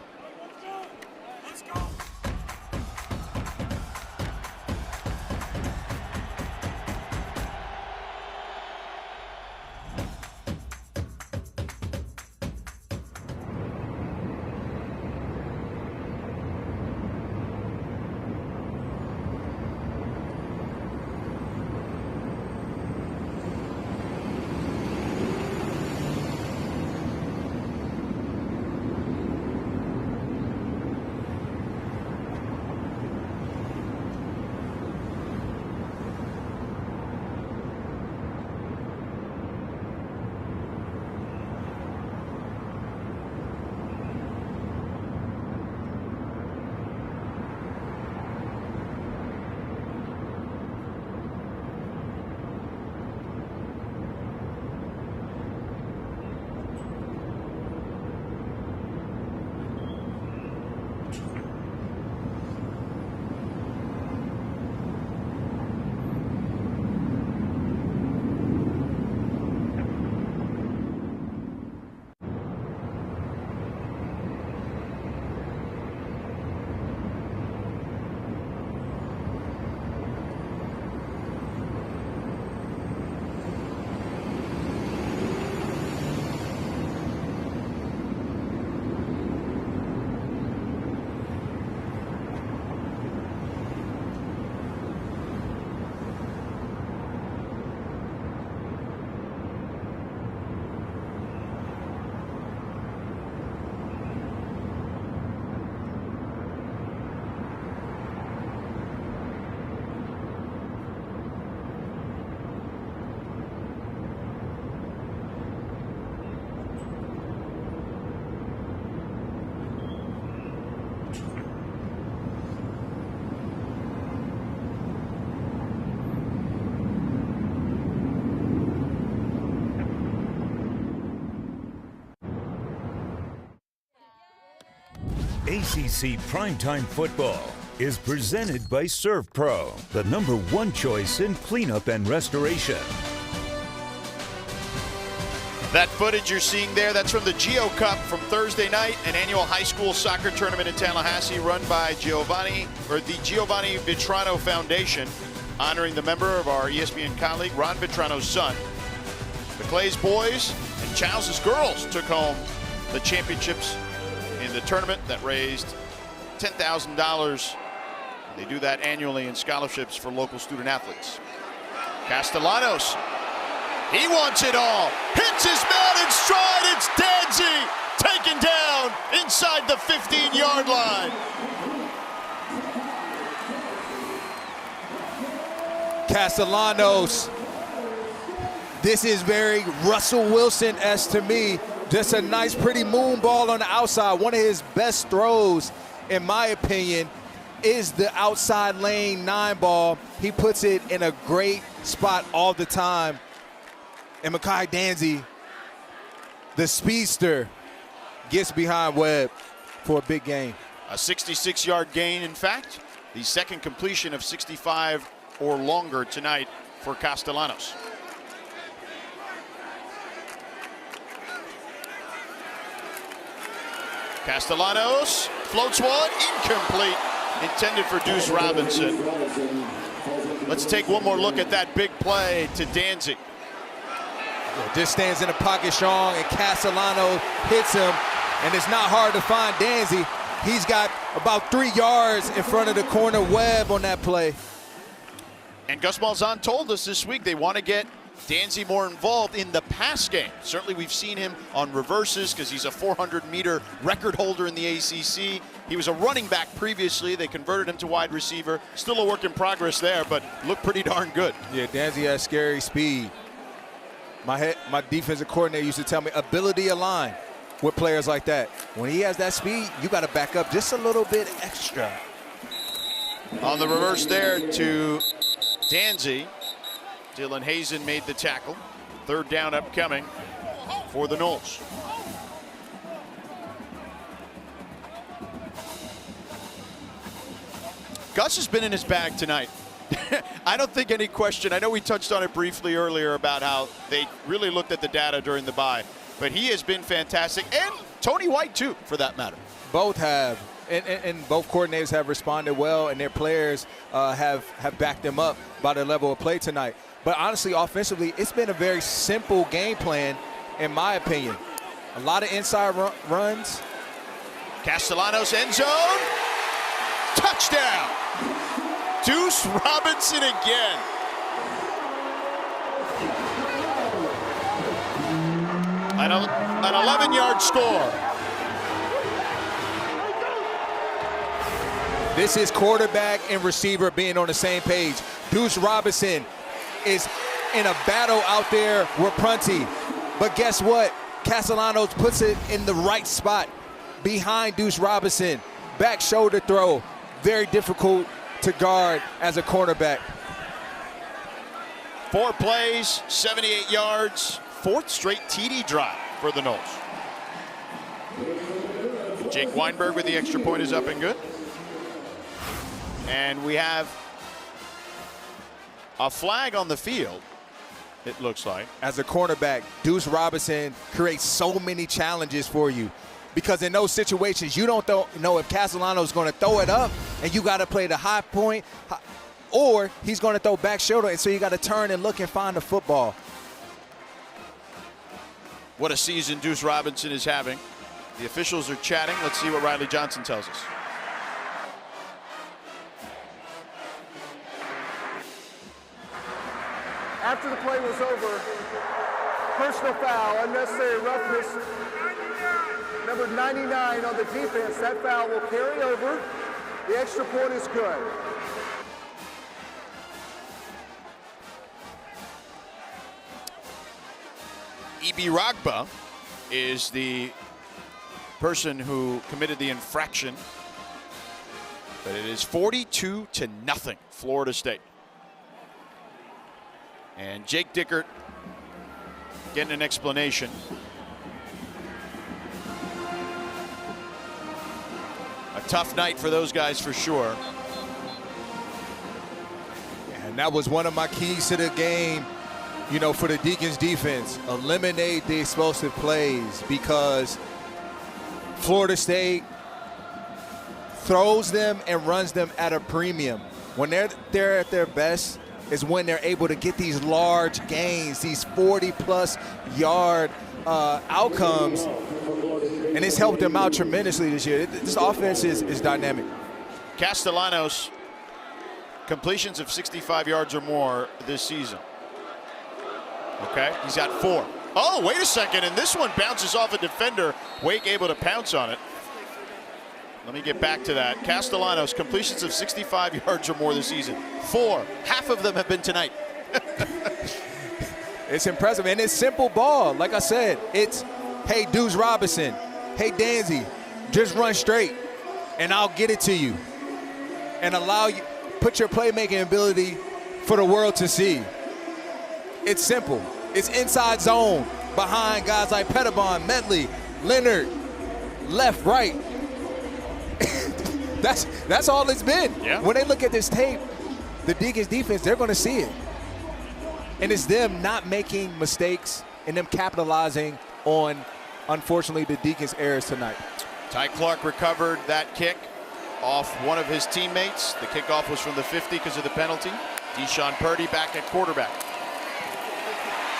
ACC Primetime Football is presented by ServPro, the #1 choice in cleanup and restoration.
That footage you're seeing there, that's from the Geo Cup from Thursday night, an annual high school soccer tournament in Tallahassee run by the Giovanni Vitrano Foundation, honoring the member of our ESPN colleague, Ron Vitrano's son. The Clays boys and Charles's girls took home the championships in the tournament that raised $10,000. They do that annually in scholarships for local student athletes. Castellanos, he wants it all. Hits his man in stride. It's Danzy taken down inside the 15-yard line.
Castellanos, this is very Russell Wilson-esque to me. Just a nice, pretty moon ball on the outside. One of his best throws, in my opinion, is the outside lane 9 ball. He puts it in a great spot all the time. And Mekhi Danzy, the speedster, gets behind Webb for a big gain.
A 66-yard gain, in fact. The second completion of 65 or longer tonight for Castellanos. Castellanos floats one, incomplete, intended for Deuce Robinson. Let's take one more look at that big play to Danzy.
Just stands in the pocket strong, and Castellanos hits him, and it's not hard to find Danzy. He's got about 3 yards in front of the corner. Webb on that play.
And Gus Malzahn told us this week they want to get Danzy more involved in the pass game. Certainly we've seen him on reverses because he's a 400-meter record holder in the ACC. He was a running back previously. They converted him to wide receiver. Still a work in progress there, but looked pretty darn good.
Yeah, Danzy has scary speed. My defensive coordinator used to tell me, ability align with players like that. When he has that speed, you got to back up just a little bit extra.
On the reverse there to Danzy. Dylan Hazen made the tackle. Third down upcoming for the Noles. Gus has been in his bag tonight. I don't think any question. I know we touched on it briefly earlier about how they really looked at the data during the bye, but he has been fantastic, and Tony White too, for that matter.
Both have, and both coordinators have responded well, and their players have backed them up by their level of play tonight. But honestly, offensively, it's been a very simple game plan, in my opinion. A lot of inside runs.
Castellanos end zone. Touchdown. Deuce Robinson again. An 11-yard score.
This is quarterback and receiver being on the same page. Deuce Robinson is in a battle out there with Prunty. But guess what? Castellanos puts it in the right spot behind Deuce Robinson. Back shoulder throw. Very difficult to guard as a cornerback.
4 plays, 78 yards, 4th straight TD drive for the Noles. Jake Weinberg with the extra point is up and good. And we have a flag on the field, it looks like.
As a cornerback, Deuce Robinson creates so many challenges for you. Because in those situations, you don't know if Castellanos is going to throw it up and you got to play the high point, or he's going to throw back shoulder, and so you got to turn and look and find the football.
What a season Deuce Robinson is having. The officials are chatting. Let's see what Riley Johnson tells us.
After the play was over, personal foul, unnecessary roughness, number 99 on the defense. That foul will carry over. The extra point is good.
E.B. Ragba is the person who committed the infraction. But it is 42-0, Florida State. And Jake Dickert getting an explanation. tough night for those guys for sure.
And that was one of my keys to the game, you know, for the Deacons defense. Eliminate the explosive plays, because Florida State throws them and runs them at a premium. When they're at their best is when they're able to get these large gains, these 40-plus yard outcomes, and it's helped them out tremendously this year. This offense is dynamic.
Castellanos, completions of 65 yards or more this season. Okay, he's got 4. Oh, wait a second, and this one bounces off a defender. Wake able to pounce on it. Let me get back to that. Castellanos, completions of 65 yards or more this season. 4. Half of them have been tonight.
It's impressive, and it's simple ball. Like I said, it's, hey, Deuce Robinson, hey, Danzy, just run straight, and I'll get it to you. And allow you, put your playmaking ability for the world to see. It's simple. It's inside zone behind guys like Pettibon, Medley, Leonard, left, right. That's all it's been.
Yeah.
When they look at this tape, the Deacons defense, they're going to see it. And it's them not making mistakes and them capitalizing on, unfortunately, the Deacons' errors tonight.
Ty Clark recovered that kick off one of his teammates. The kickoff was from the 50 because of the penalty. Deshaun Purdy back at quarterback.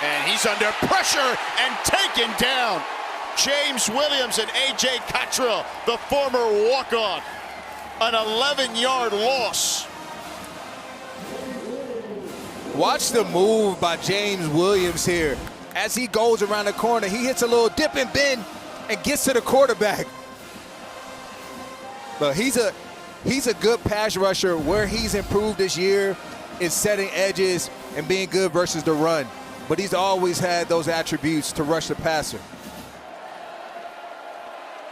And he's under pressure and taken down. James Williams and A.J. Cottrell, the former walk-on. An 11-yard loss.
Watch the move by James Williams here. As he goes around the corner, he hits a little dip and bend and gets to the quarterback. But he's a good pass rusher. Where he's improved this year is setting edges and being good versus the run. But he's always had those attributes to rush the passer.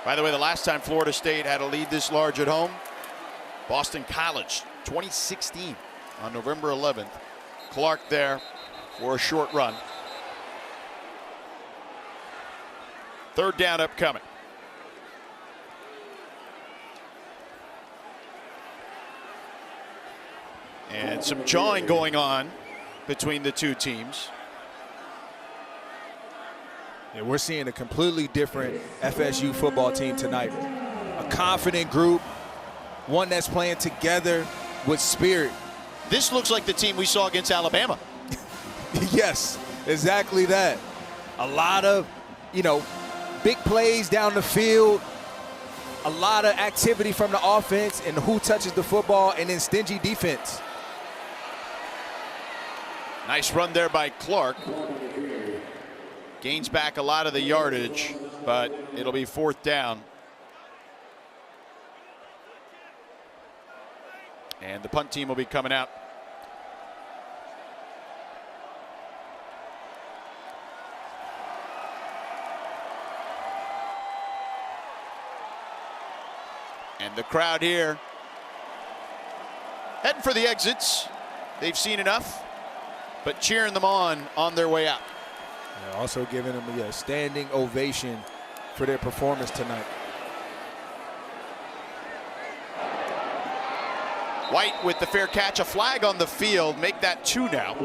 By the way, the last time Florida State had a lead this large at home, Boston College, 2016 on November 11th. Clark there for a short run. 3rd down upcoming. And some jawing going on between the two teams.
Yeah, we're seeing a completely different FSU football team tonight. A confident group, one that's playing together with spirit.
This looks like the team we saw against Alabama.
Yes, exactly that. A lot of, big plays down the field, a lot of activity from the offense and who touches the football, and then stingy defense.
Nice run there by Clark. Gains back a lot of the yardage, but it'll be 4th down. And the punt team will be coming out. And the crowd here heading for the exits. They've seen enough, but cheering them on their way out.
Yeah, also giving them a standing ovation for their performance tonight.
White with the fair catch, a flag on the field, make that 2 now.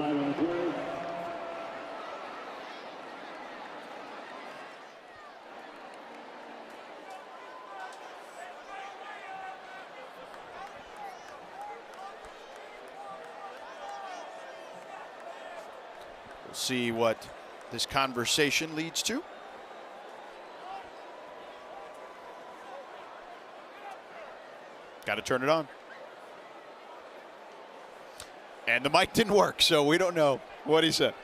We'll see what this conversation leads to. Got to turn it on. And the mic didn't work, so we don't know what he said.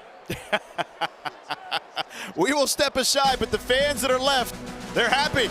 We will step aside, but the fans that are left, they're happy.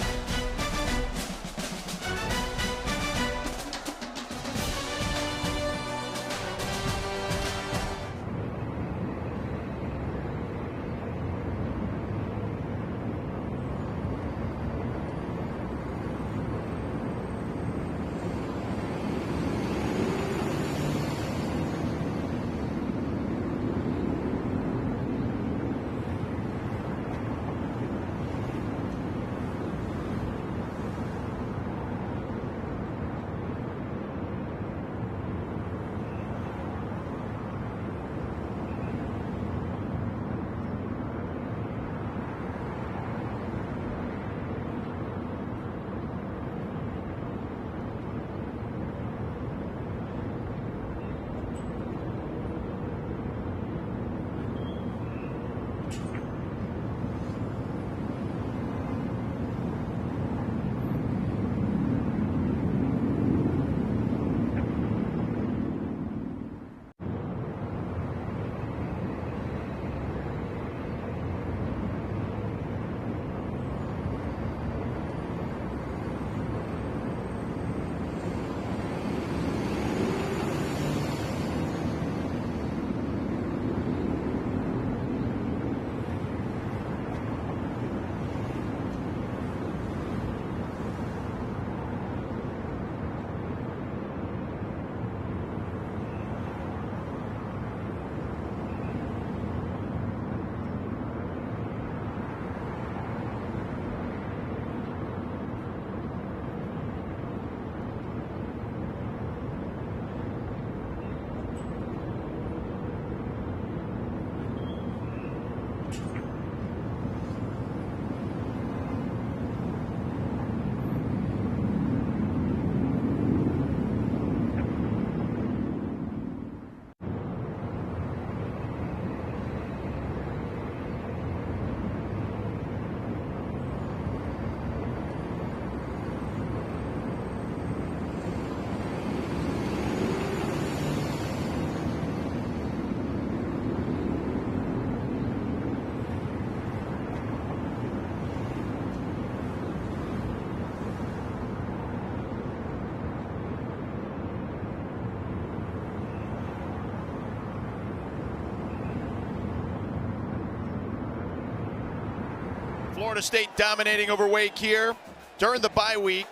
Florida State dominating over Wake here during the bye week.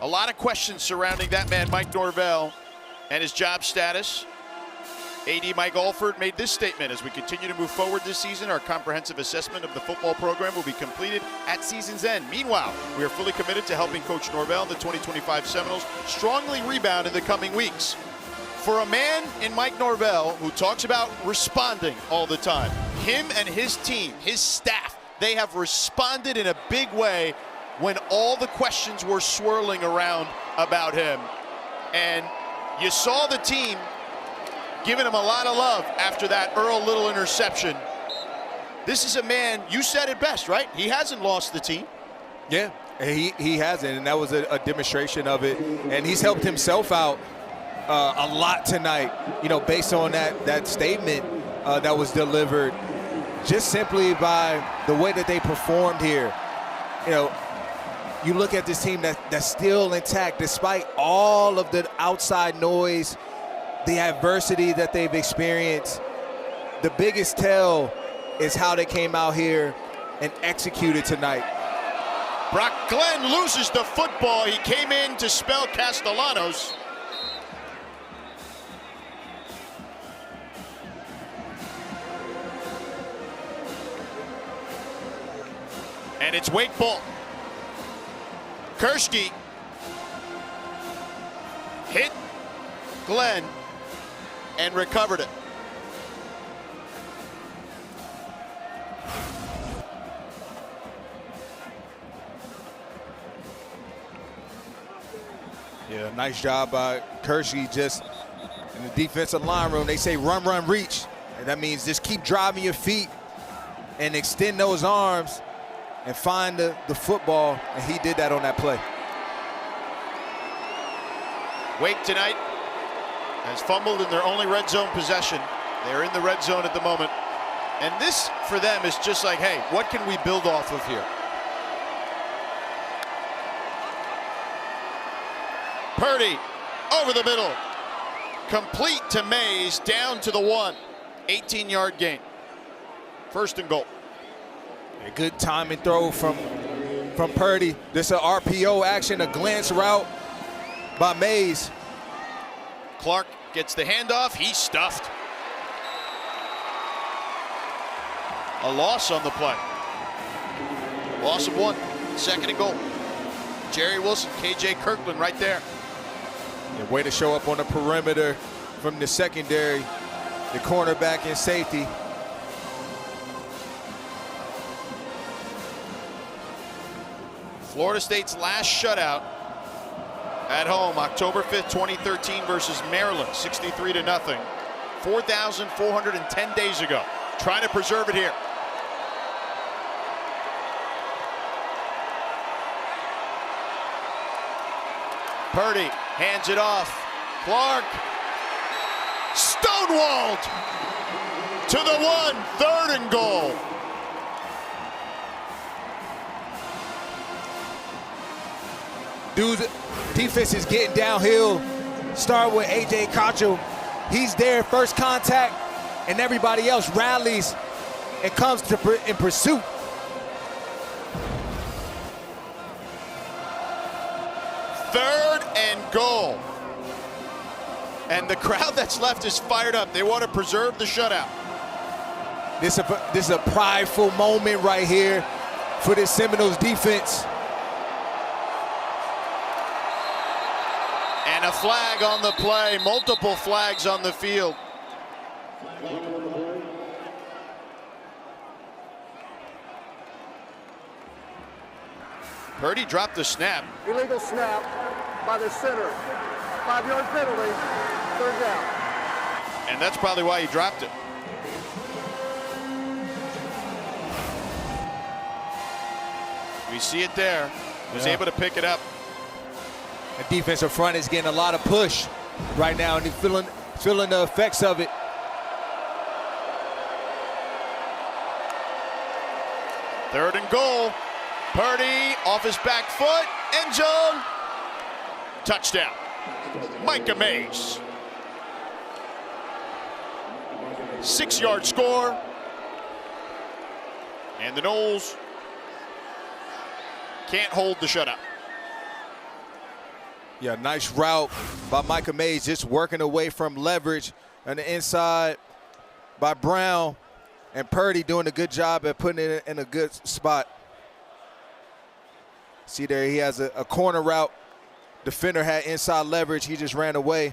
A lot of questions surrounding that man, Mike Norvell, and his job status. AD Mike Alford made this statement: as we continue to move forward this season, our comprehensive assessment of the football program will be completed at season's end. Meanwhile, we are fully committed to helping Coach Norvell and the 2025 Seminoles strongly rebound in the coming weeks. For a man in Mike Norvell who talks about responding all the time, him and his team, his staff, they have responded in a big way when all the questions were swirling around about him. And you saw the team giving him a lot of love after that Earl Little interception. This is a man, you said it best, right? He hasn't lost the team.
Yeah, he hasn't, and that was a demonstration of it. And he's helped himself out a lot tonight, you know, based on that statement that was delivered, just simply by the way that they performed here. You know, you look at this team that's still intact despite all of the outside noise, the adversity that they've experienced. The biggest tell is how they came out here and executed tonight.
Brock Glenn loses the football. He came in to spell Castellanos. And it's Wake ball. Kershke hit Glenn and recovered it.
Yeah, nice job by Kershke. Just in the defensive line room, they say run, run, reach. And that means just keep driving your feet and extend those arms and find the football, and he did that on that play.
Wake tonight has fumbled in their only red zone possession. They're in the red zone at the moment. And this, for them, is just like, hey, what can we build off of here? Purdy over the middle. Complete to Mays, down to the 1. 18-yard gain. First and goal.
A good timing throw from Purdy. This is an RPO action, a glance route by Mays.
Clark gets the handoff. He's stuffed. A loss on the play. Loss of 1. Second and goal. Jerry Wilson, KJ Kirkland right there.
Yeah, way to show up on the perimeter from the secondary, the cornerback and safety.
Florida State's last shutout at home, October 5th, 2013 versus Maryland, 63-0. 4,410 days ago. Trying to preserve it here. Purdy hands it off. Clark stonewalled to the 1, 3rd and goal.
Dude's defense is getting downhill. Start with A.J. Cacho. He's there, first contact, and everybody else rallies and comes in pursuit.
Third and goal. And the crowd that's left is fired up. They want to preserve the shutout.
This is a prideful moment right here for this Seminoles defense.
And a flag on the play, multiple flags on the field. Purdy dropped the snap.
Illegal snap by the center. 5-yard penalty, 3rd down.
And that's probably why he dropped it. We see it there. Was able to pick it up.
The defensive front is getting a lot of push right now, and he's feeling the effects of it.
Third and goal. Purdy off his back foot. End zone. Touchdown. Micah Mays. 6-yard score. And the Noles can't hold the shutout.
Yeah, nice route by Micah Mays, just working away from leverage on the inside by Brown, and Purdy doing a good job at putting it in a good spot. See there, he has a corner route. Defender had inside leverage. He just ran away.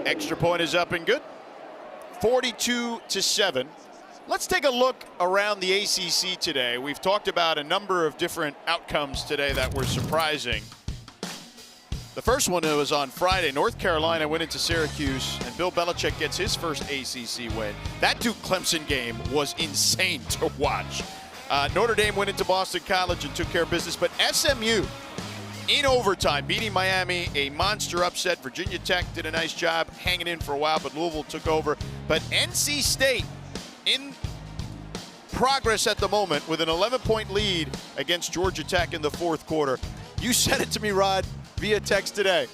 Extra point is up and good. 42-7. Let's take a look around the ACC today. We've talked about a number of different outcomes today that were surprising. The first one was on Friday. North Carolina went into Syracuse, and Bill Belichick gets his first ACC win. That Duke-Clemson game was insane to watch. Notre Dame went into Boston College and took care of business, but SMU in overtime beating Miami, a monster upset. Virginia Tech did a nice job hanging in for a while, but Louisville took over. But NC State in progress at the moment with an 11-point lead against Georgia Tech in the fourth quarter. You said it to me, Rod, via text today.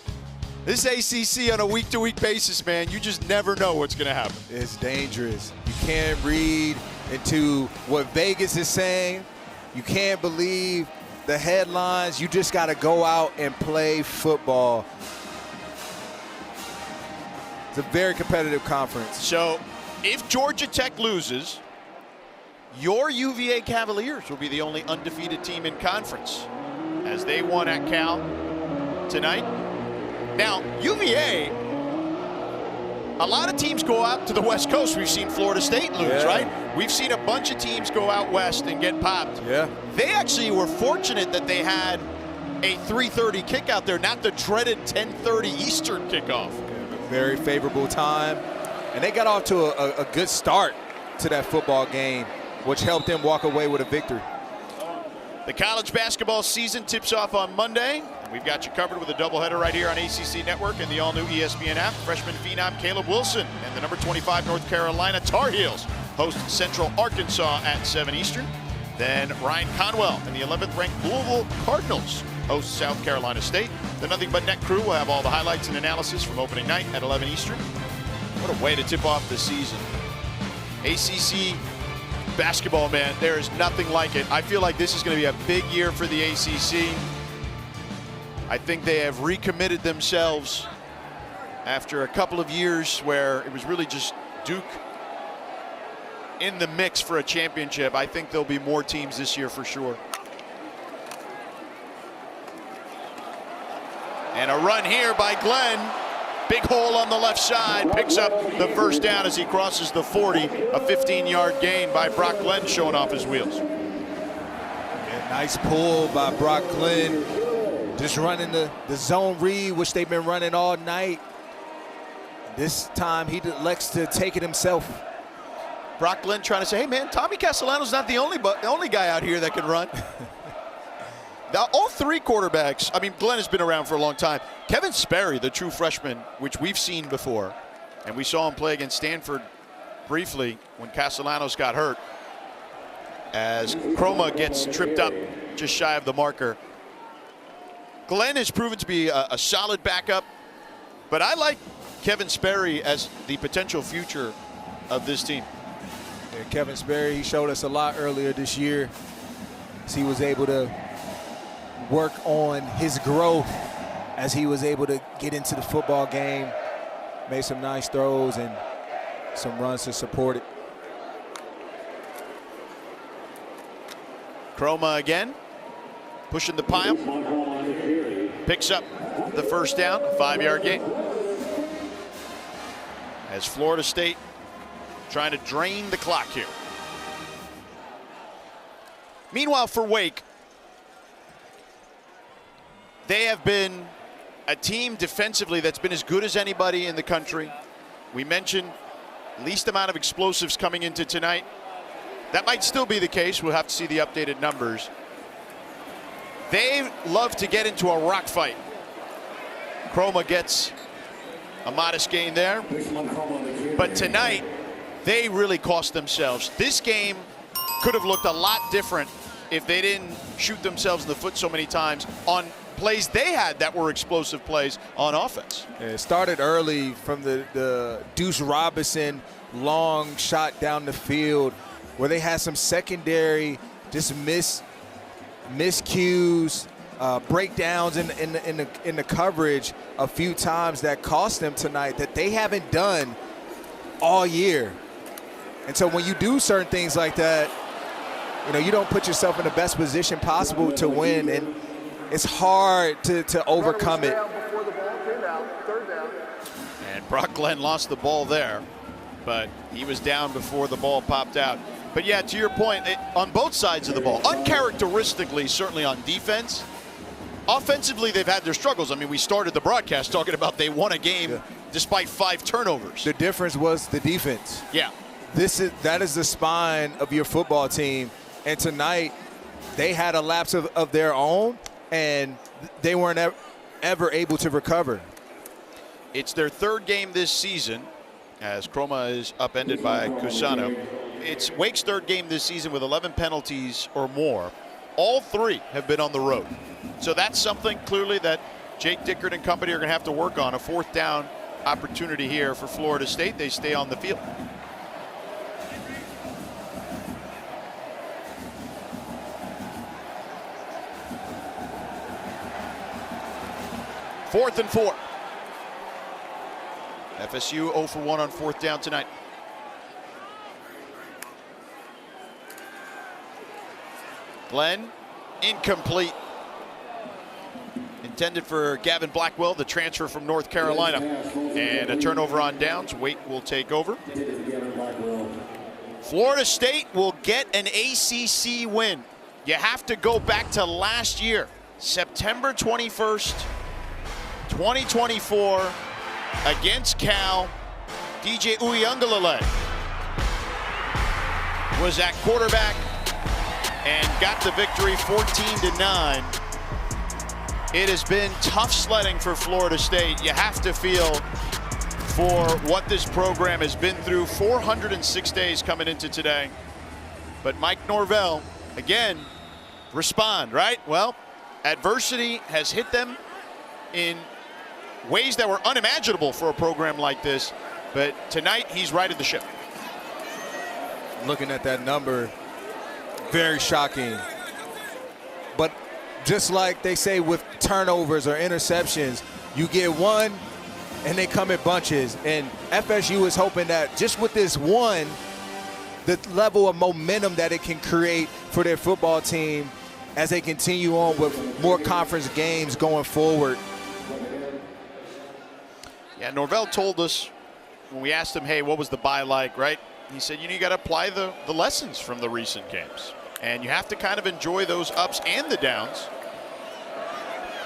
This ACC on a week-to-week basis, man, you just never know what's going to happen.
It's dangerous. You can't read into what Vegas is saying. You can't believe the headlines. You just got to go out and play football. It's a very competitive conference.
So if Georgia Tech loses, your UVA Cavaliers will be the only undefeated team in conference, as they won at Cal tonight. Now, UVA, a lot of teams go out to the West Coast. We've seen Florida State lose, right? We've seen a bunch of teams go out west and get popped.
Yeah.
They actually were fortunate that they had a 3:30 kick out there, not the dreaded 10:30 Eastern kickoff.
Very favorable time. And they got off to a good start to that football game, which helped them walk away with a victory.
The college basketball season tips off on Monday. We've got you covered with a doubleheader right here on ACC Network and the all-new ESPN app. Freshman phenom Caleb Wilson and the number 25 North Carolina Tar Heels host Central Arkansas at 7 Eastern. Then Ryan Conwell and the 11th-ranked Louisville Cardinals host South Carolina State. The Nothing But Net crew will have all the highlights and analysis from opening night at 11 Eastern. What a way to tip off the season. ACC basketball, man, there is nothing like it. I feel like this is going to be a big year for the ACC. I think they have recommitted themselves after a couple of years where it was really just Duke in the mix for a championship. I think there'll be more teams this year for sure. And a run here by Glenn. Big hole on the left side, picks up the first down as he crosses the 40. A 15-yard gain by Brock Glenn, showing off his wheels.
Yeah, nice pull by Brock Glenn. Just running the zone read, which they've been running all night. This time he elects to take it himself.
Brock Glenn trying to say, hey man, Tommy Castellano's not the only guy out here that can run. Now, all three quarterbacks, I mean, Glenn has been around for a long time. Kevin Sperry, the true freshman, which we've seen before, and we saw him play against Stanford briefly when Castellanos got hurt, as Chroma gets tripped up just shy of the marker. Glenn has proven to be a solid backup, but I like Kevin Sperry as the potential future of this team.
Yeah, Kevin Sperry, he showed us a lot earlier this year as he was able to work on his growth as he was able to get into the football game, made some nice throws and some runs to support it.
Chroma again, pushing the pile, picks up the first down, 5-yard gain. As Florida State trying to drain the clock here. Meanwhile, for Wake, they have been a team defensively that's been as good as anybody in the country. We mentioned least amount of explosives coming into tonight. That might still be the case. We'll have to see the updated numbers. They love to get into a rock fight. Chroma gets a modest gain there. But tonight, they really cost themselves. This game could have looked a lot different if they didn't shoot themselves in the foot so many times on plays they had that were explosive plays on offense.
Yeah, it started early from the Deuce Robinson long shot down the field where they had some secondary just miscues, breakdowns in the coverage a few times that cost them tonight that they haven't done all year. And so when you do certain things like that, you know, you don't put yourself in the best position possible to win, and it's hard to overcome it.
Before the ball came out, third down.
And Brock Glenn lost the ball there, but he was down before the ball popped out. But yeah, to your point, on both sides of the ball, uncharacteristically, certainly on defense. Offensively, they've had their struggles. I mean, we started the broadcast talking about they won a game despite 5 turnovers.
The difference was the defense.
Yeah.
That is the spine of your football team. And tonight, they had a lapse of their own, and they weren't ever able to recover.
It's their 3rd game this season as Chroma is upended by Cusano. It's Wake's 3rd game this season with 11 penalties or more. All 3 have been on the road. So that's something clearly that Jake Dickert and company are going to have to work on. A 4th down opportunity here for Florida State. They stay on the field. Fourth and 4. FSU 0 for 1 on 4th down tonight. Glenn, incomplete. Intended for Gavin Blackwell, the transfer from North Carolina. And a turnover on downs. Wake will take over. Florida State will get an ACC win. You have to go back to last year, September 21st, 2024, against Cal. DJ Uiagalelei was at quarterback and got the victory 14-9. It has been tough sledding for Florida State. You have to feel for what this program has been through. 406 days coming into today. But Mike Norvell, again, respond, right? Well, adversity has hit them in ways that were unimaginable for a program like this. But tonight, he's righted the ship.
Looking at that number, very shocking. But just like they say with turnovers or interceptions, you get one and they come in bunches. And FSU is hoping that just with this one, the level of momentum that it can create for their football team as they continue on with more conference games going forward.
Yeah, Norvell told us when we asked him, hey, what was the bye like, right? He said, you got to apply the lessons from the recent games. And you have to kind of enjoy those ups and the downs.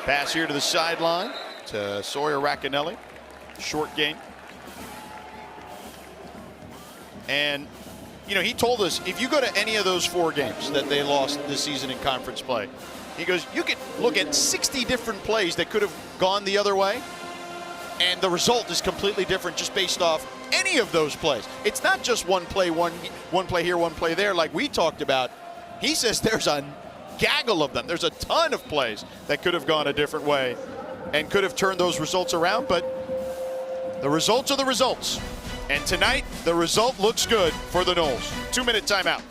Pass here to the sideline to Sawyer Racanelli. Short game. And, he told us if you go to any of those 4 games that they lost this season in conference play, he goes, you could look at 60 different plays that could have gone the other way, and the result is completely different just based off any of those plays. It's not just one play here, one play there like we talked about. He says there's a gaggle of them. There's a ton of plays that could have gone a different way and could have turned those results around, but the results are the results. And tonight, the result looks good for the Noles. 2-minute timeout.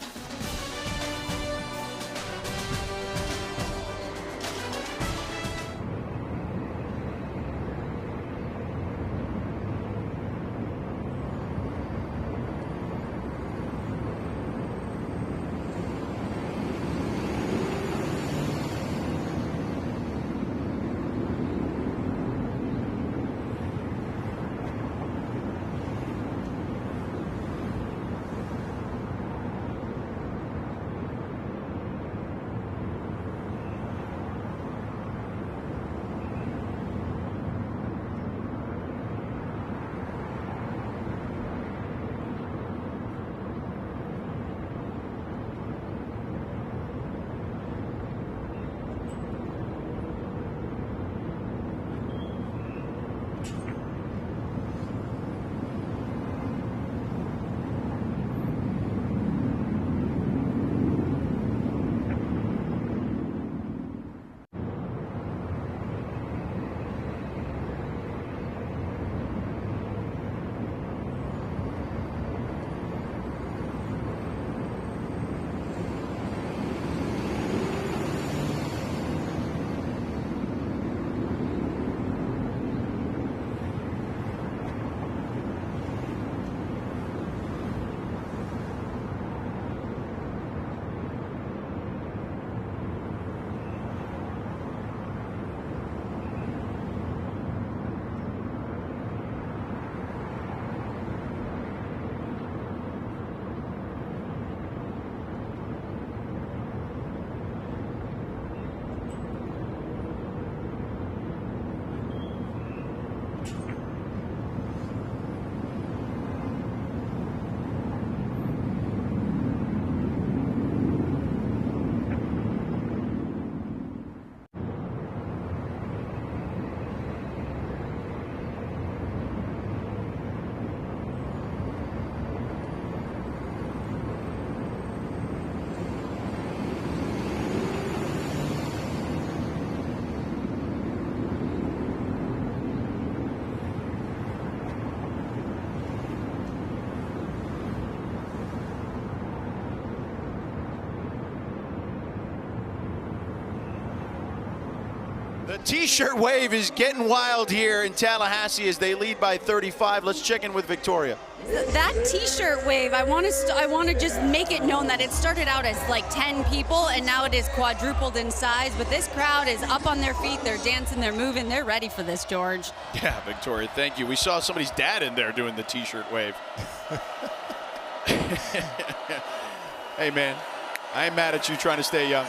The T-shirt wave is getting wild here in Tallahassee as they lead by 35. Let's check in with Victoria.
That T-shirt wave, I want to just make it known that it started out as like 10 people and now it is quadrupled in size. But this crowd is up on their feet. They're dancing. They're moving. They're ready for this, George.
Yeah, Victoria, thank you. We saw somebody's dad in there doing the T-shirt wave. Hey, man, I ain't mad at you trying to stay young.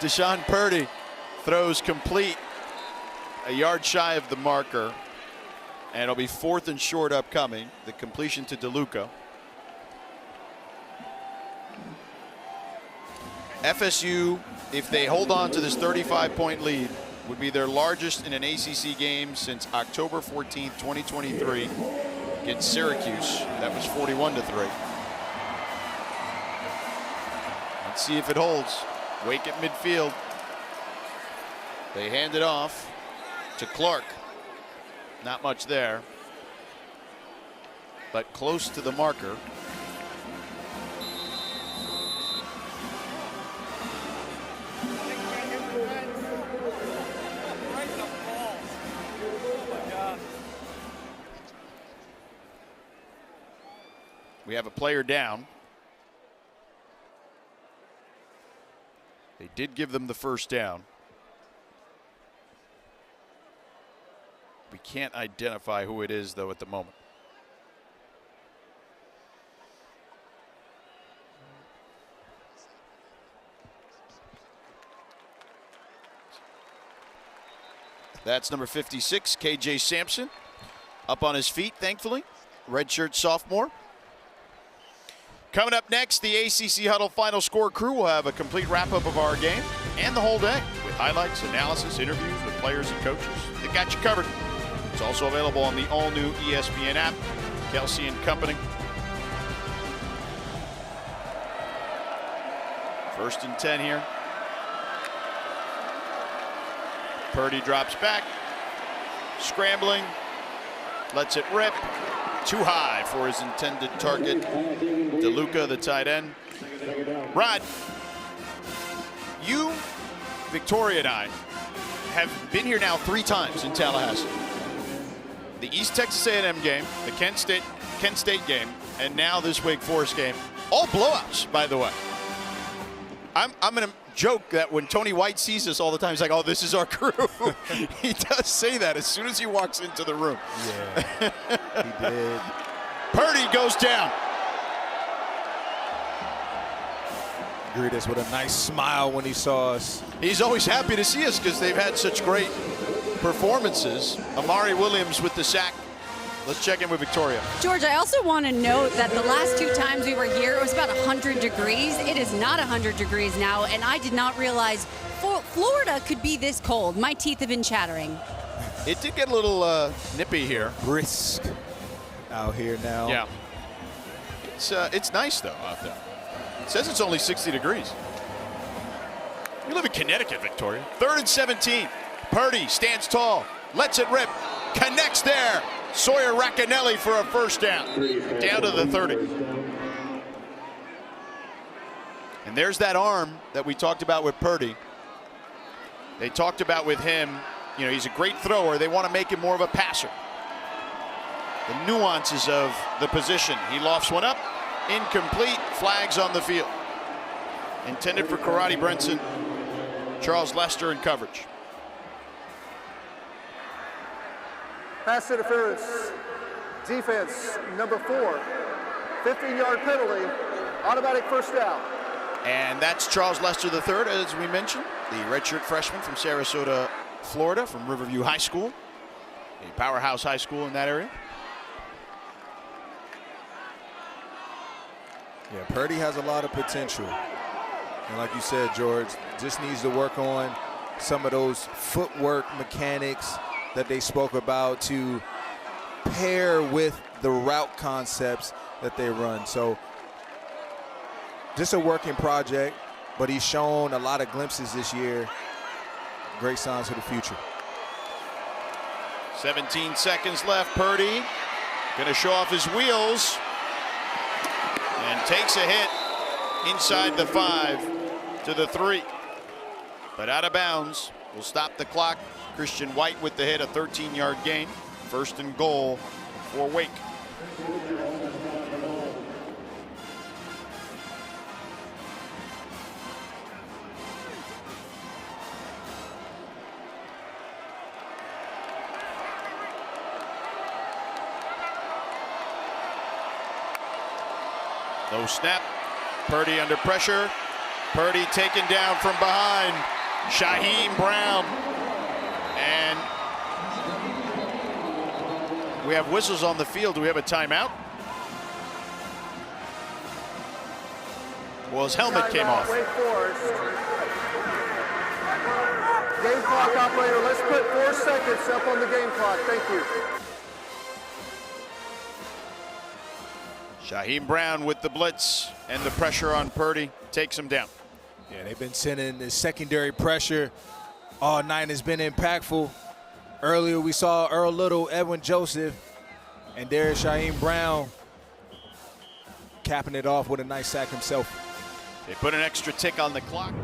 Deshaun Purdy throws complete, a yard shy of the marker, and it'll be 4th and short upcoming. The completion to DeLuca. FSU, if they hold on to this 35-point lead, would be their largest in an ACC game since October 14th, 2023 against Syracuse. That was 41-3. Let's see if it holds. Wake at midfield. They hand it off to Clark. Not much there, but close to the marker. We have a player down. They did give them the first down. We can't identify who it is, though, at the moment. That's number 56, KJ Sampson, up on his feet, thankfully. Redshirt sophomore. Coming up next, the ACC Huddle Final Score crew will have a complete wrap-up of our game and the whole day with highlights, analysis, interviews with players and coaches. They got you covered. It's also available on the all-new ESPN app. Kelsey and company. 1st and 10 here. Purdy drops back. Scrambling. Lets it rip. Too high for his intended target. DeLuca, the tight end. Rod, you, Victoria, and I have been here now 3 times in Tallahassee. The East Texas A&M game, the Kent State game, and now this Wake Forest game. All blowouts, by the way. I'm going to joke that when Tony White sees us all the time, he's like, oh, this is our crew. He does say that as soon as he walks into the room.
Yeah, he did.
Purdy goes down.
Greet us with a nice smile when he saw us.
He's always happy to see us because they've had such great performances. Amari Williams with the sack. Let's check in with Victoria.
George, I also want to note that the last 2 times we were here, it was about 100 degrees. It is not 100 degrees now, and I did not realize Florida could be this cold. My teeth have been chattering.
It did get a little nippy here.
Brisk out here now.
Yeah. It's nice, though, out there. It says it's only 60 degrees. You live in Connecticut, Victoria. 3rd and 17. Purdy stands tall, lets it rip, connects there. Sawyer Racanelli for a first down. Down to the 30. And there's that arm that we talked about with Purdy. They talked about with him, you know, he's a great thrower. They want to make him more of a passer. The nuances of the position. He lofts one up, incomplete, flags on the field. Intended for Karate Brenson. Charles Lester in coverage.
Pass interference, defense, number 4. 15-yard penalty, automatic first down.
And that's Charles Lester III, as we mentioned, the redshirt freshman from Sarasota, Florida, from Riverview High School, a powerhouse high school in that area.
Yeah, Purdy has a lot of potential. And like you said, George, just needs to work on some of those footwork mechanics that they spoke about to pair with the route concepts that they run. So just a working project, but he's shown a lot of glimpses this year. Great signs for the future.
17 seconds left. Purdy going to show off his wheels and takes a hit inside the 5 to the 3. but out of bounds. Will stop the clock. Christian White with the hit, a 13-yard gain. First and goal for Wake. Low snap. Purdy under pressure. Purdy taken down from behind. Shaheem Brown. And we have whistles on the field. Do we have a timeout? Well, his helmet came off.
Wake Forest. Game clock operator, let's put 4 seconds up on the game clock. Thank you.
Shaheem Brown with the blitz and the pressure on Purdy takes him down.
Yeah, they've been sending the secondary pressure all night. Has been impactful. Earlier we saw Earl Little, Edwin Joseph, and there's Shaheem Brown capping it off with a nice sack himself.
They put an extra tick on the clock.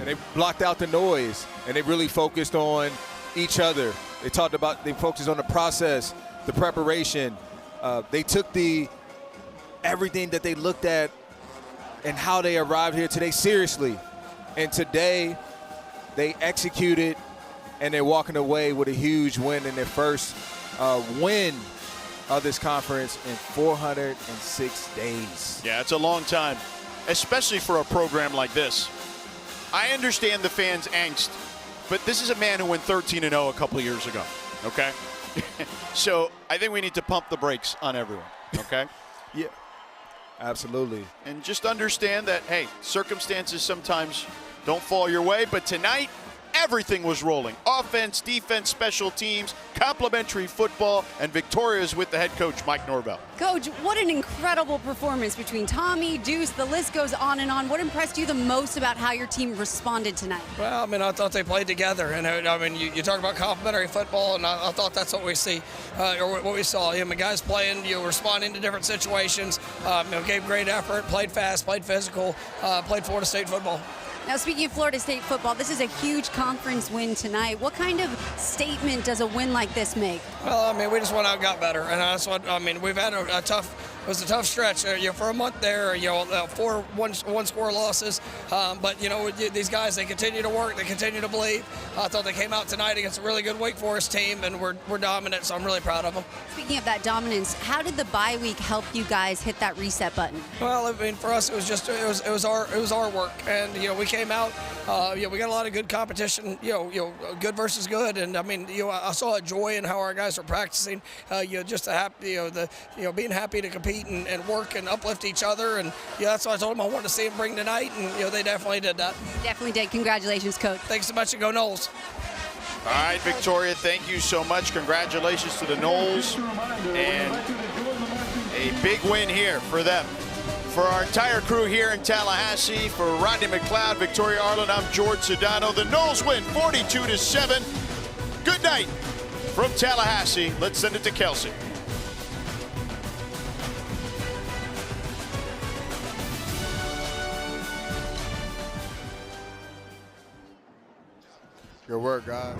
They blocked out the noise, and they really focused on each other. They focused on the process, the preparation. They took everything that they looked at and how they arrived here today seriously. And today, they executed, and they're walking away with a huge win in their first win of this conference in 406 days.
Yeah, it's a long time, especially for a program like this. I understand the fans' angst, but this is a man who went 13-0 a couple of years ago, okay? So I think we need to pump the brakes on everyone, okay?
Yeah, absolutely.
And just understand that, hey, circumstances sometimes don't fall your way, but tonight, everything was rolling. Offense, defense, special teams, complimentary football, and Victoria's with the head coach, Mike Norvell.
Coach, what an incredible performance between Tommy, Deuce, the list goes on and on. What impressed you the most about how your team responded tonight?
Well, I mean, I thought they played together. And I mean, you talk about complimentary football, and I thought that's what we see, or what we saw. You know, guys playing, responding to different situations, gave great effort, played fast, played physical, played Florida State football.
Now, speaking of Florida State football, this is a huge conference win tonight. What kind of statement does a win like this make?
Well, I mean, we just went out and got better, and that's what I mean. We've had a tough. It was a tough stretch, for a month there. 4 one-score losses, but these guys, they continue to work, they continue to believe. I thought they came out tonight against a really good Wake Forest team, and we're dominant. So I'm really proud of them.
Speaking of that dominance, how did the bye week help you guys hit that reset button?
Well, I mean, for us, it was our work, and we came out. We got a lot of good competition. Good versus good, and I mean, I saw a joy in how our guys were practicing. Just the happy, being happy to compete and work and uplift each other, and that's what I told them I wanted to see them bring tonight, and they definitely did that.
Definitely did. Congratulations, Coach.
Thanks so much, and go Noles.
All right, Victoria, thank you so much. Congratulations to the Noles, and a big win here for them. For our entire crew here in Tallahassee, for Rodney McLeod, Victoria Arlen, I'm George Sedano. The Noles win 42-7. Good night from Tallahassee. Let's send it to Kelsey.
Good work, guys.